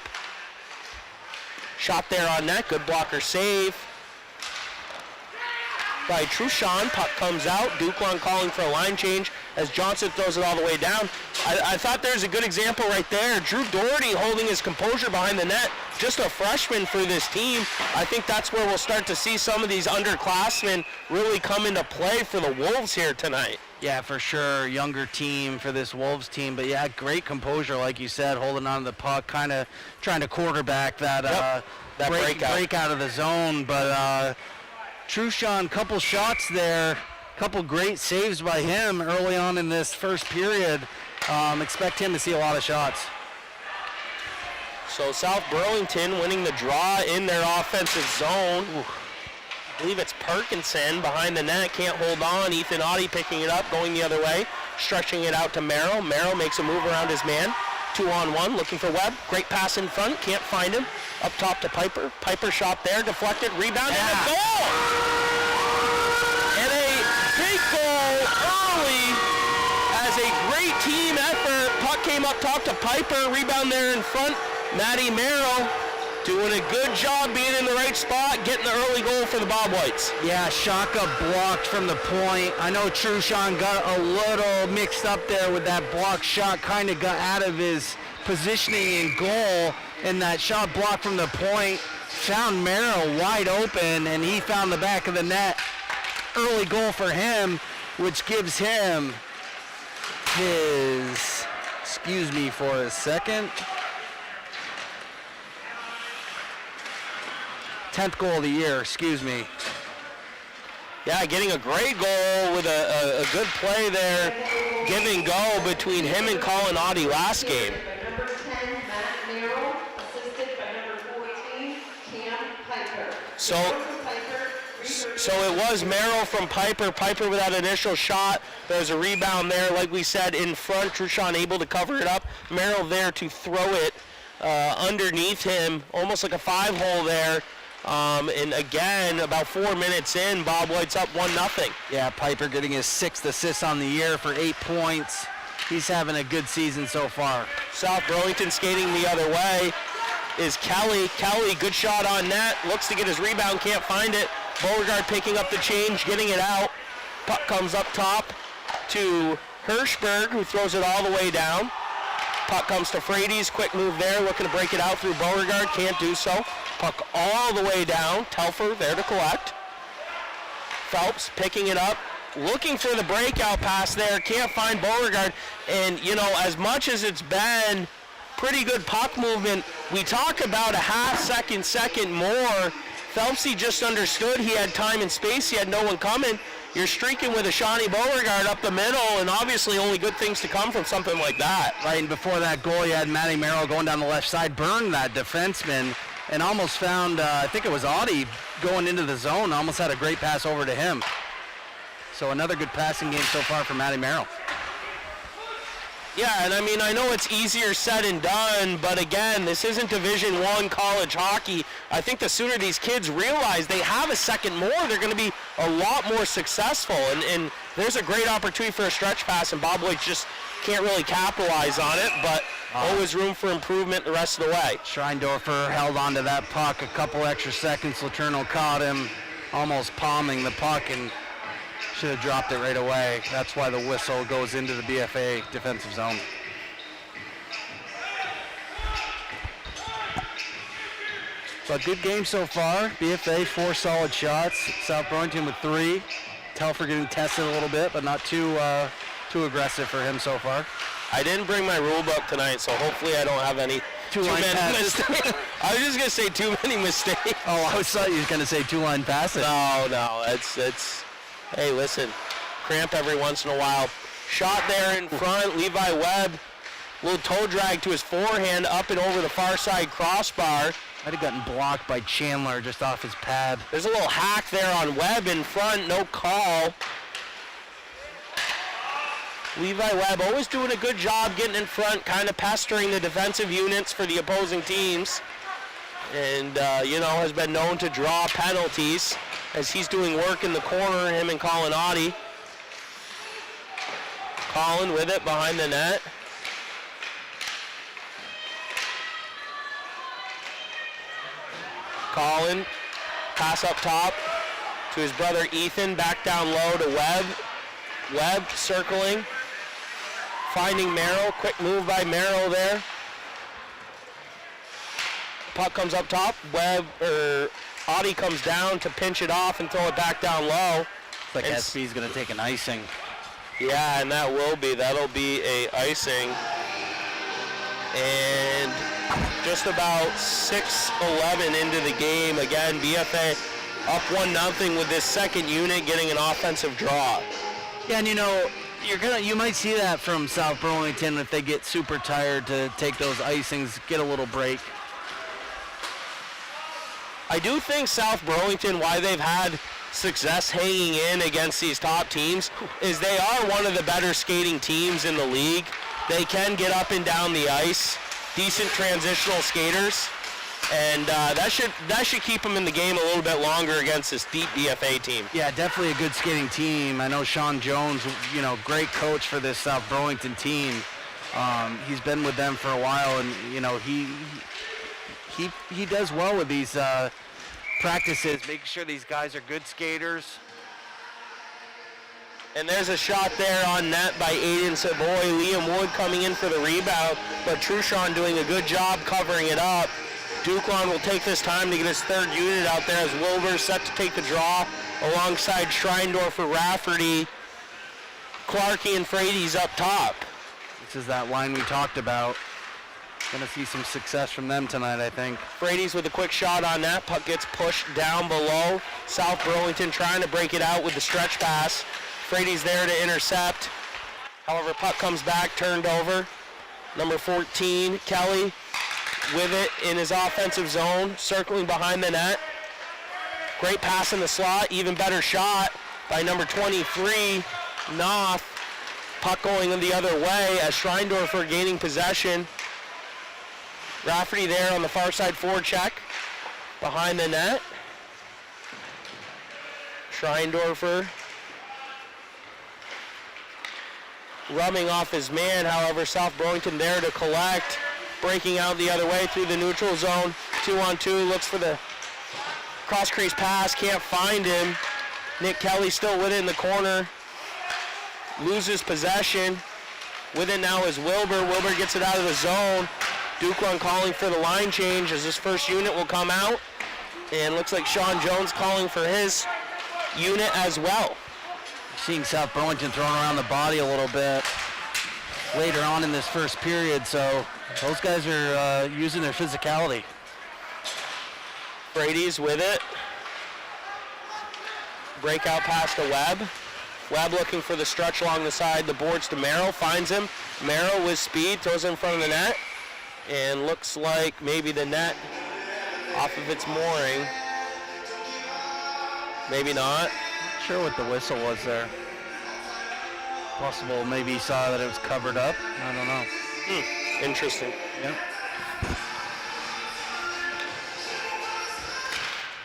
Shot there on net, good blocker save by Truchon. Puck comes out. Duclain calling for a line change as Johnson throws it all the way down. I thought there's a good example right there. Drew Doherty holding his composure behind the net. Just a freshman for this team. I think that's where we'll start to see some of these underclassmen really come into play for the Wolves here tonight. Yeah, for sure. Younger team for this Wolves team. But, yeah, great composure, like you said, holding on to the puck, kind of trying to quarterback that, break out of the zone. But Truchon, couple shots there, couple great saves by him early on in this first period. Expect him to see a lot of shots. So South Burlington winning the draw in their offensive zone. I believe it's Perkinson behind the net, can't hold on. Ethan Audie picking it up, going the other way, stretching it out to Merrill. Merrill makes a move around his man. 2-on-1, looking for Webb. Great pass in front, can't find him. Up top to Piper. Piper shot there, deflected, rebound, and a goal! And a big goal early as a great team effort. Puck came up top to Piper, rebound there in front. Matty Merrill doing a good job being in the right spot, getting the early goal for the Bobwhites. Yeah, Shaka blocked from the point. I know Truchon got a little mixed up there with that block shot, kind of got out of his positioning in goal, and that shot blocked from the point found Merrill wide open, and he found the back of the net. Early goal for him, which gives him his, excuse me for a second, 10th goal of the year, excuse me. Yeah, getting a great goal with a good play there, give and go between him and Colin Audie last game. Number 10, Matt Merrill, assisted by number 14, Cam Piper. So it was Merrill from Piper. Piper with that initial shot. There's a rebound there, like we said, in front. Truchon able to cover it up. Merrill there to throw it underneath him, almost like a 5-hole there. And again, about 4 minutes in, Bobwhites up 1-0. Yeah, Piper getting his 6th assist on the year for 8 points. He's having a good season so far. South Burlington skating the other way is Kelly. Kelly, good shot on net. Looks to get his rebound, can't find it. Beauregard picking up the change, getting it out. Puck comes up top to Hirschberg, who throws it all the way down. Puck comes to Frades, quick move there, looking to break it out through Beauregard, can't do so. Puck all the way down, Telfer there to collect. Phelps picking it up, looking for the breakout pass there, can't find Beauregard. And, you know, as much as it's been pretty good puck movement, we talk about a half second more. Phelpsy just understood he had time and space, he had no one coming. You're streaking with a Shawnee Beauregard up the middle, and obviously only good things to come from something like that. Right, and before that goal, you had Matty Merrill going down the left side, burned that defenseman, and almost found, I think it was Audie going into the zone, almost had a great pass over to him. So another good passing game so far for Matty Merrill. Yeah, and I mean, I know it's easier said than done, but again, this isn't Division I college hockey. I think the sooner these kids realize they have a second more, they're going to be a lot more successful. And there's a great opportunity for a stretch pass, and Bobwhites just can't really capitalize on it, but always room for improvement the rest of the way. Schreindorfer held on to that puck a couple extra seconds. Letourneau caught him, almost palming the puck, and should have dropped it right away. That's why the whistle goes into the BFA defensive zone. But good game so far. BFA 4 solid shots. South Burlington with 3. Telfer getting tested a little bit, but not too aggressive for him so far. I didn't bring my rule book tonight, so hopefully I don't have any two-man mistakes. I was just gonna say too many mistakes. Oh, I thought you were going to say two-line passing. No, it's. Hey, listen, cramp every once in a while. Shot there in front, Levi Webb, little toe drag to his forehand, up and over the far side crossbar. Might have gotten blocked by Chandler just off his pad. There's a little hack there on Webb in front, no call. Levi Webb always doing a good job getting in front, kind of pestering the defensive units for the opposing teams. And, has been known to draw penalties as he's doing work in the corner, him and Colin Audi. Colin with it behind the net. Colin, pass up top to his brother Ethan, back down low to Webb. Webb circling, finding Merrill, quick move by Merrill there. Puck comes up top, Audi comes down to pinch it off and throw it back down low. Looks like SB's going to take an icing. Yeah, and that'll be a icing. And just about 6:11 into the game, again, BFA up 1-0 with this second unit getting an offensive draw. Yeah, and you might see that from South Burlington if they get super tired to take those icings, get a little break. I do think South Burlington, why they've had success hanging in against these top teams, is they are one of the better skating teams in the league. They can get up and down the ice, decent transitional skaters, and that should keep them in the game a little bit longer against this deep BFA team. Yeah, definitely a good skating team. I know Sean Jones, great coach for this South Burlington team. He's been with them for a while, and he does well with these practices, making sure these guys are good skaters. And there's a shot there on net by Aiden Savoy. Liam Wood coming in for the rebound, but Truchon doing a good job covering it up. Duclon will take this time to get his third unit out there as Wilbur's set to take the draw alongside Schreindorfer, Rafferty, Clarkey, and Frady's up top. This is that line we talked about. Going to see some success from them tonight, I think. Frady's with a quick shot on that. Puck gets pushed down below. South Burlington trying to break it out with the stretch pass. Frady's there to intercept. However, puck comes back, turned over. Number 14, Kelly, with it in his offensive zone, circling behind the net. Great pass in the slot, even better shot by number 23, Knopf. Puck going the other way as Schreindorfer gaining possession. Rafferty there on the far side forecheck behind the net. Schreindorfer rubbing off his man, however, South Burlington there to collect. Breaking out the other way through the neutral zone. 2-on-2, looks for the cross crease pass, can't find him. Nick Kelly still with it in the corner. Loses possession. With it now is Wilbur. Wilbur gets it out of the zone. Duquan calling for the line change as his first unit will come out. And looks like Sean Jones calling for his unit as well. Seeing South Burlington throwing around the body a little bit later on in this first period, so those guys are using their physicality. Brady's with it. Breakout pass to Webb. Webb looking for the stretch along the side. The boards to Merrill, finds him. Merrill with speed, throws it in front of the net. And looks like maybe the net off of its mooring. Maybe not. Not sure what the whistle was there. Possible maybe he saw that it was covered up. I don't know. Interesting. Yep.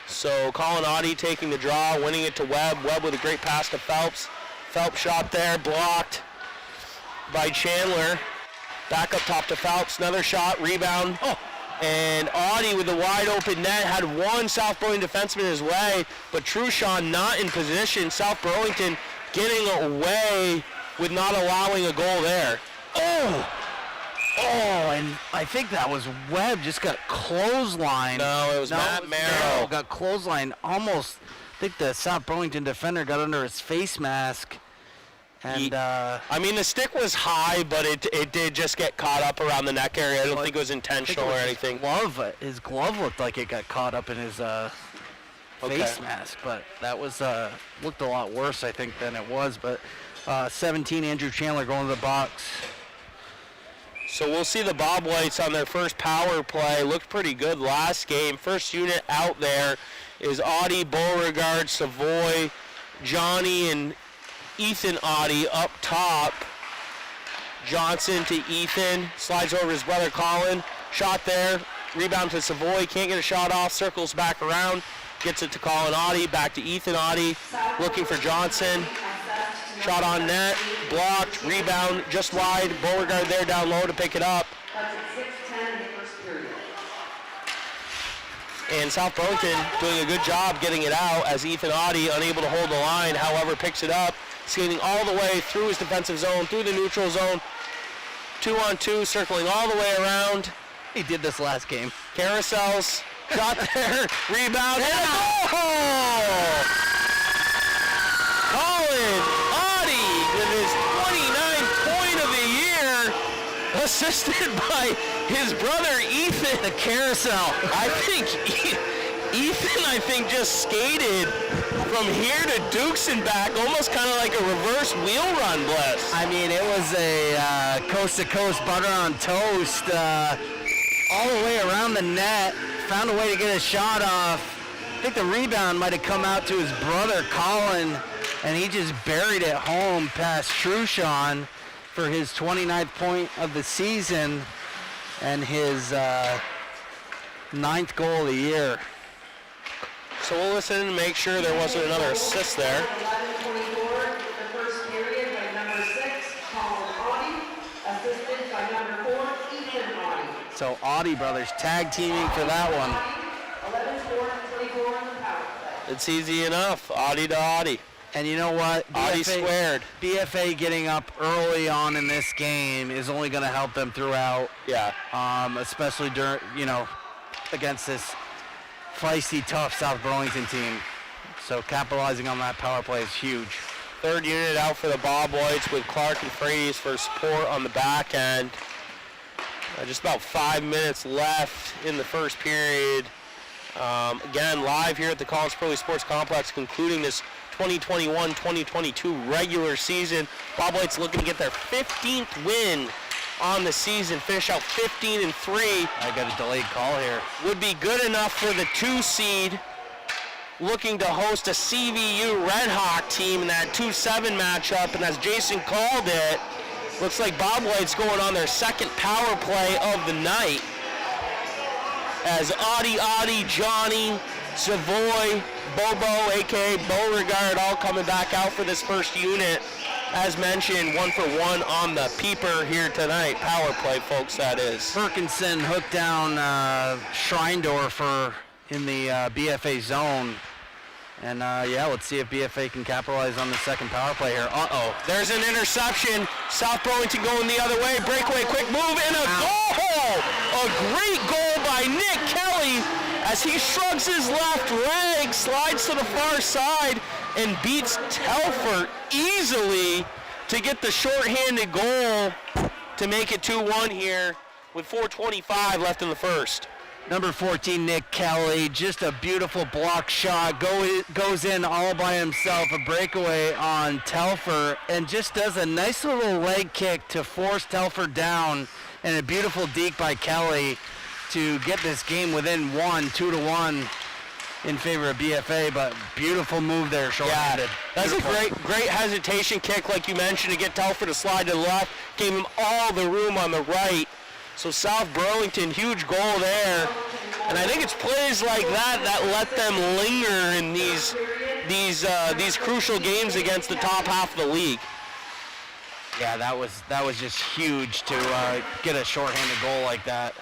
So Colin Audi taking the draw, winning it to Webb. Webb with a great pass to Phelps. Phelps shot there, blocked by Chandler. Back up top to Phelps, another shot, rebound. And Audi with the wide open net had one South Burlington defenseman his way, but Truchon not in position. South Burlington getting away with not allowing a goal there. And I think that was Webb just got clotheslined. No, it was Matt Merrill. Got clotheslined almost. I think the South Burlington defender got under his face mask. And I mean, the stick was high, but it did just get caught up around the neck area. I don't think it was intentional or anything. His glove looked like it got caught up in his face mask, but that was looked a lot worse, I think, than it was. But 17, Andrew Chandler going to the box. So we'll see the Bobwhites on their first power play. Looked pretty good last game. First unit out there is Audie, Beauregard, Savoy, Johnny, and Ethan Audie up top. Johnson to Ethan, slides over his brother Colin. Shot there, rebound to Savoy, can't get a shot off, circles back around, gets it to Colin Audie, back to Ethan Audie, looking for Johnson. Shot on net, blocked, rebound just wide. Beauregard there down low to pick it up. And South Burlington doing a good job getting it out as Ethan Audie unable to hold the line, however picks it up, skating all the way through his defensive zone, through the neutral zone, 2-on-2, circling all the way around. He did this last game. Carousels, shot there, rebound, and a goal! Colin Audie with his 29th point of the year, assisted by his brother Ethan. The carousel. I think Ethan, just skated from here to Dukes and back, almost kind of like a reverse wheel run, Bless. I mean, it was a coast-to-coast butter on toast all the way around the net. Found a way to get a shot off. I think the rebound might have come out to his brother, Colin, and he just buried it home past Truchon for his 29th point of the season and his 9th goal of the year. So we'll listen and make sure there wasn't another assist there. 11:24, the first period by number 6, Colin Audie, assisted by number 4, Ethan Audie. So Audie brothers tag teaming for that one. 11:24 on the power play. It's easy enough, Audie to Audie. And you know what? Audie squared. BFA getting up early on in this game is only going to help them throughout. Yeah. Especially during, against this feisty, tough South Burlington team. So capitalizing on that power play is huge. Third unit out for the Bobwhites with Clark and Fraze for support on the back end. Just about 5 minutes left in the first period. Again, live here at the Collins Pearly Sports Complex, concluding this 2021-2022 regular season. Bobwhites looking to get their 15th win on the season, finish out 15-3. I got a delayed call here. Would be good enough for the 2 seed, looking to host a CVU Red Hawk team in that 2-7 matchup, and as Jason called it, looks like Bobwhites going on their second power play of the night, as Audie, Johnny, Savoy, Bobo, a.k.a. Beauregard, all coming back out for this first unit. As mentioned, 1-for-1 on the peeper here tonight. Power play, folks, that is. Ferguson hooked down Schreindorfer in the BFA zone. And let's see if BFA can capitalize on the second power play here. There's an interception. South Burlington going the other way. Breakaway, quick move, and a goal! A great goal by Nick Kelly as he shrugs his left leg, slides to the far side, and beats Telford easily to get the shorthanded goal to make it 2-1 here with 4:25 left in the first. Number 14, Nick Kelly, just a beautiful block shot, goes in all by himself, a breakaway on Telfer, and just does a nice little leg kick to force Telfer down, and a beautiful deke by Kelly to get this game within 2-1 in favor of BFA, but beautiful move there, short-handed. Yeah, that's a great hesitation kick, like you mentioned, to get Telfer to slide to the left, gave him all the room on the right. So South Burlington, huge goal there, and I think it's plays like that let them linger in these crucial games against the top half of the league. Yeah, that was just huge to get a shorthanded goal like that.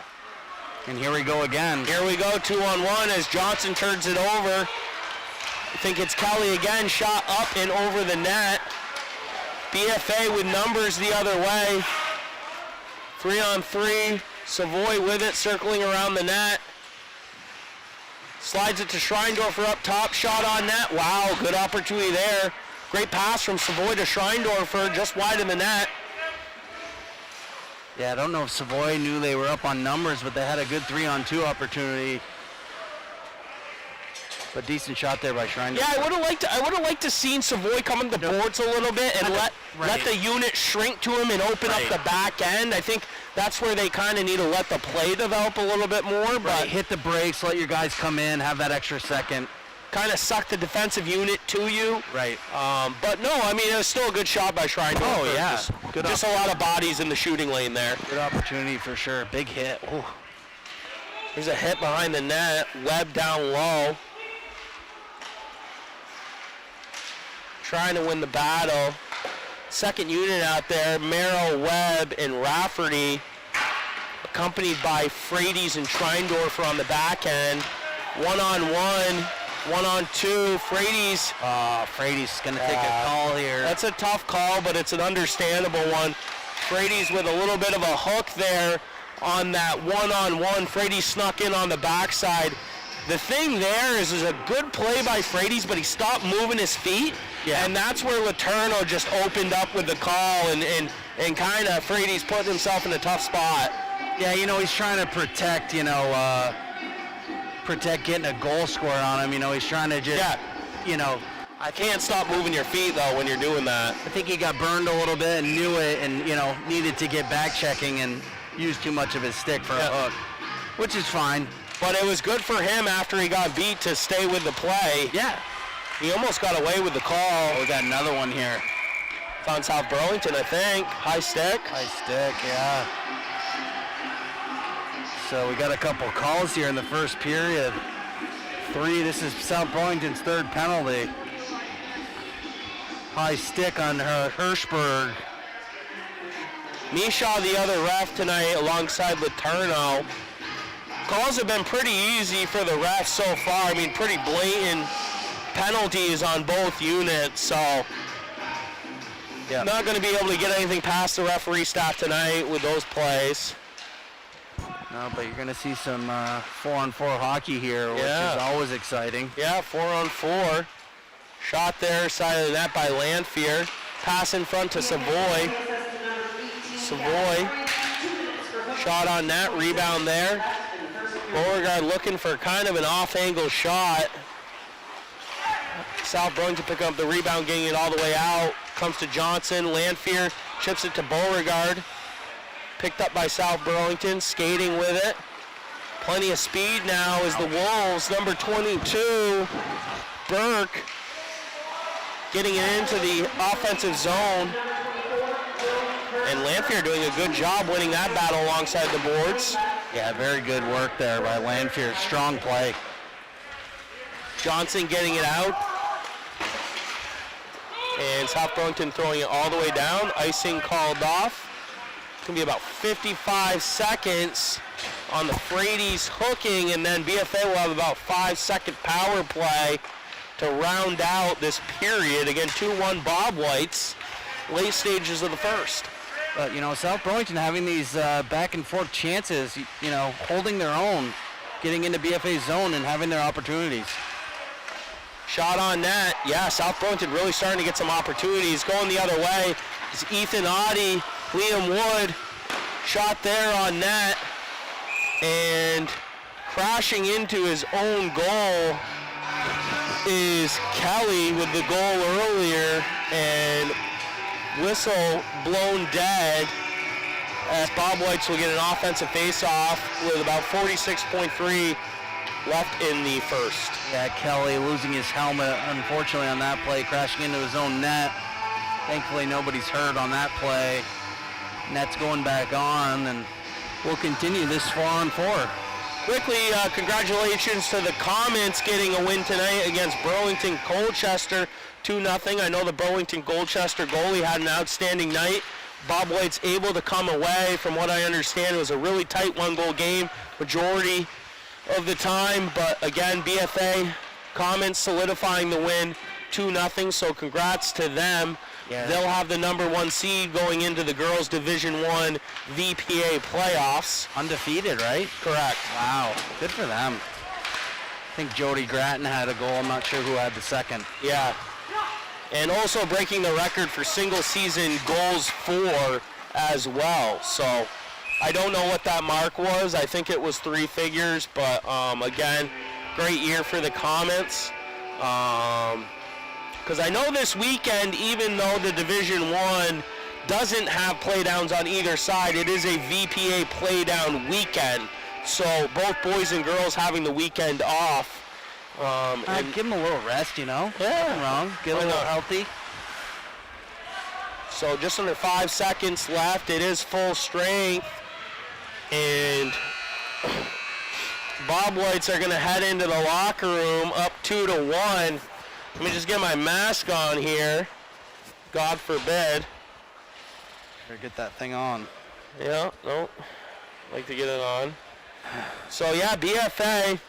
And here we go again. Here we go, 2-on-1 as Johnson turns it over. I think it's Kelly again, shot up and over the net. BFA with numbers the other way. 3-on-3, Savoy with it, circling around the net. Slides it to Schreindorfer up top, shot on net. Wow, good opportunity there Great pass from Savoy to Schreindorfer, just wide of the net. Yeah, I don't know if Savoy knew they were up on numbers, but they had a good 3-on-2 opportunity. But decent shot there by Schreindorfer. Yeah, I would have liked to seen Savoy come in the boards a little bit and let the unit shrink to him and open up the back end. I think that's where they kind of need to let the play develop a little bit more. But hit the brakes, let your guys come in, have that extra second. Kind of suck the defensive unit to you. Right. But no, I mean, it was still a good shot by Schreindorfer. Oh, yeah. Just a lot of bodies in the shooting lane there. Good opportunity for sure. Big hit. Ooh. There's a hit behind the net. Webb down low. Trying to win the battle. Second unit out there, Merrill, Webb, and Rafferty, accompanied by Frades and Schreindorfer on the back end. 1-on-1, 1-on-2. Frades. Frades going to take a call here. That's a tough call, but it's an understandable one. Frades with a little bit of a hook there on that 1-on-1. Frades snuck in on the backside. The thing there is a good play by Frades, but he stopped moving his feet. Yeah. And that's where Letourneau just opened up with the call and kind of Frades put himself in a tough spot. Yeah, you know, he's trying to protect getting a goal score on him. You know, he's trying to just, I can't stop moving your feet, though, when you're doing that. I think he got burned a little bit and knew it and, needed to get back checking and used too much of his stick for a hook, which is fine. But it was good for him after he got beat to stay with the play. Yeah. He almost got away with the call. Oh, we got another one here. It's on South Burlington, I think. High stick. High stick, yeah. So we got a couple calls here in the first period. 3, this is South Burlington's third penalty. High stick on Hirschberg. Mishaw, the other ref tonight, alongside Letourneau. Calls have been pretty easy for the refs so far. I mean, pretty blatant penalties on both units, so not going to be able to get anything past the referee staff tonight with those plays. No, but you're going to see some 4-on-4 hockey here, which is always exciting. Yeah, 4-on-4. Shot there, side of the net by Lanphier. Pass in front to Savoy. Savoy. Shot on net, rebound there. Beauregard looking for kind of an off-angle shot. South Burlington picking up the rebound, getting it all the way out. Comes to Johnson. Lanphier chips it to Beauregard. Picked up by South Burlington, skating with it. Plenty of speed now as the Wolves, number 22, Burke, getting it into the offensive zone. And Lanphier doing a good job winning that battle alongside the boards. Yeah, very good work there by Lanphier. Strong play. Johnson getting it out. And South Burlington throwing it all the way down. Icing called off. It's going to be about 55 seconds on the Frades hooking, and then BFA will have about 5-second power play to round out this period. Again, 2-1 Bobwhites, late stages of the first. But, South Burlington having these back and forth chances, holding their own, getting into BFA's zone and having their opportunities. Shot on net. Yeah, South Burlington really starting to get some opportunities. Going the other way is Ethan Audie, Liam Wood. Shot there on net. And crashing into his own goal is Kelly with the goal earlier. And whistle blown dead as Bobwhites will get an offensive face-off with about 46.3 left in the first. Yeah, Kelly losing his helmet, unfortunately, on that play, crashing into his own net. Thankfully, nobody's hurt on that play. Net's going back on, and we'll continue this 4-on-4. Quickly, congratulations to the Comets getting a win tonight against Burlington Colchester, 2-0. I know the Burlington Colchester goalie had an outstanding night. Bobwhites able to come away. From what I understand, it was a really tight one-goal game majority of the time. But again, BFA Comets solidifying the win, 2-0. So congrats to them. Yeah. They'll have the number 1 seed going into the girls Division I VPA playoffs. Undefeated, right? Correct. Wow, good for them. I think Jody Gratton had a goal. I'm not sure who had the second. Yeah. and also breaking the record for single-season goals for as well. So I don't know what that mark was. I think it was 3 figures, but again, great year for the Comets. Because I know this weekend, even though the Division I doesn't have playdowns on either side, it is a VPA playdown weekend. So both boys and girls having the weekend off. And give them a little rest, you know? Yeah. Nothing wrong. Get a little healthy. So just under 5 seconds left. It is full strength. And Bobwhites are going to head into the locker room up 2-1. Let me just get my mask on here. God forbid. Better get that thing on. Yeah, no. Like to get it on. So yeah, BFA.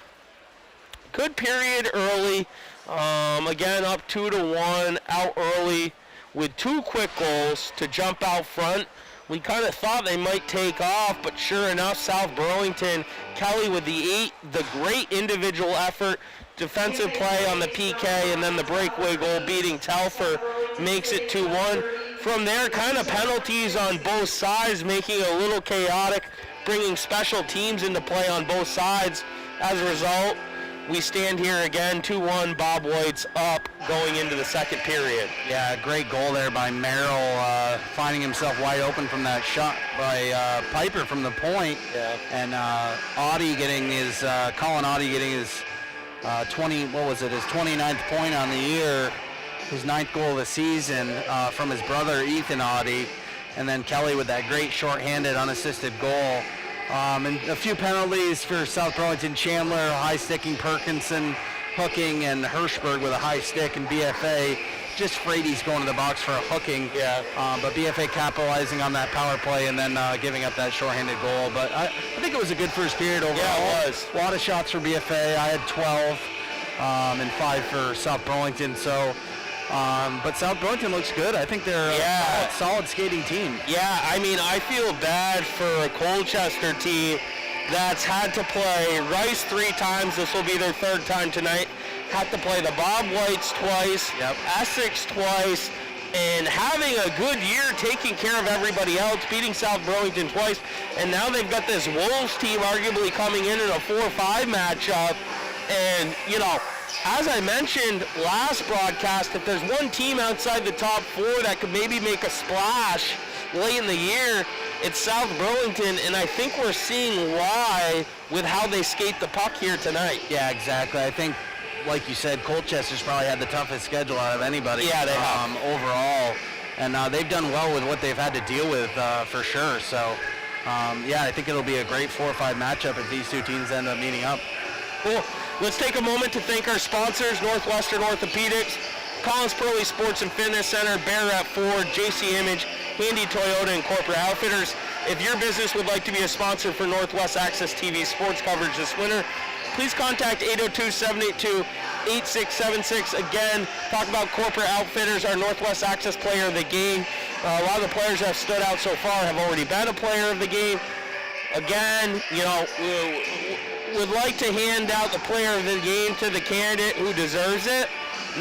Good period early. Again, up 2-1, out early with 2 quick goals to jump out front. We kind of thought they might take off, but sure enough, South Burlington, Kelly with the great individual effort, defensive play on the PK, and then the breakaway goal beating Telfer makes it 2-1. From there, kind of penalties on both sides, making it a little chaotic, bringing special teams into play on both sides. As a result, we stand here again, 2-1, Bobwhites up going into the second period. Yeah, great goal there by Merrill, finding himself wide open from that shot by Piper from the point. Yeah. And Colin Audie getting his his 29th point on the year, his 9th goal of the season from his brother Ethan Audie. And then Kelly with that great shorthanded unassisted goal. And a few penalties for South Burlington. Chandler, high sticking, Perkinson hooking, and Hirschberg with a high stick, and BFA just Frady's going to the box for a hooking. Yeah. But BFA capitalizing on that power play and then giving up that shorthanded goal. But I think it was a good first period overall. Yeah, it was. A lot of shots for BFA. I had 12 and 5 for South Burlington. So. But South Burlington looks good. I think they're a solid skating team. Yeah, I mean, I feel bad for a Colchester team that's had to play Rice 3 times. This will be their 3rd time tonight. Had to play the Bobwhites twice, Essex twice, and having a good year taking care of everybody else, beating South Burlington twice. And now they've got this Wolves team arguably coming in a 4-5 matchup. And, you know, as I mentioned last broadcast, if there's one team outside the top 4 that could maybe make a splash late in the year, it's South Burlington, and I think we're seeing why with how they skate the puck here tonight. Yeah, exactly. I think, like you said, Colchester's probably had the toughest schedule out of anybody. Yeah, they have. Overall. And they've done well with what they've had to deal with for sure. So, yeah, I think it'll be a great 4-5 matchup if these 2 teams end up meeting up. Cool. Let's take a moment to thank our sponsors, Northwestern Orthopedics, Collins Pearly Sports and Fitness Center, Barrett Ford, JC Image, Handy Toyota, and Corporate Outfitters. If your business would like to be a sponsor for Northwest Access TV sports coverage this winter, please contact 802-782-8676. Again, talk about Corporate Outfitters, our Northwest Access player of the game. A lot of the players that have stood out so far have already been a player of the game. Again, you know, would like to hand out the player of the game to the candidate who deserves it.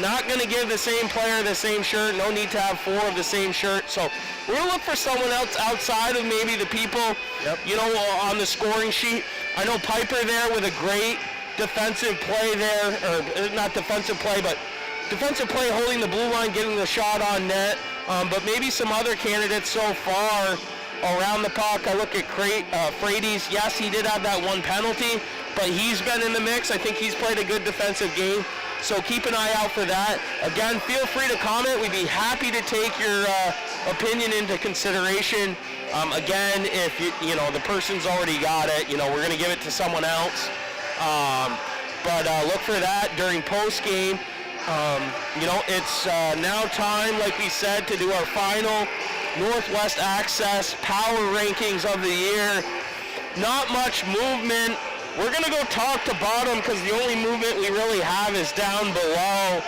Not going to give the same player the same shirt. No need to have 4 of the same shirt. So we're going to look for someone else outside of maybe the people, you know, on the scoring sheet. I know Piper there with a great defensive play there, or not defensive play, but defensive play holding the blue line, getting the shot on net. But maybe some other candidates so far around the puck. I look at Frady's. Yes, he did have that 1 penalty, but he's been in the mix. I think he's played a good defensive game. So keep an eye out for that. Again, feel free to comment. We'd be happy to take your opinion into consideration. Again, if you know the person's already got it, you know, we're going to give it to someone else. But look for that during post game. You know, it's now time, like we said, to do our final Northwest Access Power Rankings of the year. Not much movement. We're going to go top to bottom because the only movement we really have is down below.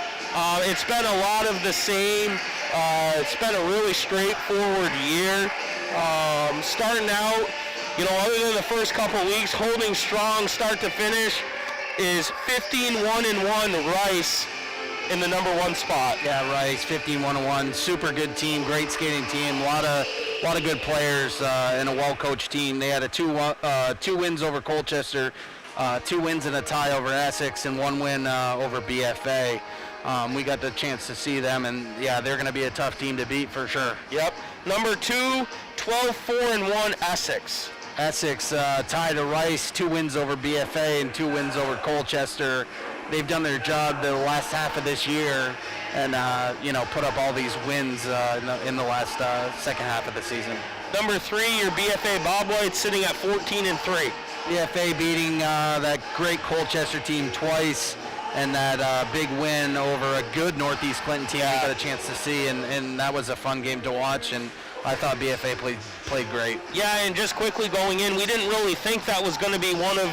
It's been a lot of the same. It's been a really straightforward year. Starting out, you know, other than the first couple weeks, holding strong start to finish is 15-1-1 Rice. in the number 1 spot. Yeah, Rice, 15-1-1, super good team, great skating team, a lot of good players, and a well-coached team. They had two wins over Colchester, 2 wins and a tie over Essex, and 1 win over BFA. We got the chance to see them, and yeah, they're going to be a tough team to beat for sure. Yep. Number 2, 12-4-1 Essex. Essex tied to Rice, 2 wins over BFA and 2 wins over Colchester. They've done their job the last half of this year, and put up all these wins in the last second half of the season. Number 3, your BFA Bobwhites sitting at 14-3. BFA beating that great Colchester team twice, and that big win over a good Northeast Clinton team we got a chance to see, and that was a fun game to watch, and I thought BFA played great. Yeah, and just quickly going in, we didn't really think that was going to be one of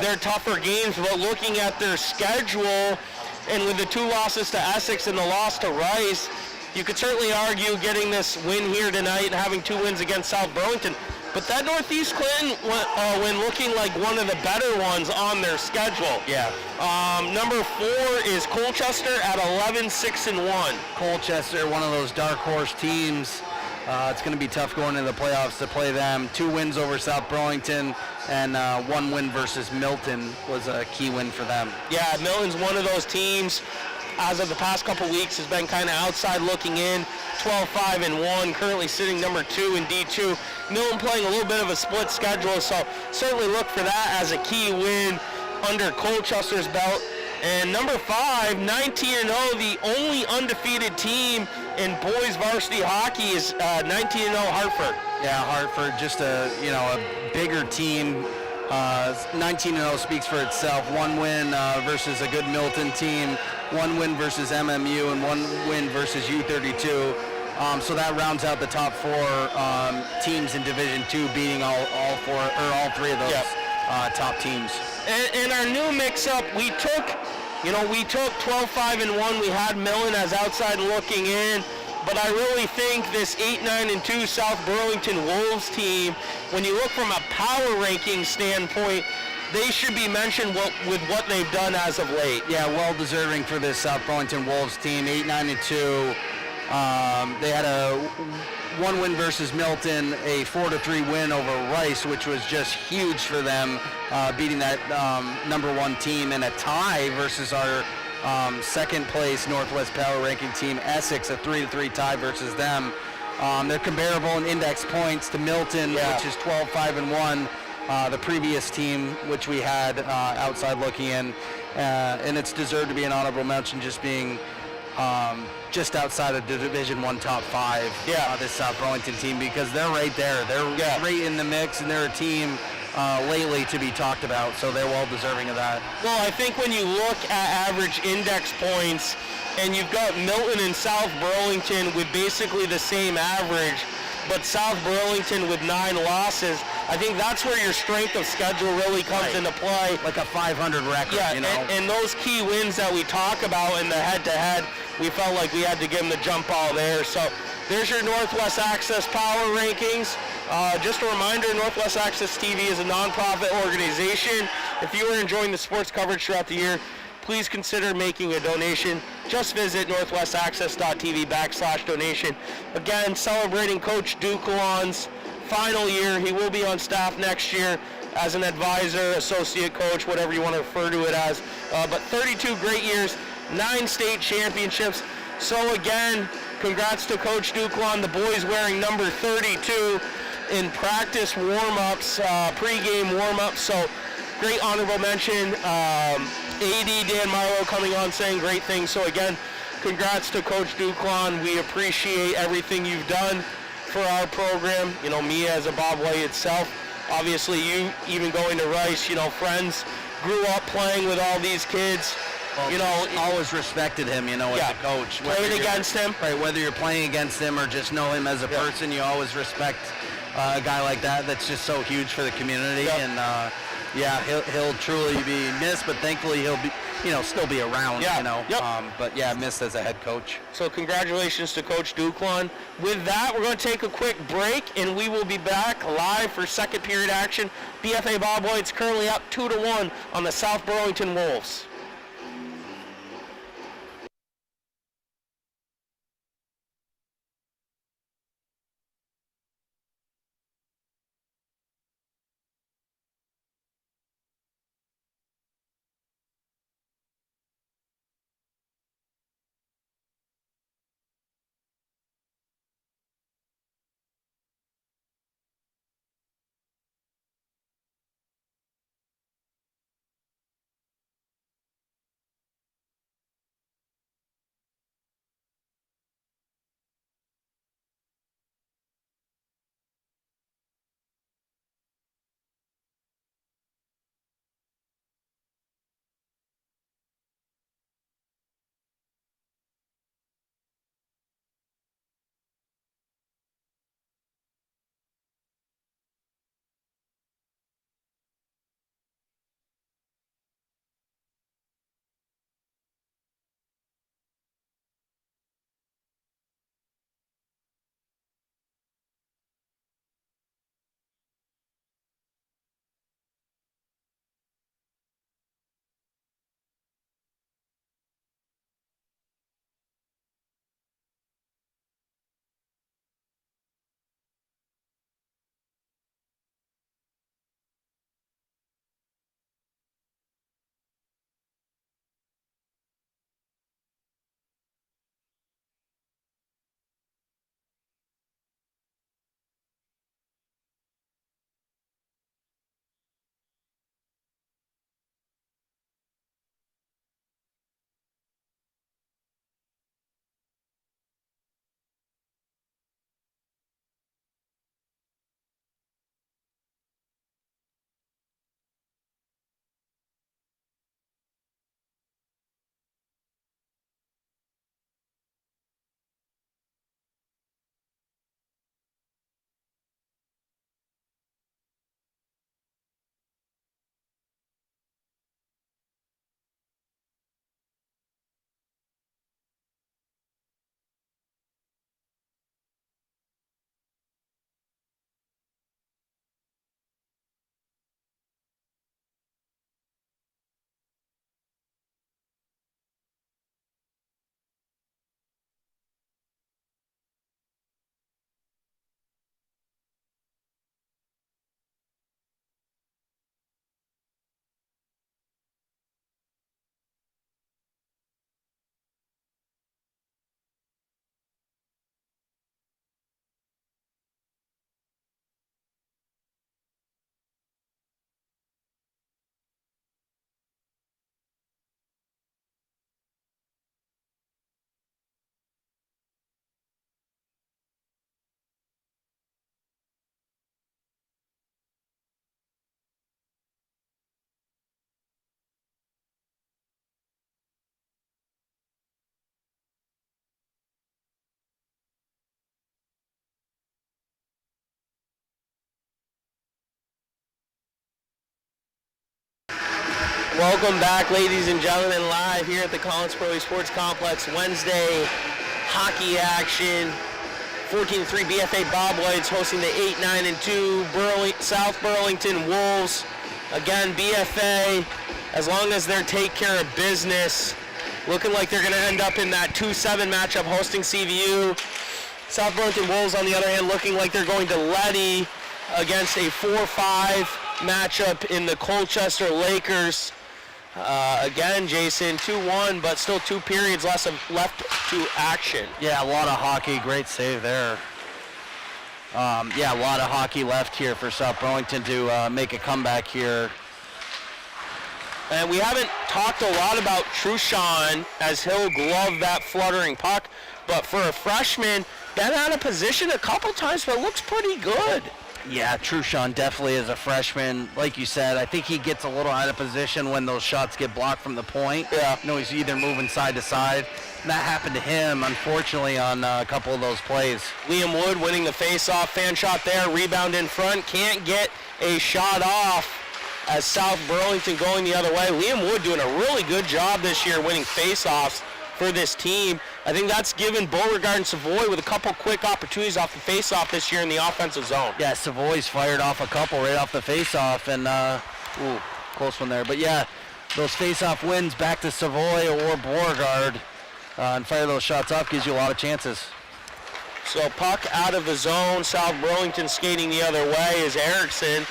their tougher games, but looking at their schedule, and with the 2 losses to Essex and the loss to Rice, you could certainly argue getting this win here tonight and having 2 wins against South Burlington. But that Northeast Clinton win looking like one of the better ones on their schedule. Yeah. Number 4 is Colchester at 11-6-1. Colchester, one of those dark horse teams. It's going to be tough going into the playoffs to play them. 2 wins over South Burlington, and 1 win versus Milton was a key win for them. Yeah, Milton's one of those teams, as of the past couple weeks, has been kind of outside looking in. 12-5-1, currently sitting number 2 in D2. Milton playing a little bit of a split schedule, so certainly look for that as a key win under Colchester's belt. And number 5, 19-0, the only undefeated team in boys varsity hockey is 19-0 Hartford. Yeah, Hartford, just a bigger team. 19-0 speaks for itself. 1 win versus a good Milton team, 1 win versus MMU, and 1 win versus U32. So that rounds out the top 4 teams in Division II, beating all 3 of those top teams. And our new mix-up, we took 12-5-1. We had Millen as outside looking in, but I really think this 8-9-2 South Burlington Wolves team, when you look from a power ranking standpoint, they should be mentioned with what they've done as of late. Yeah, well deserving for this South Burlington Wolves team. 8-9-2. They had a 1 win versus Milton, a 4-3 win over Rice, which was just huge for them, beating that number 1 team, and a tie versus our second place Northwest Power Ranking team, Essex, a 3-3 tie versus them. They're comparable in index points to Milton, which is 12-5-1, the previous team, which we had outside looking in, and it's deserved to be an honorable mention, just being just outside of the Division I top 5, this South Burlington team, because they're right there. They're right in the mix, and they're a team lately to be talked about, so they're well deserving of that. Well, I think when you look at average index points, and you've got Milton and South Burlington with basically the same average, but South Burlington with 9 losses, I think that's where your strength of schedule really comes into play. Like a 500 record, and those key wins that we talk about in the head-to-head, we felt like we had to give them the jump ball there. So there's your Northwest Access Power Rankings. Just a reminder, Northwest Access TV is a nonprofit organization. If you are enjoying the sports coverage throughout the year, please consider making a donation. Just visit northwestaccess.tv/donation. Again, celebrating Coach Ducalon's final year. He will be on staff next year as an advisor, associate coach, whatever you want to refer to it as. But 32 great years, 9 state championships. So again, congrats to Coach Ducalon, the boys wearing number 32 in practice warm-ups, pre-game warm-ups. So great honorable mention. AD Dan Marlowe coming on saying great things. So again, congrats to Coach Ducalon. We appreciate everything you've done for our program. Me as a Bobwhite itself. Obviously, you even going to Rice, friends grew up playing with all these kids. Always respected him, as a coach. Playing against him. Right, whether you're playing against him or just know him as a person, you always respect a guy like that. That's just so huge for the community. And he'll truly be missed, but thankfully he'll be, still be around. But missed as a head coach. So congratulations to Coach Ducalon. With that, we're going to take a quick break, and we will be back live for second period action. BFA Bobwhites currently up 2-1 on the South Burlington Wolves. Welcome back, ladies and gentlemen, live here at the Collins Pro Sports Complex. Wednesday hockey action. 14-3 BFA Bobwhites hosting the 8-9-2 South Burlington Wolves. Again, BFA, as long as they're take care of business, looking like they're going to end up in that 2-7 matchup hosting CVU. South Burlington Wolves, on the other hand, looking like they're going to Letty against a 4-5 matchup in the Colchester Lakers. Again, Jason, 2-1, but still 2 periods left to action. Yeah, a lot of hockey. Great save there. Yeah, a lot of hockey left here for South Burlington to make a comeback here. And we haven't talked a lot about Trushan as he'll glove that fluttering puck, but for a freshman, been out of position a couple times, but looks pretty good. Yeah, Trushan definitely is a freshman. Like you said, I think he gets a little out of position when those shots get blocked from the point. Yeah. You know, he's either moving side to side. And that happened to him, unfortunately, on a couple of those plays. Liam Wood winning the face-off, fan shot there, rebound in front, can't get a shot off as South Burlington going the other way. Liam Wood doing a really good job this year winning face-offs for this team. I think that's given Beauregard and Savoy with a couple quick opportunities off the face-off this year in the offensive zone. Yeah, Savoy's fired off a couple right off the face-off, and close one there. But yeah, those face-off wins back to Savoy or Beauregard and fire those shots off gives you a lot of chances. So puck out of the zone. South Burlington skating the other way is Erickson.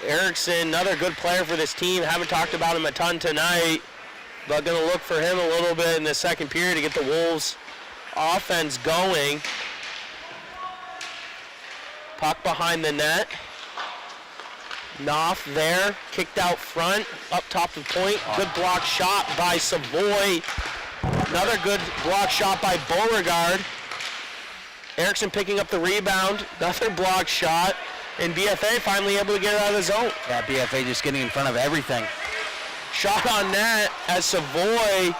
Erickson, another good player for this team. Haven't talked about him a ton tonight, but going to look for him a little bit in the second period to get the Wolves offense going. Puck behind the net. Knopf there, kicked out front, up top of the point. Good block shot by Savoy. Another good block shot by Beauregard. Erickson picking up the rebound. Another block shot. And BFA finally able to get it out of the zone. Yeah, BFA just getting in front of everything. Shot on net as Savoy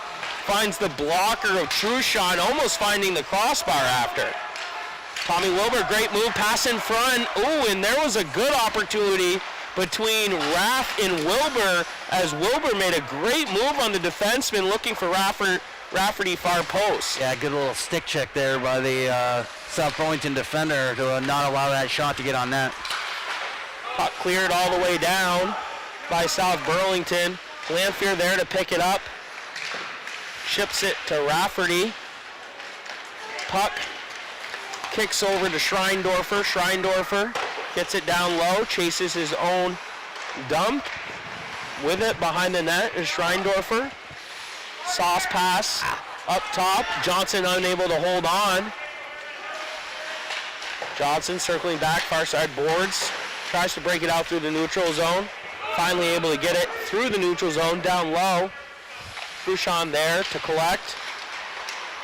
finds the blocker of Trushan, almost finding the crossbar after. Tommy Wilbur, great move, pass in front. Ooh, and there was a good opportunity between Raff and Wilbur as Wilbur made a great move on the defenseman looking for Rafferty far post. Yeah, good little stick check there by the South Burlington defender to not allow that shot to get on net. Puck cleared all the way down by South Burlington. Lanfear there to pick it up. Chips it to Rafferty. Puck kicks over to Schreindorfer. Schreindorfer gets it down low, chases his own dump. With it behind the net is Schreindorfer. Sauce pass up top. Johnson unable to hold on. Johnson circling back, far side boards. Tries to break it out through the neutral zone. Finally able to get it through the neutral zone, down low. Trushan there to collect.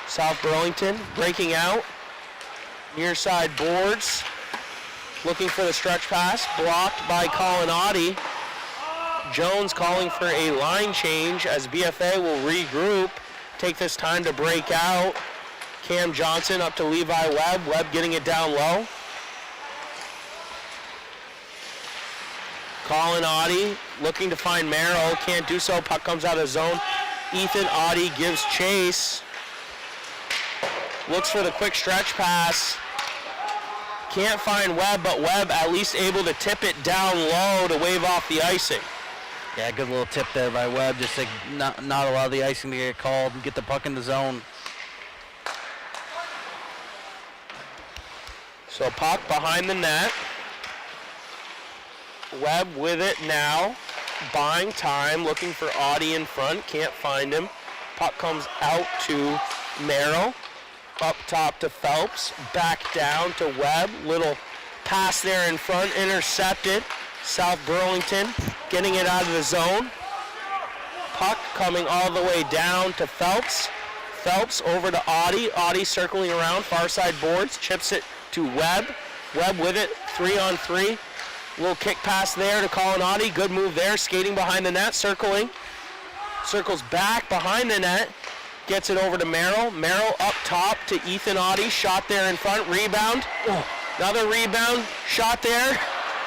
South Burlington breaking out. Near side boards. Looking for the stretch pass. Blocked by Colin Audie. Jones calling for a line change as BFA will regroup. Take this time to break out. Cam Johnson up to Levi Webb. Webb getting it down low. Colin Audie looking to find Merrill. Can't do so. Puck comes out of zone. Ethan Audie gives chase. Looks for the quick stretch pass. Can't find Webb, but Webb at least able to tip it down low to wave off the icing. Yeah, good little tip there by Webb, just to not allow the icing to get called and get the puck in the zone. So puck behind the net. Webb with it now. Buying time, looking for Audie in front. Can't find him. Puck comes out to Merrill. Up top to Phelps. Back down to Webb. Little pass there in front. Intercepted. South Burlington getting it out of the zone. Puck coming all the way down to Phelps. Phelps over to Audie. Audie circling around far side boards. Chips it to Webb. Webb with it. 3-on-3. Little kick pass there to Colin Audie. Good move there. Skating behind the net. Circling. Circles back behind the net. Gets it over to Merrill. Merrill up top to Ethan Audie. Shot there in front. Rebound. Another rebound. Shot there.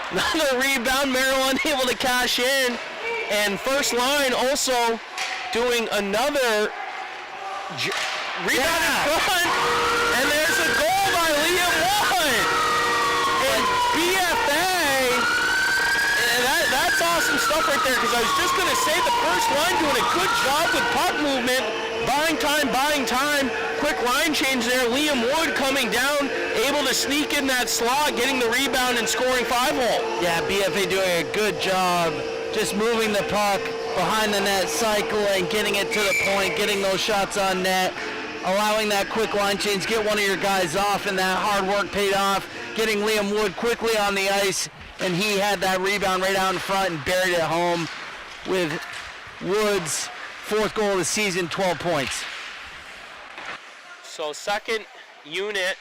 Another rebound. Merrill unable to cash in. And first line also doing another rebound in front. And there's a goal by Liam Wood. And BFA, that's awesome stuff right there, because I was just going to say the first line doing a good job with puck movement, buying time, quick line change there. Liam Wood coming down, able to sneak in that slot, getting the rebound and scoring 5-hole. Yeah, BFA doing a good job just moving the puck behind the net, cycling, getting it to the point, getting those shots on net, allowing that quick line change, get one of your guys off, and that hard work paid off, getting Liam Wood quickly on the ice, and he had that rebound right out in front and buried it home with Wood's 4th goal of the season, 12 points. So second unit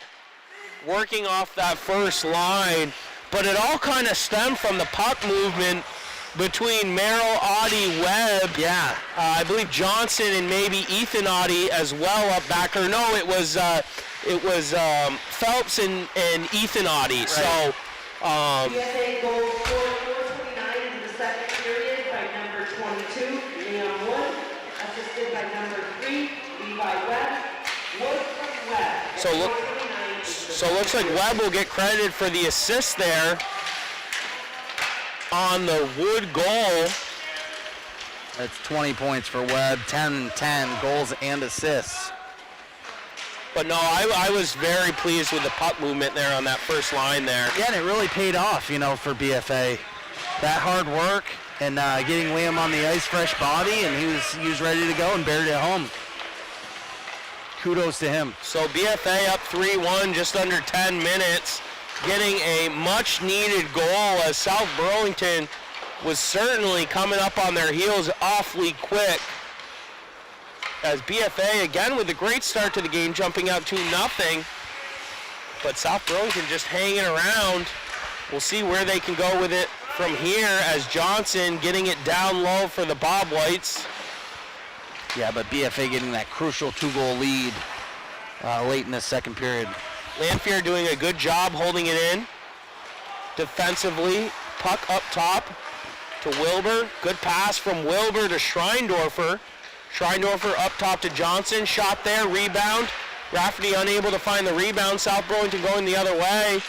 working off that first line, but it all kind of stemmed from the puck movement between Merrill, Audie, Webb. Yeah. I believe Johnson and maybe Ethan Audie as well up back. Or no, it was Phelps and Ethan Audie. Right. So. BFA goal 429 into the second period by number 22, Leon Wood, assisted by number 3, Levi Webb. Wood from Webb. So looks like Webb will get credited for the assist there on the Wood goal. That's 20 points for Webb, 10 goals and assists. But no, I was very pleased with the puck movement there on that first line there. Yeah, and it really paid off, for BFA. That hard work and getting Liam on the ice, fresh body, and he was ready to go and buried it home. Kudos to him. So BFA up 3-1, just under 10 minutes, getting a much-needed goal as South Burlington was certainly coming up on their heels awfully quick. As BFA, again, with a great start to the game, jumping out 2-0. But South Burlington just hanging around. We'll see where they can go with it from here as Johnson getting it down low for the Bobwhites. Yeah, but BFA getting that crucial 2-goal lead late in the second period. Lanphier doing a good job holding it in. Defensively, puck up top to Wilbur. Good pass from Wilbur to Schreindorfer. Schreindorfer up top to Johnson. Shot there, rebound. Rafferty unable to find the rebound. South Burlington going the other way.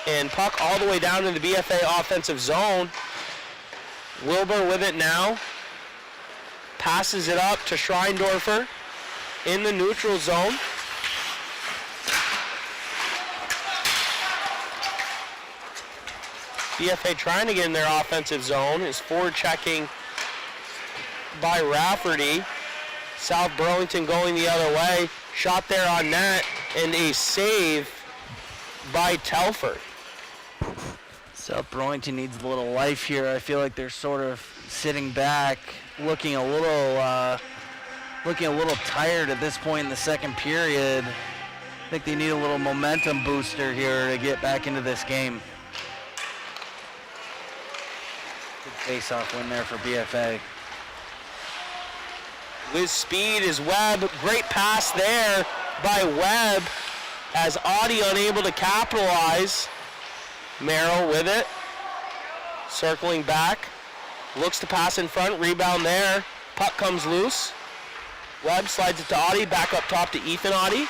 And puck all the way down to the BFA offensive zone. Wilbur with it now. Passes it up to Schreindorfer in the neutral zone. BFA trying to get in their offensive zone. Is forward checking by Rafferty. South Burlington going the other way. Shot there on net and a save by Telford. South Burlington needs a little life here. I feel like they're sort of sitting back, looking a little tired at this point in the second period. I think they need a little momentum booster here to get back into this game. Good face-off win there for BFA. With speed is Webb. Great pass there by Webb as Audie unable to capitalize. Merrill with it. Circling back. Looks to pass in front. Rebound there. Puck comes loose. Webb slides it to Audie. Back up top to Ethan Audie.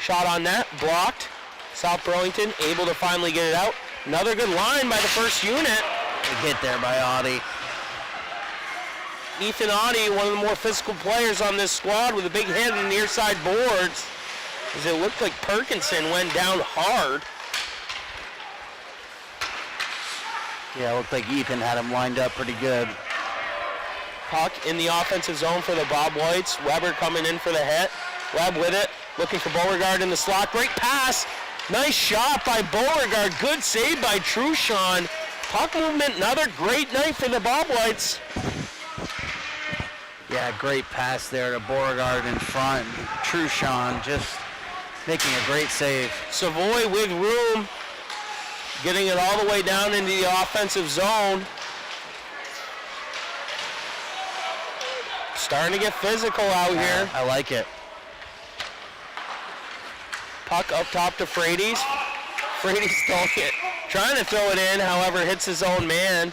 Shot on net. Blocked. South Burlington able to finally get it out. Another good line by the first unit. Good hit there by Audie. Ethan Audie, one of the more physical players on this squad, with a big hit in the near side boards. As it looked like Perkinson went down hard. Yeah, it looked like Ethan had him lined up pretty good. Puck in the offensive zone for the Bobwhites. Weber coming in for the hit. Webb with it, looking for Beauregard in the slot. Great pass. Nice shot by Beauregard. Good save by Truchon. Puck movement, another great night for the Bobwhites. Yeah, great pass there to Beauregard in front. Truchon just making a great save. Savoy with room, getting it all the way down into the offensive zone. Starting to get physical out here. I like it. Puck up top to Frady's. Frady's trying to throw it in, however, hits his own man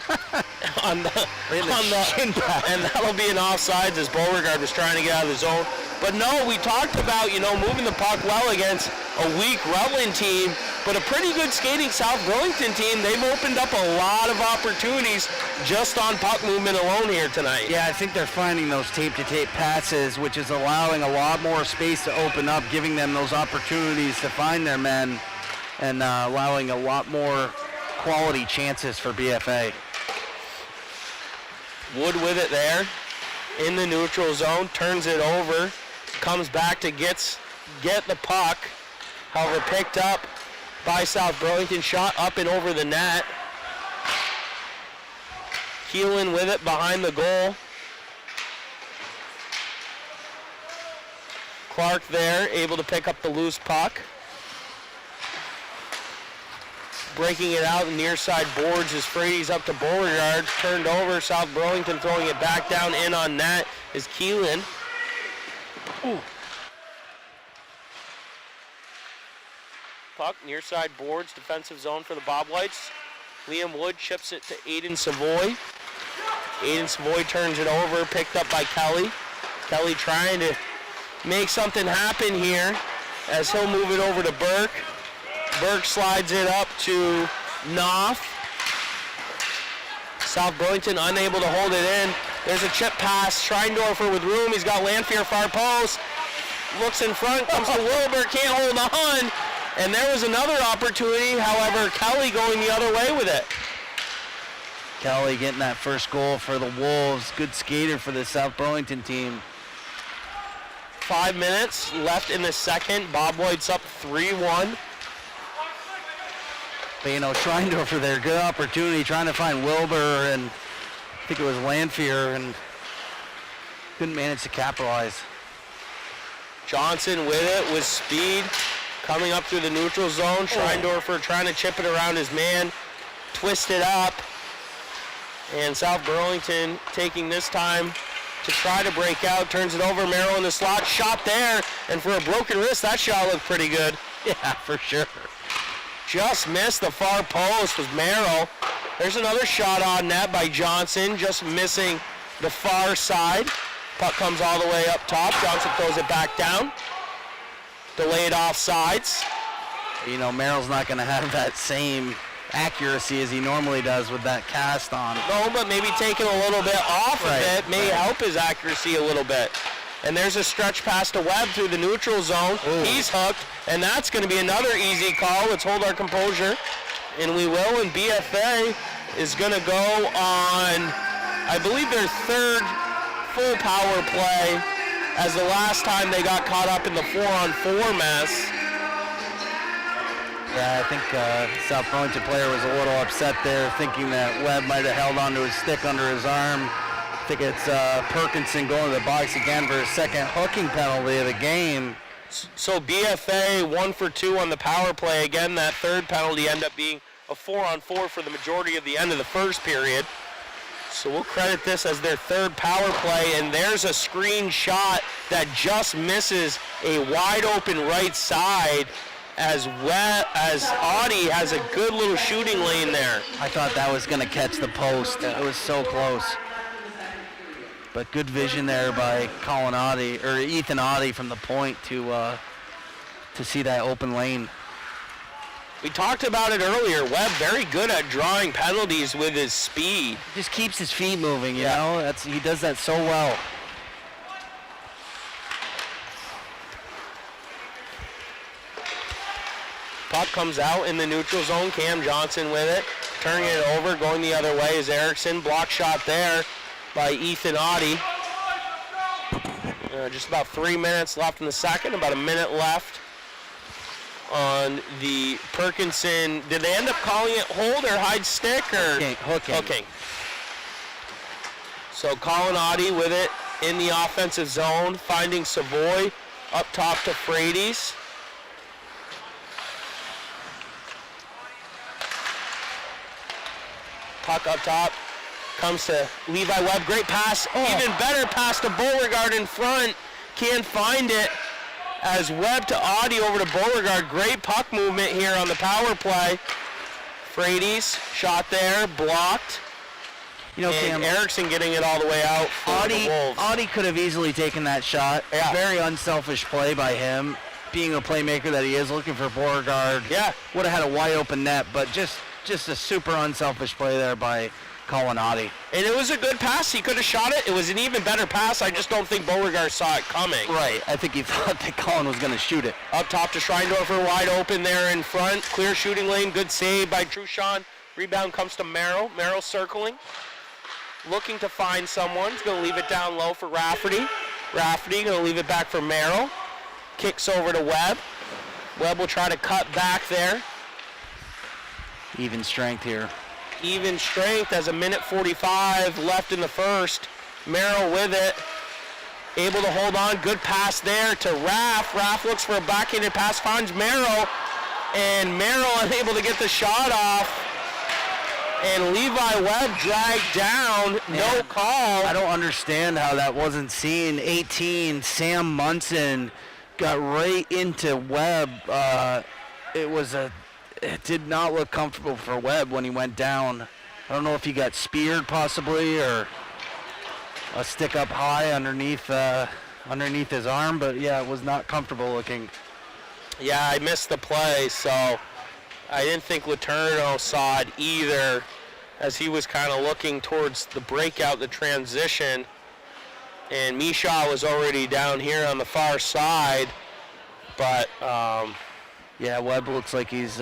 on the and that'll be an offsides as Beauregard was trying to get out of the zone. But no, we talked about, moving the puck well against a weak Rutland team, but a pretty good skating South Burlington team. They've opened up a lot of opportunities just on puck movement alone here tonight. Yeah, I think they're finding those tape-to-tape passes, which is allowing a lot more space to open up, giving them those opportunities to find their men, and allowing a lot more quality chances for BFA. Wood with it there in the neutral zone, turns it over, comes back to get the puck, however picked up by South Burlington, shot up and over the net. Keelan with it behind the goal. Clark there, able to pick up the loose puck. Breaking it out near side boards as Frady's up to Beauregard. Turned over, South Burlington throwing it back down in on net is Keelan. Ooh. Puck near side boards, defensive zone for the Bobwhites. Liam Wood chips it to Aiden Savoy. Aiden Savoy turns it over, picked up by Kelly. Kelly trying to make something happen here as he'll move it over to Burke. Burke slides it up to Knopf. South Burlington unable to hold it in. There's a chip pass. Schreindorfer with room. He's got Lanfear far post. Looks in front, comes to Wilbur, can't hold on. And there was another opportunity. However, Kelly going the other way with it. Kelly getting that first goal for the Wolves. Good skater for the South Burlington team. 5 minutes left in the second. Bobwhites up 3-1. But, Schreindorfer there, good opportunity, trying to find Wilbur, and I think it was Lanfear, and couldn't manage to capitalize. Johnson with it, with speed, coming up through the neutral zone. Schreindorfer trying to chip it around his man, twist it up, and South Burlington taking this time to try to break out, turns it over, Merrill in the slot, shot there, and for a broken wrist, that shot looked pretty good. Yeah, for sure. Just missed the far post was Merrill. There's another shot on net by Johnson, just missing the far side. Puck comes all the way up top. Johnson throws it back down. Delayed offsides. Merrill's not going to have that same accuracy as he normally does with that cast on. No, but maybe taking a little bit off of it may help his accuracy a little bit. And there's a stretch pass to Webb through the neutral zone. Ooh. He's hooked, and that's going to be another easy call. Let's hold our composure, and we will. And BFA is going to go on, I believe, their third full power play, as the last time they got caught up in the 4-on-4 mess. Yeah, I think South Burlington player was a little upset there, thinking that Webb might have held onto his stick under his arm. I think it's Perkinson going to the box again for his second hooking penalty of the game. So BFA 1 for 2 on the power play. Again, that third penalty ended up being a 4-on-4 for the majority of the end of the first period. So we'll credit this as their third power play, and there's a screen shot that just misses a wide open right side as Audie has a good little shooting lane there. I thought that was going to catch the post. It was so close. But good vision there by Ethan Audie from the point to see that open lane. We talked about it earlier. Webb very good at drawing penalties with his speed. Just keeps his feet moving, you know. He does that so well. Puck comes out in the neutral zone. Cam Johnson with it, turning it over, going the other way is Erickson. Block shot there by Ethan Audie. Just about 3 minutes left in the second, about a minute left on the Perkinson. Did they end up calling it hold or hide stick or? Hooking. So Colin Audie with it in the offensive zone, finding Savoy up top to Frady's. Puck up top. Comes to Levi Webb. Great pass. Even better pass to Beauregard in front. Can't find it as Webb to Audie over to Beauregard. Great puck movement here on the power play. Frady's shot there, blocked. You know, And Cam, Erickson getting it all the way out for the Wolves. Audie could have easily taken that shot. Yeah. Very unselfish play by him, being a playmaker that he is, looking for Beauregard. Yeah. Would have had a wide open net, but just a super unselfish play there by Colin Audie. And it was a good pass. He could have shot it. It was an even better pass. I just don't think Beauregard saw it coming. Right. I think he thought that Colin was going to shoot it. Up top to Schreindorfer, wide open there in front. Clear shooting lane. Good save by Truchon. Rebound comes to Merrill. Merrill circling. Looking to find someone. He's going to leave it down low for Rafferty. Rafferty going to leave it back for Merrill. Kicks over to Webb. Webb will try to cut back there. Even strength here. Even strength as a minute 45 left in the first. Merrill with it. Able to hold on. Good pass there to Raff. Raff looks for a backhanded pass. Finds Merrill. And Merrill unable to get the shot off. And Levi Webb dragged down. No call. I don't understand how that wasn't seen. 18, Sam Munson got right into Webb. It did not look comfortable for Webb when he went down. I don't know if he got speared possibly or a stick up high underneath his arm, but yeah, it was not comfortable looking. Yeah, I missed the play, so I didn't think Letourneau saw it either, as he was kind of looking towards the breakout, the transition, and Misha was already down here on the far side, but Yeah, Webb looks like he's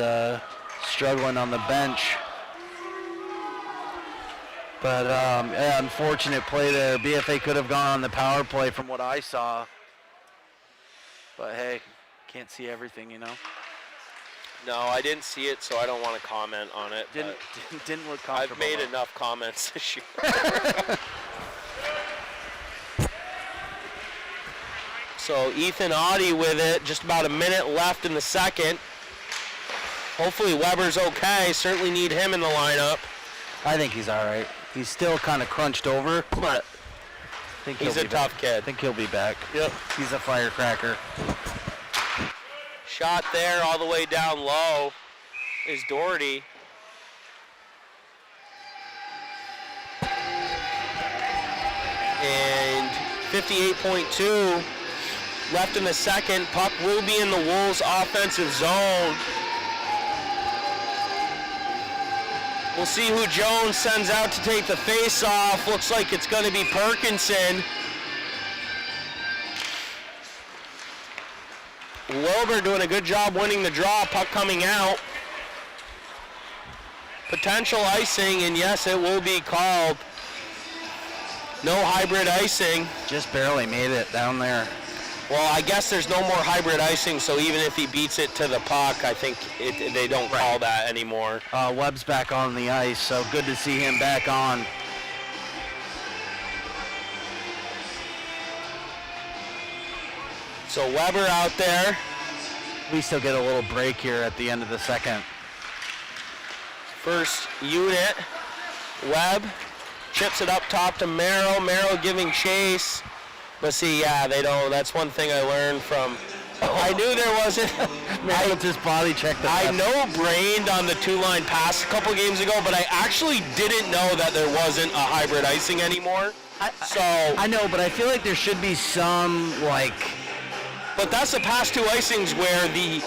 struggling on the bench. But yeah, unfortunate play there. BFA could have gone on the power play from what I saw. But hey, can't see everything, you know. no, I didn't see it, so I don't want to comment on it. Didn't look I've comfortable. made enough comments this year. So Ethan Audie with it, just about a minute left in the second. Hopefully Weber's okay. Certainly need him in the lineup. I think he's all right. He's still kind of crunched over, but I think He's he'll a be tough back. kid. I think he'll be back. Yep. He's a firecracker. Shot there all the way down low is Doherty. And 58.2 left in the second. Puck will be in the Wolves' offensive zone. We'll see who Jones sends out to take the face-off. Looks like it's going to be Perkinson. Wilbur doing a good job winning the draw. Puck coming out. Potential icing, and yes, it will be called. No hybrid icing. Just barely made it down there. Well, I guess there's no more hybrid icing, so even if he beats it to the puck, I think they don't call that anymore. Webb's back on the ice, so good to see him back on. So Weber out there. We still get a little break here at the end of the second. First unit. Webb chips it up top to Merrill. Merrill giving chase. But see, yeah, they don't. That's one thing I learned from. I knew there wasn't. Merrill just body checked the I ref. know brained on the two-line pass a couple games ago, but I actually didn't know that there wasn't a hybrid icing anymore. I know, but I feel like there should be some, like... But that's the past two icings where the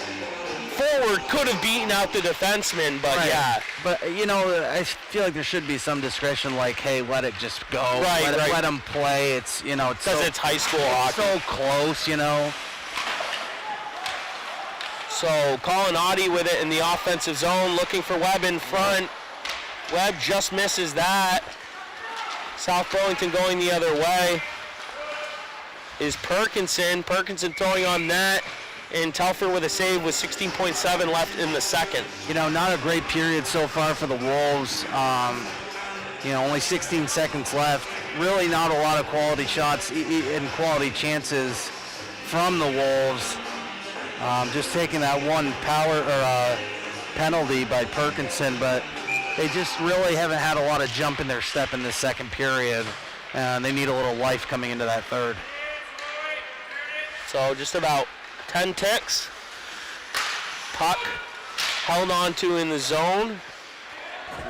forward could have beaten out the defenseman, but Right. yeah. But, you know, I feel like there should be some discretion, like, hey, let it just go. Right, right. Let them play. It's, you know, it's Because so, it's high school hockey. so close, you know. So Colin Audie with it in the offensive zone, looking for Webb in front. Webb just misses that. South Burlington going the other way is Perkinson. Perkinson throwing on net, and Telfer with a save with 16.7 left in the second. You know, not a great period so far for the Wolves. You know, only 16 seconds left. Really not a lot of quality shots and quality chances from the Wolves. Just taking that one power or penalty by Perkinson, but they just really haven't had a lot of jump in their step in this second period. And they need a little life coming into that third. So just about 10 ticks. Puck held on to in the zone.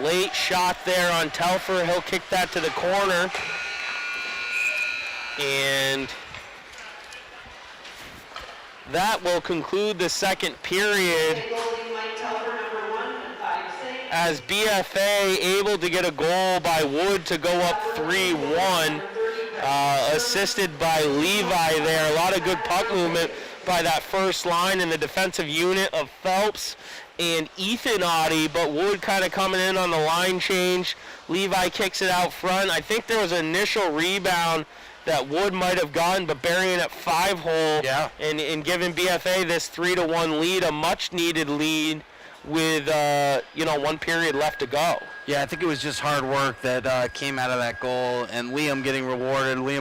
Late shot there on Telfer. He'll kick that to the corner. And that will conclude the second period as BFA able to get a goal by Wood to go up 3-1, assisted by Levi there. A lot of good puck movement by that first line in the defensive unit of Phelps and Ethan Audie, but Wood kind of coming in on the line change. Levi kicks it out front. I think there was an initial rebound that Wood might have gotten, but burying it 5-hole and giving BFA this 3-1 lead, a much-needed lead with 1 period left to go. Yeah, I think it was just hard work that came out of that goal, and Liam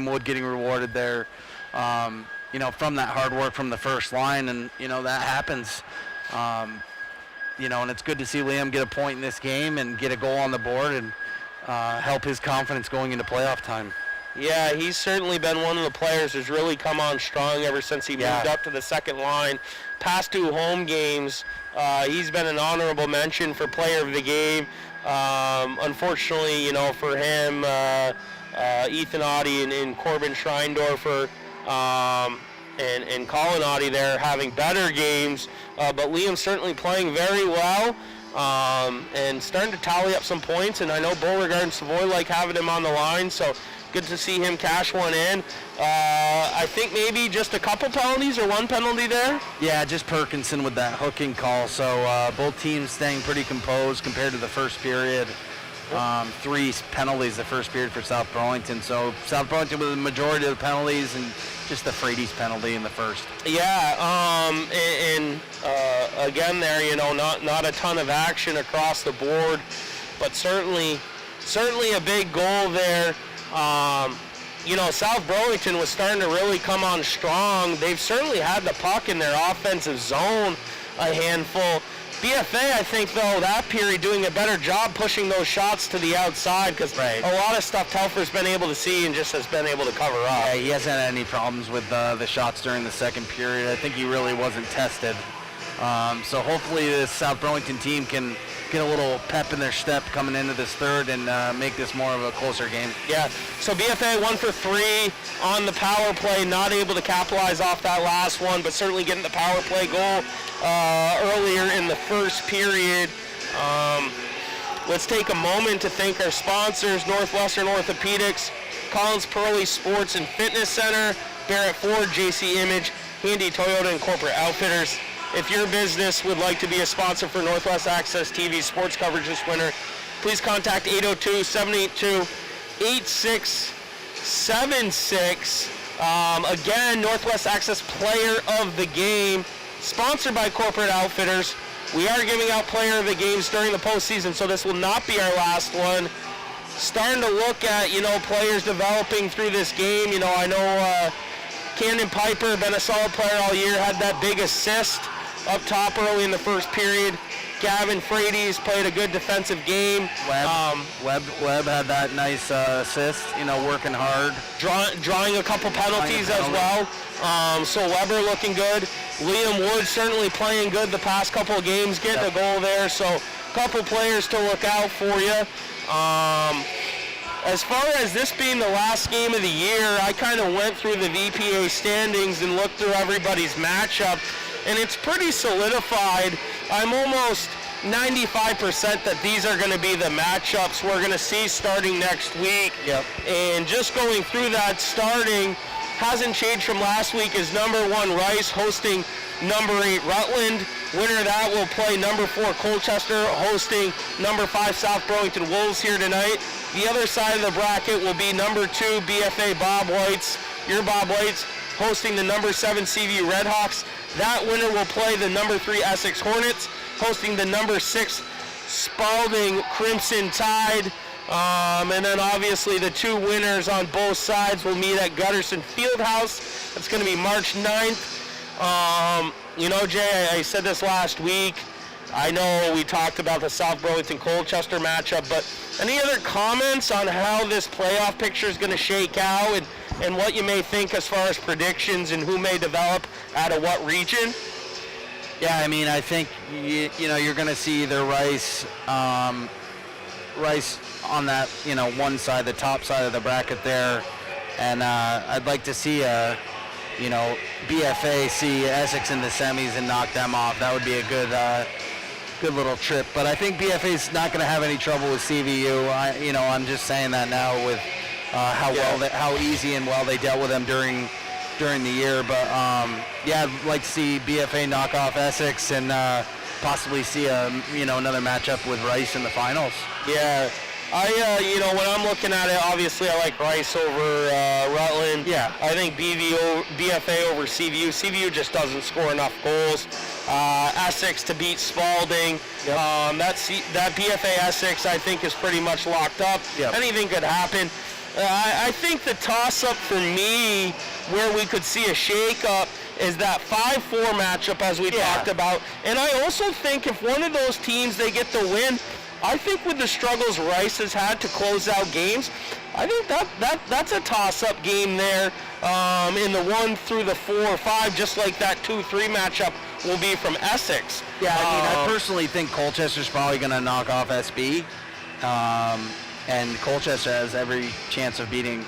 Wood getting rewarded there, from that hard work from the first line, and, that happens. And it's good to see Liam get a point in this game and get a goal on the board and help his confidence going into playoff time. Yeah, he's certainly been one of the players who's really come on strong ever since he moved up to the second line. Past 2 home games, he's been an honorable mention for player of the game. Unfortunately, for him, Ethan Audie and Corbin Schreindorfer and Colin Audie there having better games. But Liam's certainly playing very well and starting to tally up some points. And I know Beauregard and Savoy like having him on the line, so good to see him cash one in. I think maybe just a couple penalties or 1 penalty there. Yeah, just Perkinson with that hooking call. So both teams staying pretty composed compared to the first period. 3 penalties the first period for South Burlington. So South Burlington with the majority of the penalties and just the Frady's penalty in the first. Yeah, again there, not a ton of action across the board, but certainly a big goal there. South Burlington was starting to really come on strong. They've certainly had the puck in their offensive zone a handful. BFA, I think, though, that period doing a better job pushing those shots to the outside because a lot of stuff Telfer's been able to see and just has been able to cover up. Yeah, he hasn't had any problems with the shots during the second period. I think he really wasn't tested. So hopefully this South Burlington team can get a little pep in their step coming into this third and make this more of a closer game. Yeah, so BFA 1 for 3 on the power play, not able to capitalize off that last one, but certainly getting the power play goal earlier in the first period. Let's take a moment to thank our sponsors, Northwestern Orthopedics, Collins Pearly Sports and Fitness Center, Barrett Ford, JC Image, Handy Toyota and Corporate Outfitters. If your business would like to be a sponsor for Northwest Access TV sports coverage this winter, please contact 802-782-8676. Again, Northwest Access Player of the Game, sponsored by Corporate Outfitters. We are giving out Player of the Games during the postseason, so this will not be our last one. Starting to look at, players developing through this game. I know Camden Piper, been a solid player all year, had that big assist up top early in the first period. Gavin Frady's played a good defensive game. Webb had that nice assist, working hard. Drawing a couple penalties as well. So Weber looking good. Liam Wood certainly playing good the past couple of games, getting a goal there. So a couple players to look out for you. As far as this being the last game of the year, I kind of went through the VPA standings and looked through everybody's matchup, and it's pretty solidified. I'm almost 95% that these are going to be the matchups we're going to see starting next week. Yep. And just going through that starting hasn't changed from last week is number 1 Rice hosting number 8 Rutland. Winner of that will play number 4 Colchester hosting number 5 South Burlington Wolves here tonight. The other side of the bracket will be number 2 BFA Bobwhites, your Bobwhites, hosting the number 7 CVU Redhawks. That winner will play the number 3 Essex Hornets, hosting the number 6 Spalding Crimson Tide. And then obviously the 2 winners on both sides will meet at Gutterson Fieldhouse. That's going to be March 9th. Jay, I said this last week. I know we talked about the South Burlington-Colchester matchup, but any other comments on how this playoff picture is going to shake out and what you may think as far as predictions and who may develop out of what region? Yeah, I think you're going to see either Rice Rice on that, one side, the top side of the bracket there, and I'd like to see BFA see Essex in the semis and knock them off. That would be a good little trip. But I think BFA's not going to have any trouble with CVU. I'm just saying that now with how easy and well they dealt with them during the year. But I'd like to see BFA knock off Essex and possibly see another matchup with Rice in the finals. Yeah. When I'm looking at it, obviously I like Rice over Rutland. Yeah. I think BFA over CVU. CVU just doesn't score enough goals. Essex to beat Spalding. Yep. That BFA Essex, I think, is pretty much locked up. Yep. Anything could happen. I think the toss-up for me, where we could see a shake-up, is that 5-4 matchup as we talked about. And I also think if one of those teams, they get the win, I think with the struggles Rice has had to close out games, I think that's a toss-up game there in the 1 through the 4 or 5, just like that 2-3 matchup will be from Essex. Yeah, I personally think Colchester's probably going to knock off SB, and Colchester has every chance of beating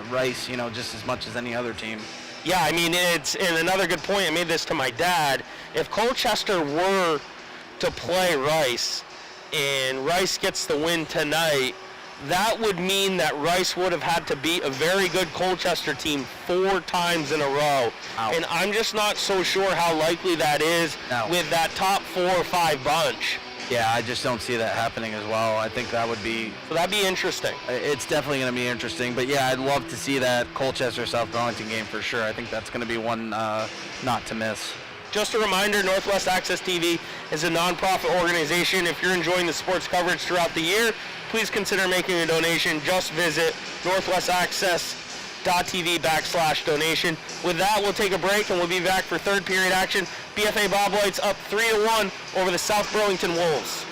Rice, just as much as any other team. Yeah, and another good point, I made this to my dad, if Colchester were to play Rice, and Rice gets the win tonight, that would mean that Rice would have had to beat a very good Colchester team 4 times in a row. Ouch. And I'm just not so sure how likely that is with that top 4 or 5 bunch. Yeah, I just don't see that happening as well. I think that would be... So that'd be interesting. It's definitely going to be interesting. But yeah, I'd love to see that Colchester-South Burlington game for sure. I think that's going to be one not to miss. Just a reminder, Northwest Access TV is a nonprofit organization. If you're enjoying the sports coverage throughout the year, please consider making a donation. Just visit northwestaccess.tv/donation. With that, we'll take a break and we'll be back for third period action. BFA Bobwhites up 3-1 over the South Burlington Wolves.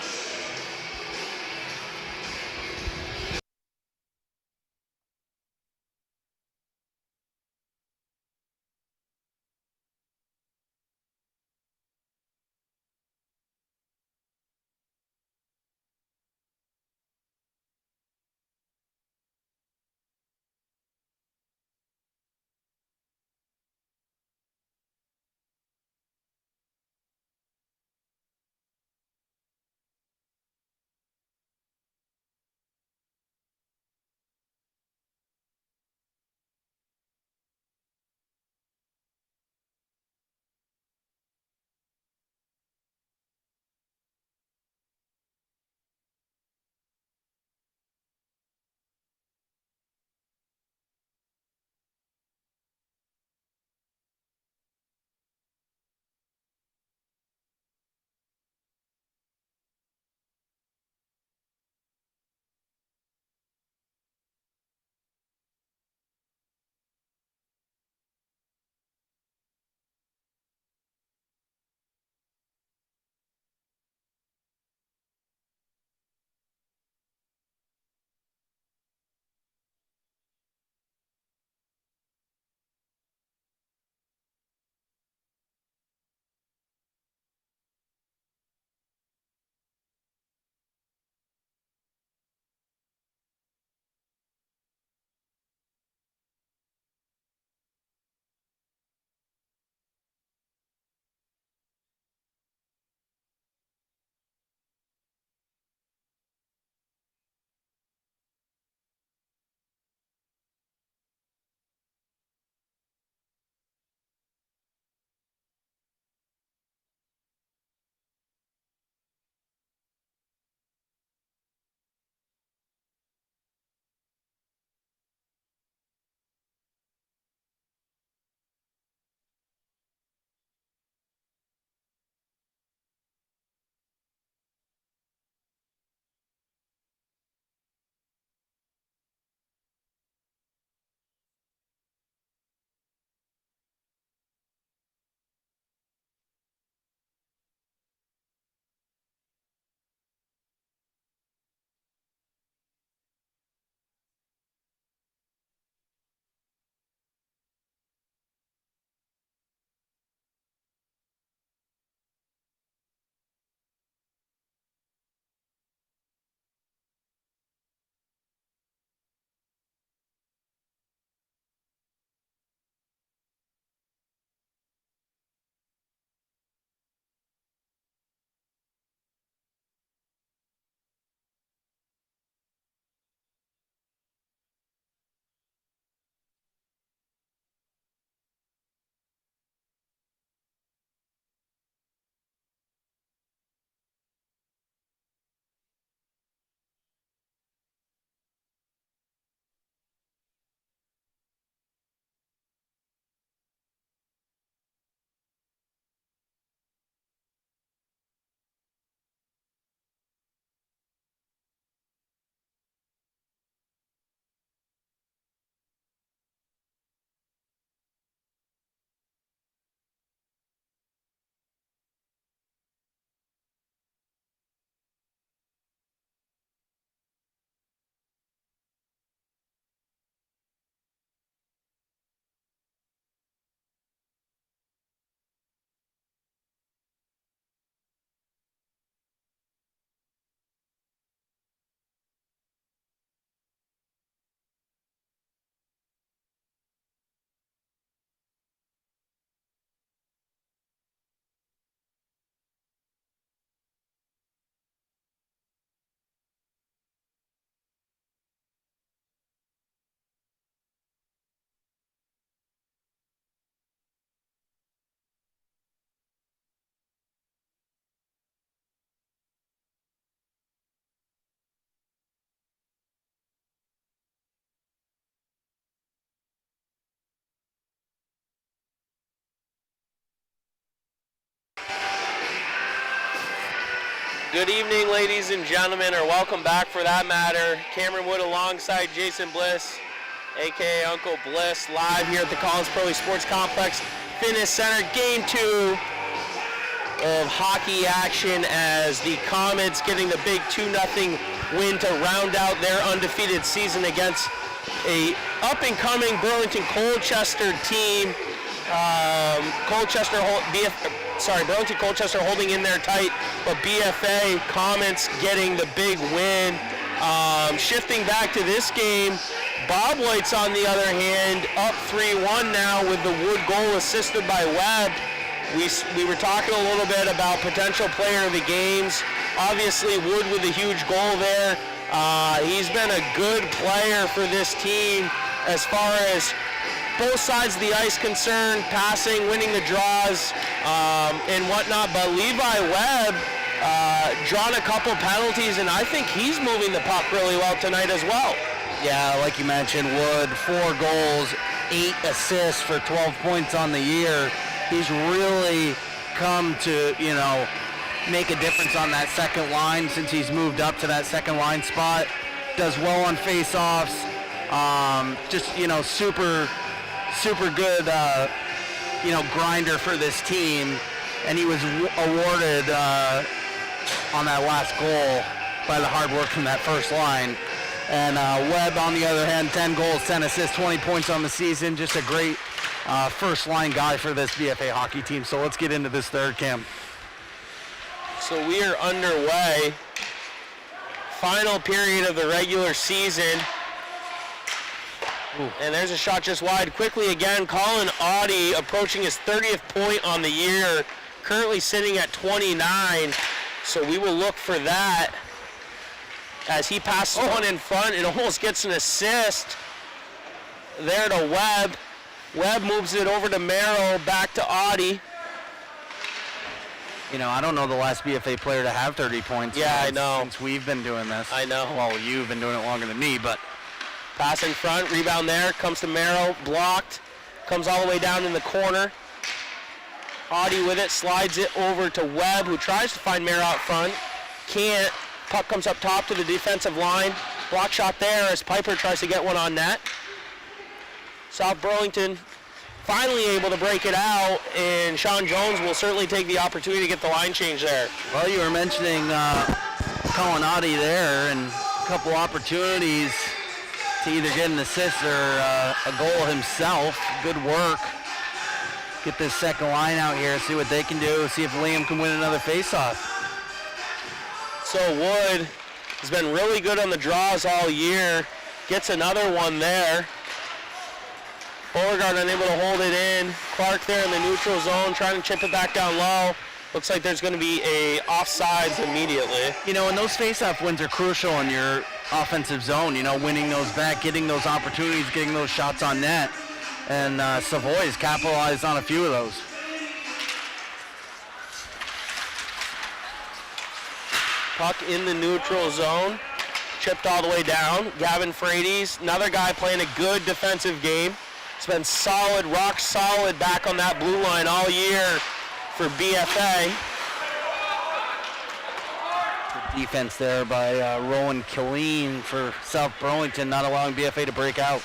Good evening, ladies and gentlemen, or welcome back for that matter. Cameron Wood alongside Jason Bliss, aka Uncle Bliss, live here at the Collins Pro Sports Complex Fitness Center. Game 2 of hockey action as the Comets getting the big 2-0 win to round out their undefeated season against a up-and-coming Burlington Colchester team. Burlington Colchester holding in there tight, but BFA Comets getting the big win. Shifting back to this game, Bobwhites on the other hand up 3-1 now with the Wood goal assisted by Webb. We were talking a little bit about potential player of the games. Obviously Wood with a huge goal there. He's been a good player for this team as far as both sides of the ice concerned, passing, winning the draws, and whatnot. But Levi Webb drawn a couple penalties, and I think he's moving the puck really well tonight as well. Yeah, like you mentioned, Wood, 4 goals, 8 assists for 12 points on the year. He's really come to, make a difference on that second line since he's moved up to that second line spot. Does well on face-offs. Super good, grinder for this team. And he was awarded on that last goal by the hard work from that first line. And Webb, on the other hand, 10 goals, 10 assists, 20 points on the season. Just a great first-line guy for this BFA hockey team. So let's get into this third, Cam. So we are underway. Final period of the regular season. Ooh. And there's a shot just wide. Quickly again, Colin Audie approaching his 30th point on the year. Currently sitting at 29. So we will look for that. As he passes one in front, it almost gets an assist there to Webb. Webb moves it over to Merrill, back to Audie. I don't know the last BFA player to have 30 points. Yeah, I know. Since we've been doing this. I know. Well, you've been doing it longer than me, but. Pass in front, rebound there, comes to Merrill, blocked, comes all the way down in the corner. Audie with it, slides it over to Webb, who tries to find Merrill out front. Can't. Puck comes up top to the defensive line. Block shot there as Piper tries to get one on net. South Burlington finally able to break it out, and Sean Jones will certainly take the opportunity to get the line change there. Well, you were mentioning Colin Audie there, and a couple opportunities to either get an assist or a goal himself. Good work. Get this second line out here, see what they can do, see if Liam can win another faceoff. So Wood has been really good on the draws all year. Gets another one there. Beauregard unable to hold it in. Clark there in the neutral zone trying to chip it back down low. Looks like there's going to be a offsides immediately. And those faceoff wins are crucial in your offensive zone, winning those back, getting those opportunities, getting those shots on net. And Savoy's capitalized on a few of those. Puck in the neutral zone. Chipped all the way down. Gavin Frates, another guy playing a good defensive game. It's been solid, rock solid back on that blue line all year for BFA. Good defense there by Rowan Killeen for South Burlington, not allowing BFA to break out.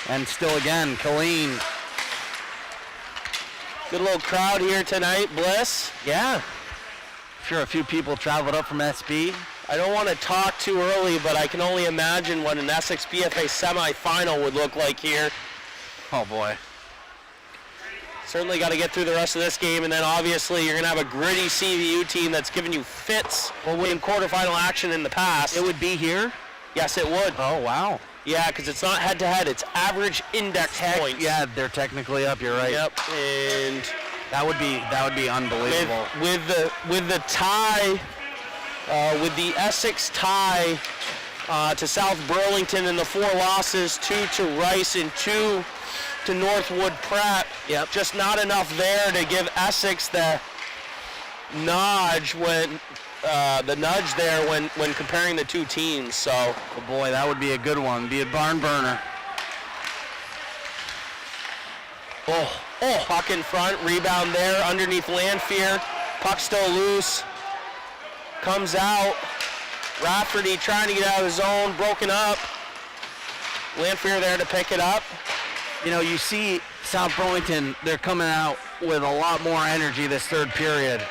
And still again, Killeen. Good little crowd here tonight, Bliss. Yeah. Sure, a few people traveled up from SB. I don't want to talk too early, but I can only imagine what an Essex BFA semifinal would look like here. Oh boy. Certainly got to get through the rest of this game, and then obviously you're going to have a gritty CVU team that's given you fits in quarterfinal action in the past. It would be here? Yes, it would. Oh, wow. Yeah, because it's not head-to-head. It's average index points. Yeah, they're technically up. You're right. Yep, and that would be unbelievable. With the tie, with the Essex tie to South Burlington and the 4 losses, 2 to Rice and 2 to Northwood Prep. Yep. Just not enough there to give Essex the nudge when comparing the two teams. So, oh boy, that would be a good one. Be a barn burner. Puck in front, rebound there underneath Landfear. Puck still loose. comes out. Rafferty trying to get out of the zone, broken up. Lanphier there to pick it up. You know, you see South Burlington, they're coming out with a lot more energy this third period.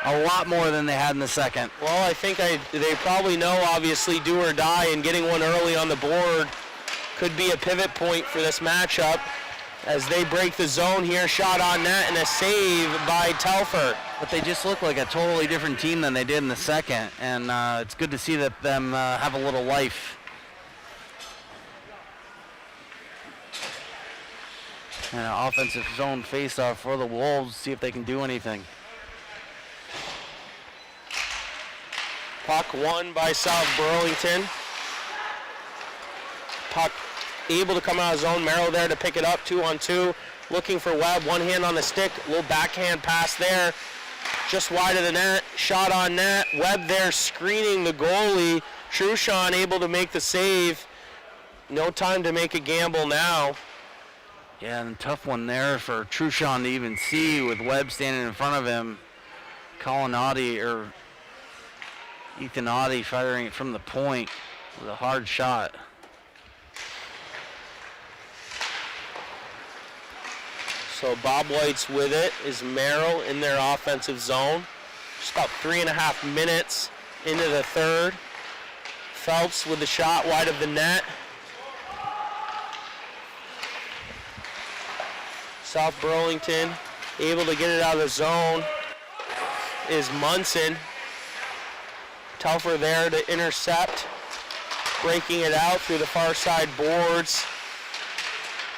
A lot more than they had in the second. Well, I think they probably know, obviously, do or die, and getting one early on the board could be a pivot point for this matchup as they break the zone here. Shot on net and a save by Telfer. But they just look like a totally different team than they did in the second, and it's good to see that them have a little life. And an offensive zone face-off for the Wolves, see if they can do anything. Puck won by South Burlington. Puck able to come out of zone. Merrill there to pick it up, 2-on-2. Looking for Webb, one hand on the stick. Little backhand pass there. Just wide of the net. Shot on net. Webb there screening the goalie. Trushan able to make the save. No time to make a gamble now. Yeah, and tough one there for Trushan to even see with Webb standing in front of him. Colin Audie, or Ethan Audie firing it from the point with a hard shot. So Bobwhites with it is Merrill in their offensive zone. Just about 3.5 minutes into the third. Phelps with the shot wide of the net. South Burlington able to get it out of the zone is Munson. Telfer there to intercept, breaking it out through the far side boards.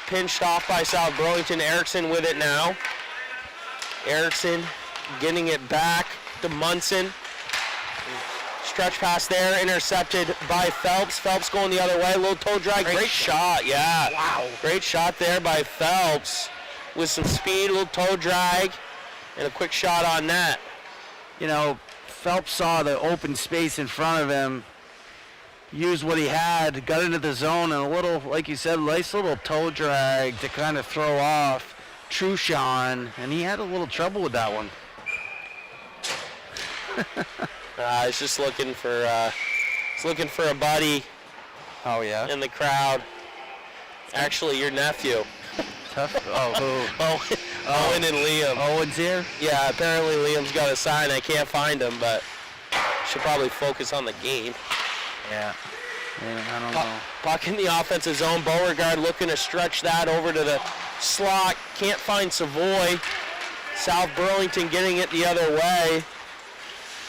Pinched off by South Burlington. Erickson with it now. Erickson getting it back to Munson. Stretch pass there, intercepted by Phelps. Phelps going the other way, a little toe drag. Great shot, yeah. Wow. Great shot there by Phelps with some speed, a little toe drag, and a quick shot on net. You know, Phelps saw the open space in front of him, used what he had, got into the zone, and a little, like you said, nice little toe drag to kind of throw off Trushan, and he had a little trouble with that one. He's just looking for a buddy. Oh yeah. In the crowd. Actually, your nephew. Tough. Oh, who? Owen and Liam. Owen's here? Yeah, apparently Liam's got a sign. I can't find him, but should probably focus on the game. Yeah, I don't know. Puck in the offensive zone. Beauregard looking to stretch that over to the slot. Can't find Savoy. South Burlington getting it the other way.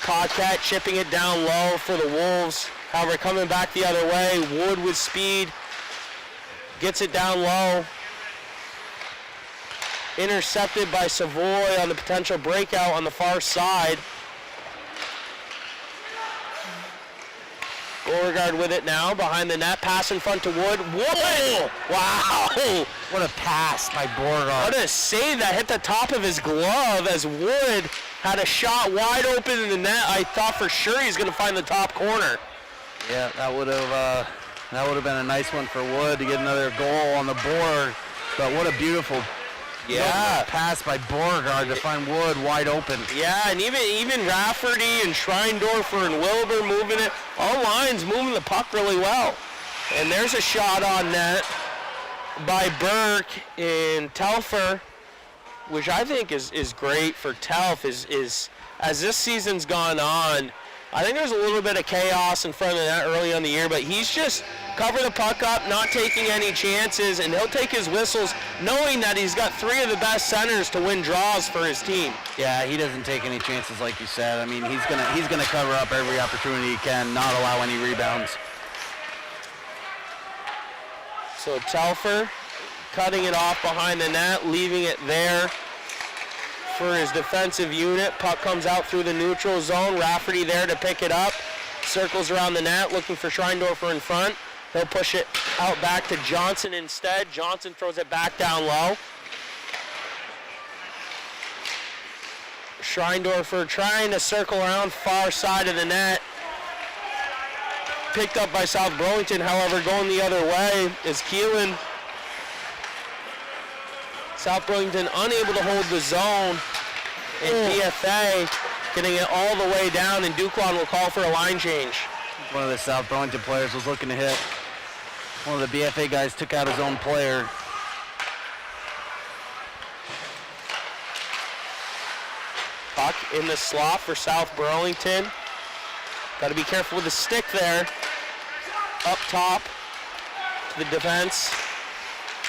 Coquette chipping it down low for the Wolves. However, coming back the other way. Wood with speed. Gets it down low. Intercepted by Savoy on the potential breakout on the far side. Beauregard with it now, behind the net, pass in front to Wood. Wood! Wow! What a pass by Beauregard. What a save that hit the top of his glove as Wood had a shot wide open in the net. I thought for sure he's going to find the top corner. Yeah, that would have been a nice one for Wood to get another goal on the board. But what a beautiful pass by Beauregard to find Wood wide open. Yeah, and even Rafferty and Schreindorfer and Wilbur moving it. All lines moving the puck really well. And there's a shot on net by Burke in Telfer, which I think is great for Telf. Is as this season's gone on, I think there's a little bit of chaos in front of the net early on the year, but he's just covering the puck up, not taking any chances, and he'll take his whistles knowing that he's got three of the best centers to win draws for his team. Yeah, he doesn't take any chances like you said. I mean, he's gonna cover up every opportunity he can, not allow any rebounds. So Telfer cutting it off behind the net, leaving it there for his defensive unit. Puck comes out through the neutral zone. Rafferty there to pick it up. Circles around the net, looking for Schreindorfer in front. He'll push it out back to Johnson instead. Johnson throws it back down low. Schreindorfer trying to circle around far side of the net. Picked up by South Burlington, however, going the other way is Keelan. South Burlington unable to hold the zone, and BFA getting it all the way down, and Duquan will call for a line change. One of the South Burlington players was looking to hit. One of the BFA guys took out his own player. Puck in the slot for South Burlington. Got to be careful with the stick there. Up top to the defense.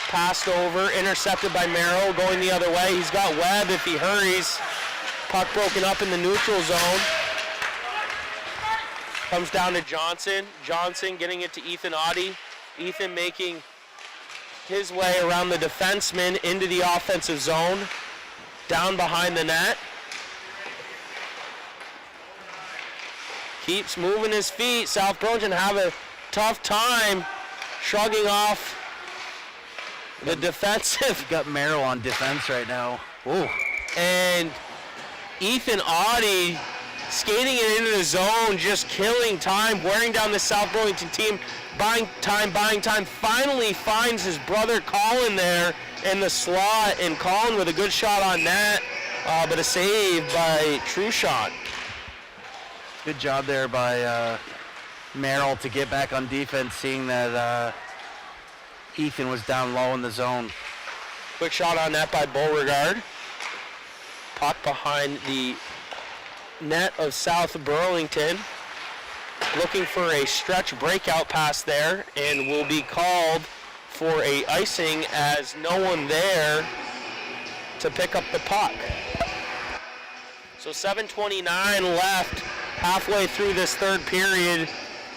Passed over, intercepted by Merrill, going the other way. He's got Webb if he hurries. Puck broken up in the neutral zone. Comes down to Johnson. Johnson getting it to Ethan Audie. Ethan making his way around the defenseman into the offensive zone. Down behind the net. Keeps moving his feet. South Burlington have a tough time shrugging off the defensive. Got Merrill on defense right now. Ooh. And Ethan Audie skating it into the zone, just killing time, wearing down the South Burlington team, buying time. Finally finds his brother Colin there in the slot, and Colin with a good shot on net, but a save by Truchon. Good job there by Merrill to get back on defense, seeing that Ethan was down low in the zone. Quick shot on net by Beauregard. Puck behind the net of South Burlington. Looking for a stretch breakout pass there, and will be called for a icing as no one there to pick up the puck. So 7:29 left, halfway through this third period.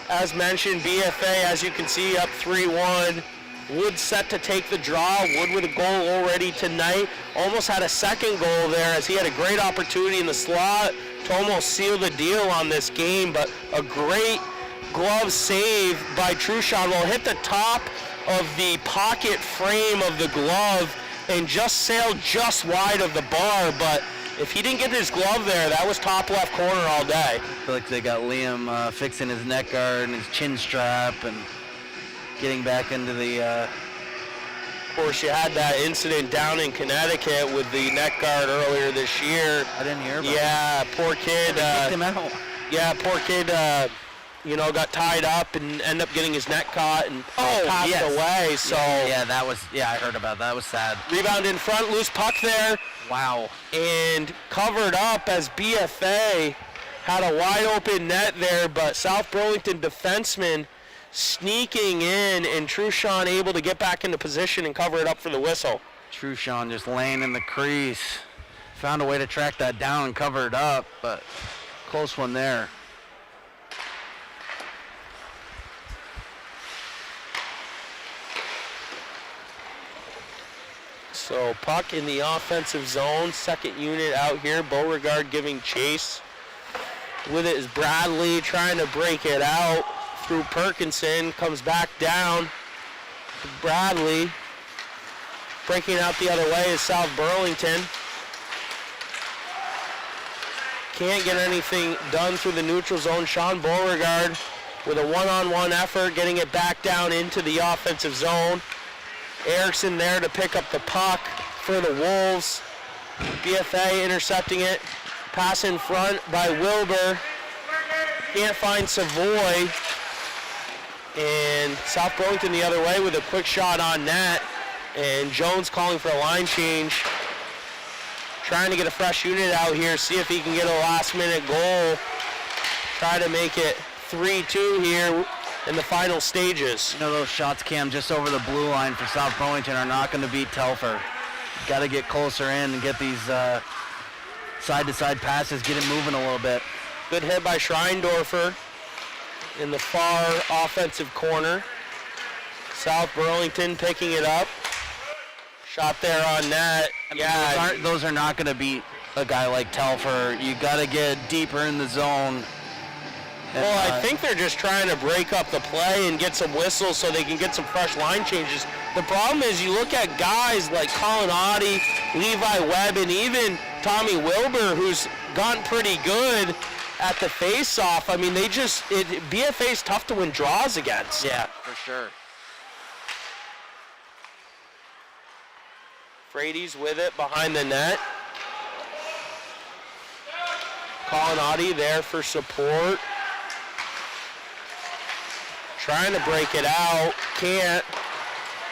As mentioned, BFA, as you can see, up 3-1. Wood set to take the draw. Wood with a goal already tonight. Almost had a second goal there, as he had a great opportunity in the slot to almost seal the deal on this game, but a great glove save by Truchon. Will hit the top of the pocket frame of the glove and just sailed just wide of the bar, but if he didn't get his glove there, that was top left corner all day. I feel like they got Liam fixing his neck guard and his chin strap and getting back into the... Of course, you had that incident down in Connecticut with the neck guard earlier this year. I didn't hear about Yeah, poor kid. Kicked him out. Yeah, poor kid, got tied up and ended up getting his neck caught and passed away. So Yeah, that was... Yeah, I heard about that. That was sad. Rebound in front, loose puck there. Wow. And covered up as BFA had a wide open net there, but South Burlington defenseman sneaking in, and Truchon able to get back into position and cover it up for the whistle. Truchon just laying in the crease. Found a way to track that down and cover it up, but close one there. So puck in the offensive zone, second unit out here. Beauregard giving chase. With it is Bradley trying to break it out through Perkinson. Comes back down to Bradley. Breaking out the other way is South Burlington. Can't get anything done through the neutral zone. Sean Beauregard with a one-on-one effort, getting it back down into the offensive zone. Erickson there to pick up the puck for the Wolves. BFA intercepting it. Pass in front by Wilbur. Can't find Savoy. And South Burlington the other way with a quick shot on net. And Jones calling for a line change. Trying to get a fresh unit out here, see if he can get a last-minute goal. Try to make it 3-2 here in the final stages. You know, those shots, Cam, just over the blue line for South Burlington are not going to beat Telfer. Got to get closer in and get these side-to-side passes, get it moving a little bit. Good hit by Schreindorfer in the far offensive corner. South Burlington picking it up. Shot there on net. I mean, those are not going to beat a guy like Telfer. You got to get deeper in the zone. And, well, I think they're just trying to break up the play and get some whistles so they can get some fresh line changes. The problem is you look at guys like Colin Audie, Levi Webb, and even Tommy Wilbur, who's gotten pretty good at the face-off. I mean, BFA's tough to win draws against. Yeah, for sure. Frady's with it behind the net. Colonnati there for support. Trying to break it out, can't.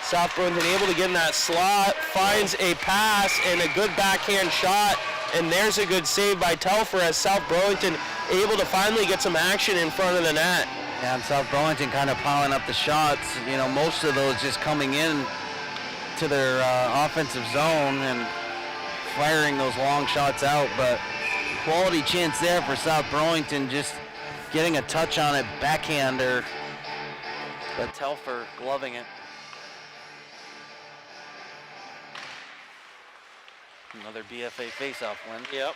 South Burlington able to get in that slot, finds a pass and a good backhand shot, and there's a good save by Telfer as South Burlington able to finally get some action in front of the net. Yeah, and South Burlington kind of piling up the shots. You know, most of those just coming in to their offensive zone and firing those long shots out, but quality chance there for South Burlington, just getting a touch on it, backhander, but Telfer gloving it. Another BFA faceoff win. Yep.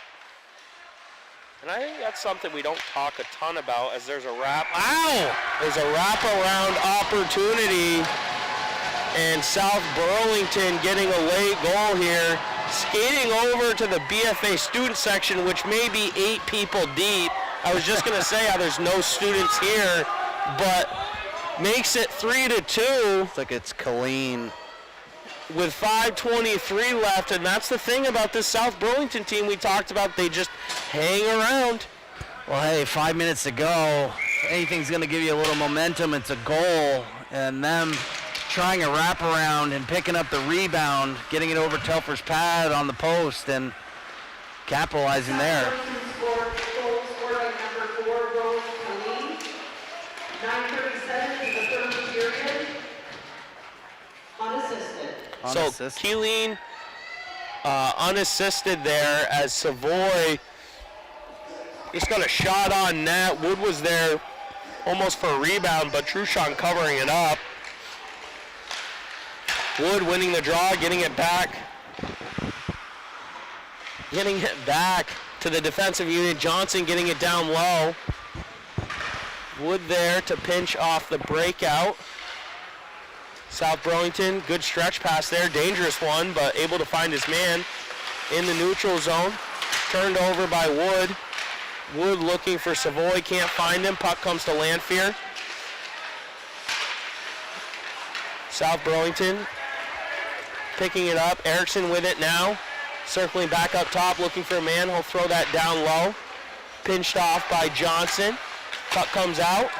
And I think that's something we don't talk a ton about, as there's a there's a wraparound opportunity, and South Burlington getting a late goal here, skating over to the BFA student section, which may be 8 people deep. I was just going to say how there's no students here, but makes it 3-2. Looks like it's Colleen. With 5:23 left, and that's the thing about this South Burlington team we talked about. They just hang around. Well, hey, 5 minutes to go. If anything's going to give you a little momentum, it's a goal, and them trying a wraparound and picking up the rebound, getting it over Telfer's pad on the post, and capitalizing there. Scored by number 4, Rose Colleen. 9:37 in the third period. Unassisted. So Keeleen unassisted there as Savoy just got a shot on net. Wood was there almost for a rebound, but Truchon covering it up. Wood winning the draw, getting it back to the defensive unit. Johnson getting it down low. Wood there to pinch off the breakout. South Burlington, good stretch pass there, dangerous one, but able to find his man in the neutral zone. Turned over by Wood. Wood looking for Savoy, can't find him. Puck comes to Lanphier. South Burlington picking it up. Erickson with it now. Circling back up top, looking for a man. He'll throw that down low. Pinched off by Johnson. Puck comes out.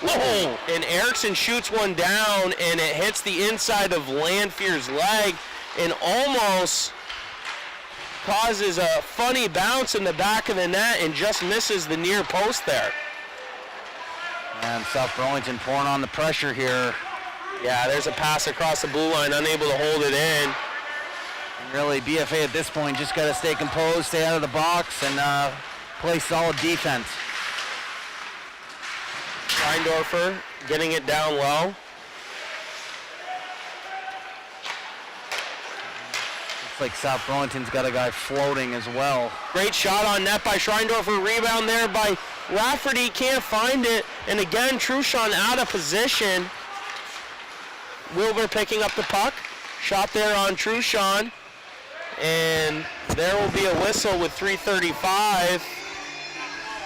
Whoa! And Erickson shoots one down, and it hits the inside of Lanfear's leg and almost causes a funny bounce in the back of the net and just misses the near post there. And South Burlington pouring on the pressure here. Yeah, there's a pass across the blue line, unable to hold it in. And really, BFA at this point just got to stay composed, stay out of the box, and play solid defense. Steindorfer getting it down low. Looks like South Burlington's got a guy floating as well. Great shot on net by Steindorfer. Rebound there by Rafferty. Can't find it. And again, Truchon out of position. Wilbur picking up the puck. Shot there on Truchon. And there will be a whistle with 3:35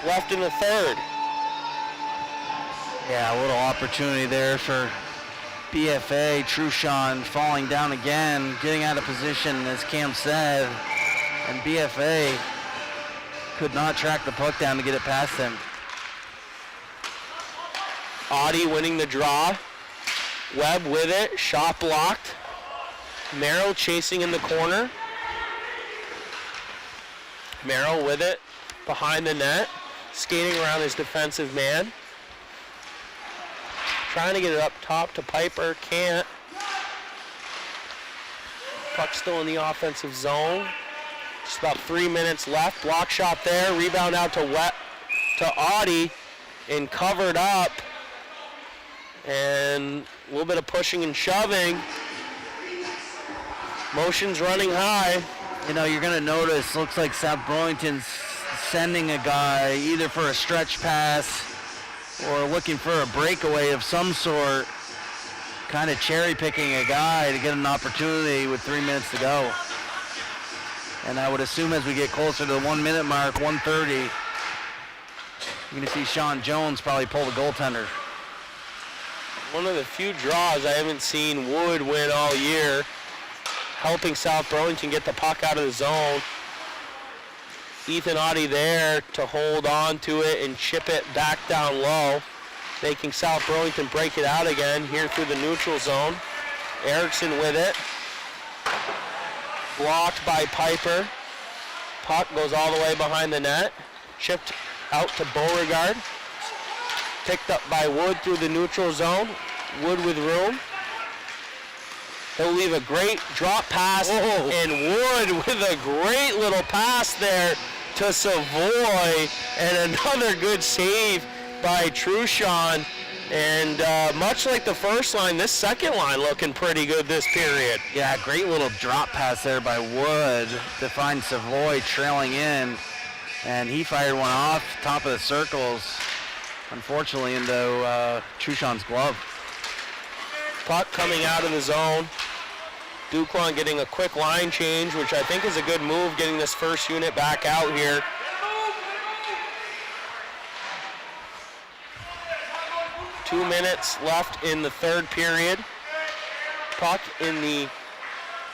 left in the third. Yeah, a little opportunity there for BFA. Truchon falling down again, getting out of position, as Cam said, and BFA could not track the puck down to get it past him. Audie winning the draw. Webb with it, shot blocked. Merrill chasing in the corner. Merrill with it, behind the net, skating around his defensive man. Trying to get it up top to Piper, can't. Puck still in the offensive zone. Just about 3 minutes left. Block shot there. Rebound out to Audie and covered up. And a little bit of pushing and shoving. Motion's running high. You know, you're going to notice, looks like South Burlington's sending a guy either for a stretch pass or looking for a breakaway of some sort, kind of cherry picking a guy to get an opportunity with 3 minutes to go. And I would assume as we get closer to the 1 minute mark, 1:30, you're going to see Sean Jones probably pull the goaltender. One of the few draws I haven't seen Wood win all year, helping South Burlington get the puck out of the zone. Ethan Audie there to hold on to it and chip it back down low, making South Burlington break it out again here through the neutral zone. Erickson with it. Blocked by Piper. Puck goes all the way behind the net. Chipped out to Beauregard. Picked up by Wood through the neutral zone. Wood with room. He'll leave a great drop pass, and Wood with a great little pass there to Savoy, and another good save by Truchon. And much like the first line, this second line looking pretty good this period. Yeah, great little drop pass there by Wood to find Savoy trailing in, and he fired one off top of the circles, unfortunately into Truchon's glove. Puck coming out of the zone. Duclaw getting a quick line change, which I think is a good move, getting this first unit back out here. Two minutes left in the third period. Puck in the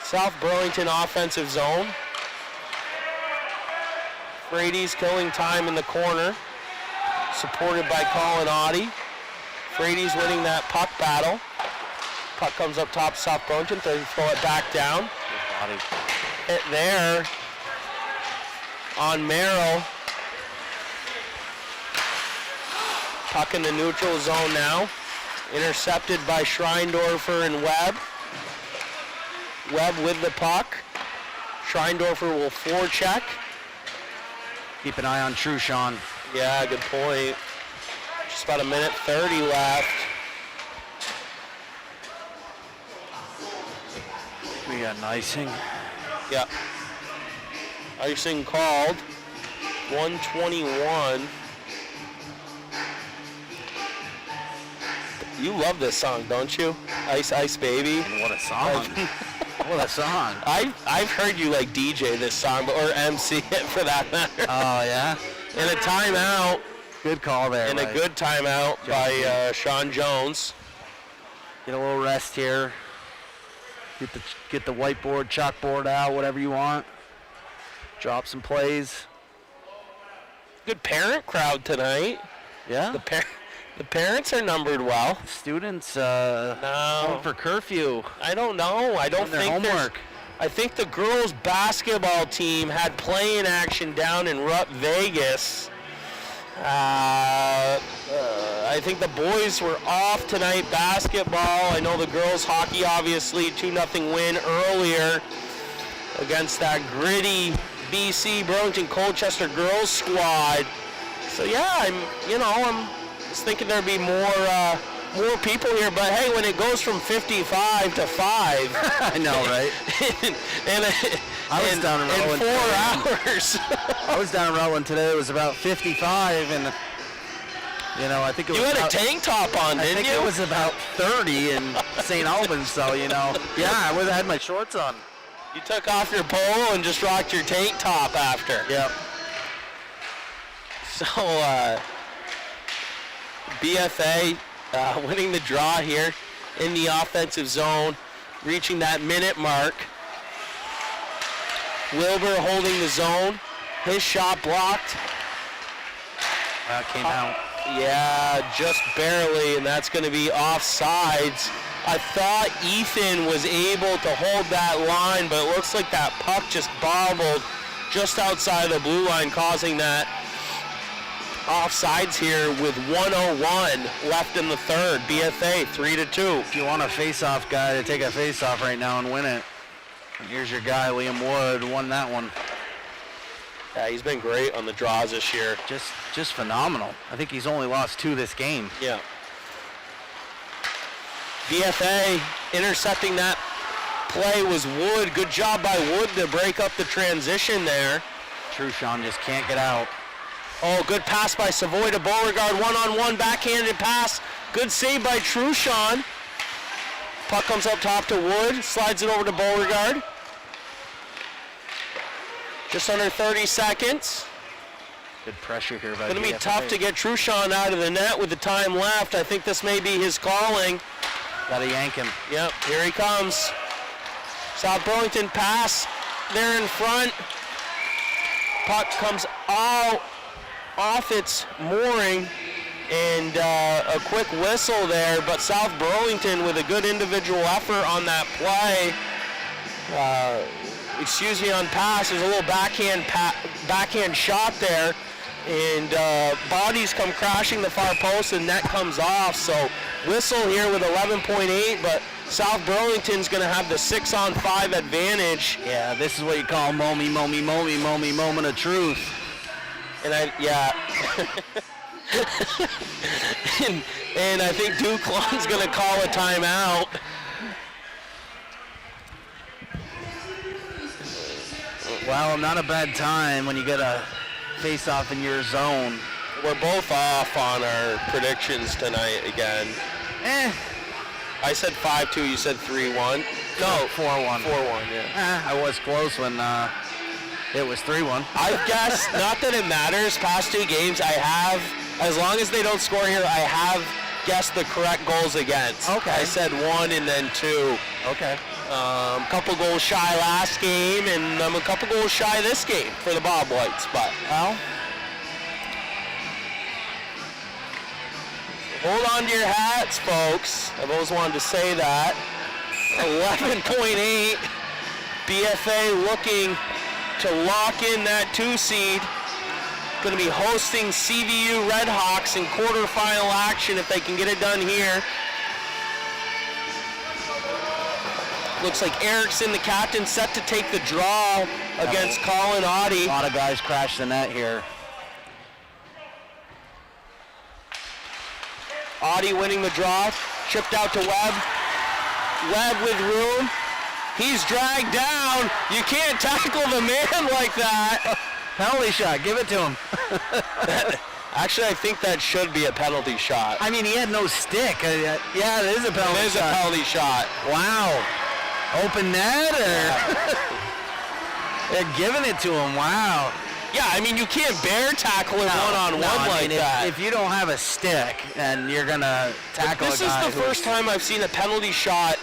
South Burlington offensive zone. Frady's killing time in the corner, supported by Colin Audie. Frady's winning that puck battle. Puck comes up top, South Burlington, they throw it back down. Hit there on Merrill. Puck in the neutral zone now. Intercepted by Schreindorfer and Webb. Webb with the puck. Schreindorfer will forecheck. Keep an eye on Truchon. Yeah, good point. Just about a minute 30 left. We got an icing. Yep. Icing called. 121. You love this song, don't you? Ice Ice Baby. And what a song. What a song. I've heard you like DJ this song, or MC it for that matter. Oh, yeah? And a timeout. Good call there. And a good timeout by Sean Jones. Get a little rest here. Get the whiteboard, chalkboard out, whatever you want. Drop some plays. Good parent crowd tonight. Yeah. The parents are numbered well. Students home for curfew. I don't know. I don't think homework. I think the girls basketball team had playing action down in Rupp, Vegas. I think the boys were off tonight basketball. I know the girls hockey obviously 2-0 win earlier against that gritty BC Burlington Colchester girls squad. So yeah, I'm just thinking there'd be more people here, but hey, when it goes from 55 to 5, I know, right? I was down in Rutland 4 hours. I was down in Rutland today. It was about 55, and I think it was. You had a tank top on, didn't you? I think it was about 30 in St. Albans, so yeah, I would have had my shorts on. You took off your polo and just rocked your tank top after. Yep. So BFA winning the draw here in the offensive zone, reaching that minute mark. Wilbur holding the zone. His shot blocked. Came out. Yeah, just barely, and that's going to be offsides. I thought Ethan was able to hold that line, but it looks like that puck just bobbled just outside the blue line, causing that offsides here with 1:01 left in the third. BFA 3-2. If you want a face-off guy to take a face-off right now and win it, here's your guy, Liam Wood, won that one. Yeah, he's been great on the draws this year. Just phenomenal. I think he's only lost 2 this game. Yeah. BFA intercepting that play was Wood. Good job by Wood to break up the transition there. Truchon just can't get out. Oh, good pass by Savoy to Beauregard. One-on-one backhanded pass. Good save by Truchon. Puck comes up top to Wood. Slides it over to Beauregard. Just under 30 seconds. Good pressure here by Going to be BFA. tough to get Truchon out of the net with the time left. I think this may be his calling. Gotta yank him. Yep, here he comes. South Burlington pass there in front. Puck comes out off its mooring, and a quick whistle there, but South Burlington with a good individual effort on that play. Excuse me, on pass, there's a little backhand shot there, and bodies come crashing the far post, and net comes off. So whistle here with 11.8, but South Burlington's going to have the 6-on-5 advantage. Yeah, this is what you call moment of truth. And and I think Duclon's going to call a timeout. Well, not a bad time when you get a face-off in your zone. We're both off on our predictions tonight again. I said 5-2, you said 3-1. No, 4-1. 4-1, yeah. I was close when it was 3-1. I guess, not that it matters, past 2 games, I have, as long as they don't score here, I have guessed the correct goals against. Okay. I said 1 and then 2. Okay. Couple goals shy last game, and I'm a couple goals shy this game for the Bobwhites, but Well, hold on to your hats, folks. I've always wanted to say that. 11.8. BFA looking to lock in that 2 seed. Going to be hosting CVU Redhawks in quarterfinal action if they can get it done here. Looks like Erickson, the captain, set to take the draw against Colin Audie. a lot of guys crashed the net here. Audie winning the draw, chipped out to Webb. Webb with room. He's dragged down. You can't tackle the man like that. Penalty shot, give it to him. Actually, I think that should be a penalty shot. I mean, he had no stick. Yeah, it is a penalty It is a shot. penalty shot. Wow. Open net, or they're giving it to him. Wow. Yeah, I mean, you can't bear tackle him one-on-one like that. If you don't have a stick and you're going to tackle This a guy is the first time I've seen a penalty shot,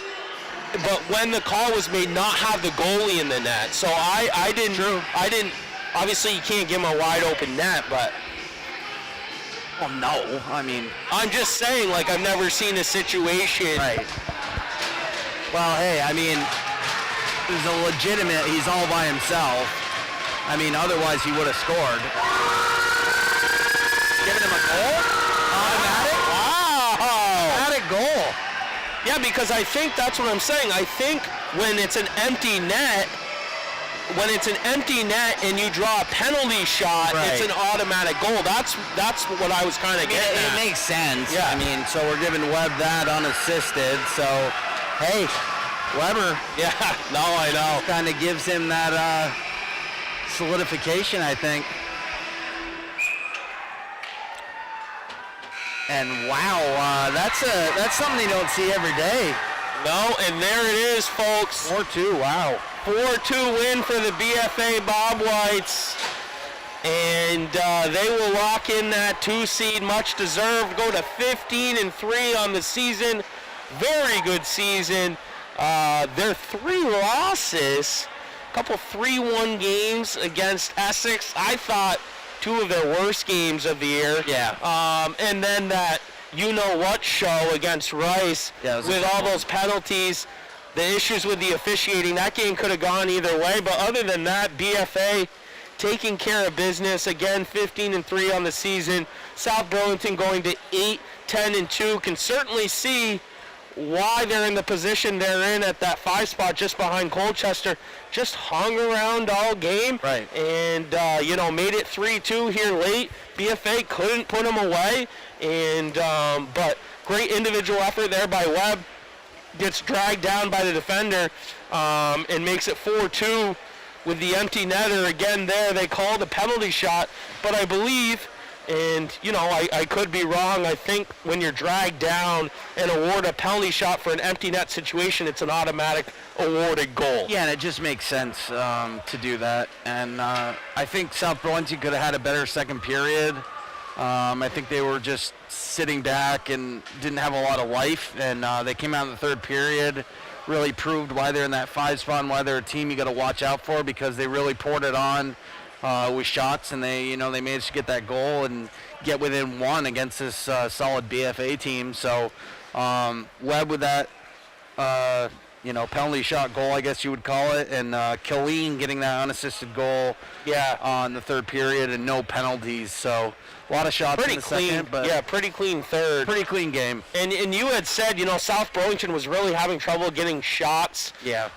but when the call was made, not have the goalie in the net. So I didn't, obviously you can't give him a wide open net, but Well, no. I mean, I'm just saying, like, I've never seen a situation. right. Well, hey, I mean, he's a legitimate, he's all by himself. I mean, otherwise he would have scored. Giving him a goal? Automatic? Wow. Automatic goal. Yeah, because I think that's what I'm saying. I think when it's an empty net, and you draw a penalty shot, Right. it's an automatic goal. That's what I was kind of getting It at. makes sense. Yeah. I mean, so we're giving Webb that unassisted. So, hey, Weber Yeah, no, I know. kind of gives him that solidification, I think. And wow, that's something you don't see every day. No, and there it is, folks. 4-2, wow. 4-2 win for the BFA Bobwhites. And they will lock in that 2 seed, much deserved. Go to 15-3 on the season. Very good season. Their 3 losses, a couple 3-1 games against Essex. I thought 2 of their worst games of the year. Yeah. And then that you-know-what show against Rice Yeah, it was a with tough all one. those penalties, the issues with the officiating. That game could have gone either way, but other than that, BFA taking care of business. Again, 15-3 on the season. South Burlington going to 8-10-2. Can certainly see why they're in the position they're in at that 5 spot just behind Colchester. Just hung around all game. Right. And, made it 3-2 here late. BFA couldn't put them away. And but great individual effort there by Webb. Gets dragged down by the defender and makes it 4-2 with the empty netter. Again there, they called a penalty shot. But I believe, and, I could be wrong, I think when you're dragged down and award a penalty shot for an empty net situation, it's an automatic awarded goal. Yeah, and it just makes sense to do that. And I think South Burlington could have had a better second period. I think they were just sitting back and didn't have a lot of life. And they came out in the third period, really proved why they're in that 5 spot and why they're a team you got to watch out for, because they really poured it on with shots, and they managed to get that goal and get within one against this solid BFA team. So Webb with that penalty shot goal, I guess you would call it, and Killeen getting that unassisted goal on the third period and no penalties. So a lot of shots Pretty in the clean, second, but pretty clean third. pretty clean game. And you had said, South Burlington was really having trouble getting shots. Yeah.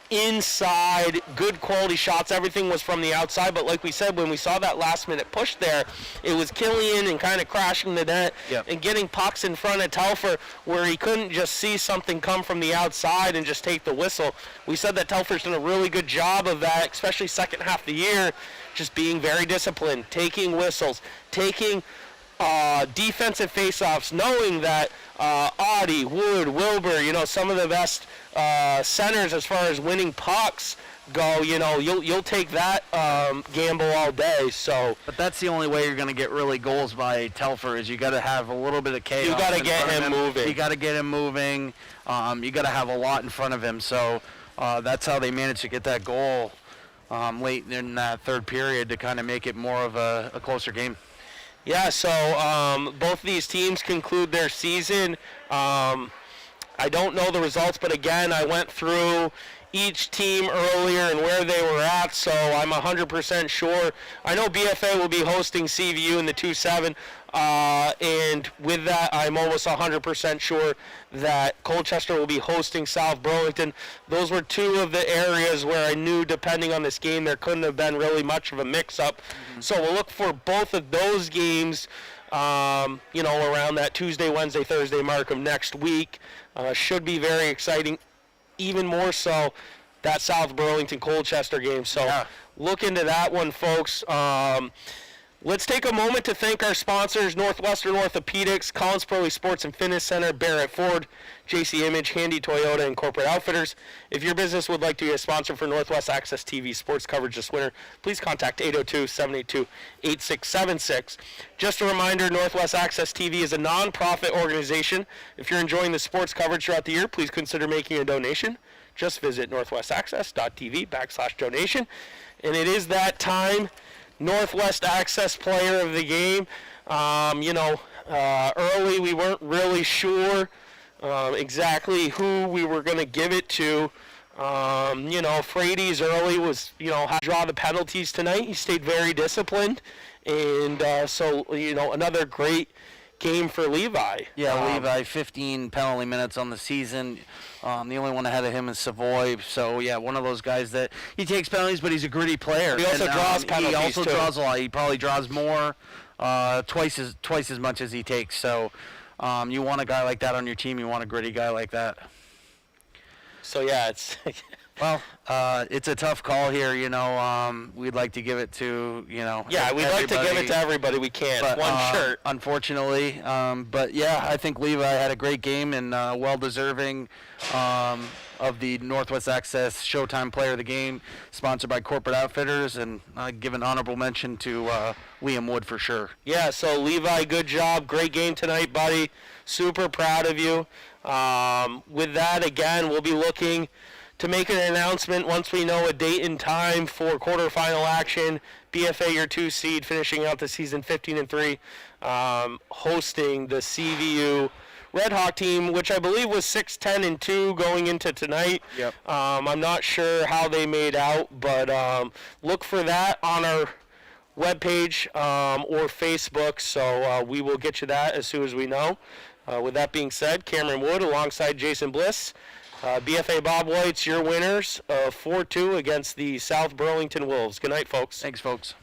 Inside, good quality shots. Everything was from the outside, but like we said, when we saw that last-minute push there, it was Killian and kind of crashing the net and getting pucks in front of Telfer where he couldn't just see something come from the outside and just take the whistle. We said that Telfer's done a really good job of that, especially second half of the year, just being very disciplined, taking whistles, taking defensive face-offs, knowing that Audie, Wood, Wilbur, some of the best centers as far as winning pucks go, you'll take that gamble all day. So, but that's the only way you're going to get really goals by Telfer is you got to have a little bit of chaos. You got to get him moving. You got to get him moving. You got to have a lot in front of him. So that's how they managed to get that goal late in that third period to kind of make it more of a closer game. Yeah, so both of these teams conclude their season. I don't know the results, but again, I went through each team earlier and where they were at, so I'm 100% sure. I know BFA will be hosting CVU in the 2-7, and with that, I'm almost 100% sure that Colchester will be hosting South Burlington. Those were two of the areas where I knew, depending on this game, there couldn't have been really much of a mix-up. So we'll look for both of those games, around that Tuesday, Wednesday, Thursday mark of next week. Should be very exciting. Even more so, that South Burlington Colchester game. So look into that one, folks. Let's take a moment to thank our sponsors: Northwestern Orthopedics, Collins Pearly Sports and Fitness Center, Barrett Ford, JC Image, Handy Toyota, and Corporate Outfitters. If your business would like to be a sponsor for Northwest Access TV sports coverage this winter, please contact 802-782-8676. Just a reminder, Northwest Access TV is a non-profit organization. If you're enjoying the sports coverage throughout the year, please consider making a donation. Just visit northwestaccess.tv/donation. And it is that time. Northwest Access Player of the Game. Early we weren't really sure exactly who we were going to give it to. Frady's early was, how to draw the penalties tonight. He stayed very disciplined. And another great game for Levi. Yeah, Levi, 15 penalty minutes on the season. The only one ahead of him is Savoy. So, yeah, one of those guys that he takes penalties, but he's a gritty player. He also draws penalties, He also too. draws a lot. He probably draws more, twice as much as he takes. So, you want a guy like that on your team. You want a gritty guy like that. So, yeah, it's... Well, it's a tough call here, we'd like to give it to, Yeah, we'd like to give it to everybody. We can't. But, one shirt. Unfortunately. But, yeah, I think Levi had a great game and well-deserving of the Northwest Access Showtime Player of the Game, sponsored by Corporate Outfitters, and give an honorable mention to Liam Wood for sure. Yeah, so Levi, good job. Great game tonight, buddy. Super proud of you. With that, again, we'll be looking to make an announcement once we know a date and time for quarterfinal action. BFA, your 2 seed, finishing out the season 15-3, hosting the CVU Red Hawk team, which I believe was 6-10-2 going into tonight. Yep. I'm not sure how they made out, but look for that on our webpage or Facebook. So we will get you that as soon as we know. With that being said, Cameron Wood alongside Jason Bliss. BFA Bobwhites, your winners of 4-2 against the South Burlington Wolves. Good night, folks. Thanks, folks.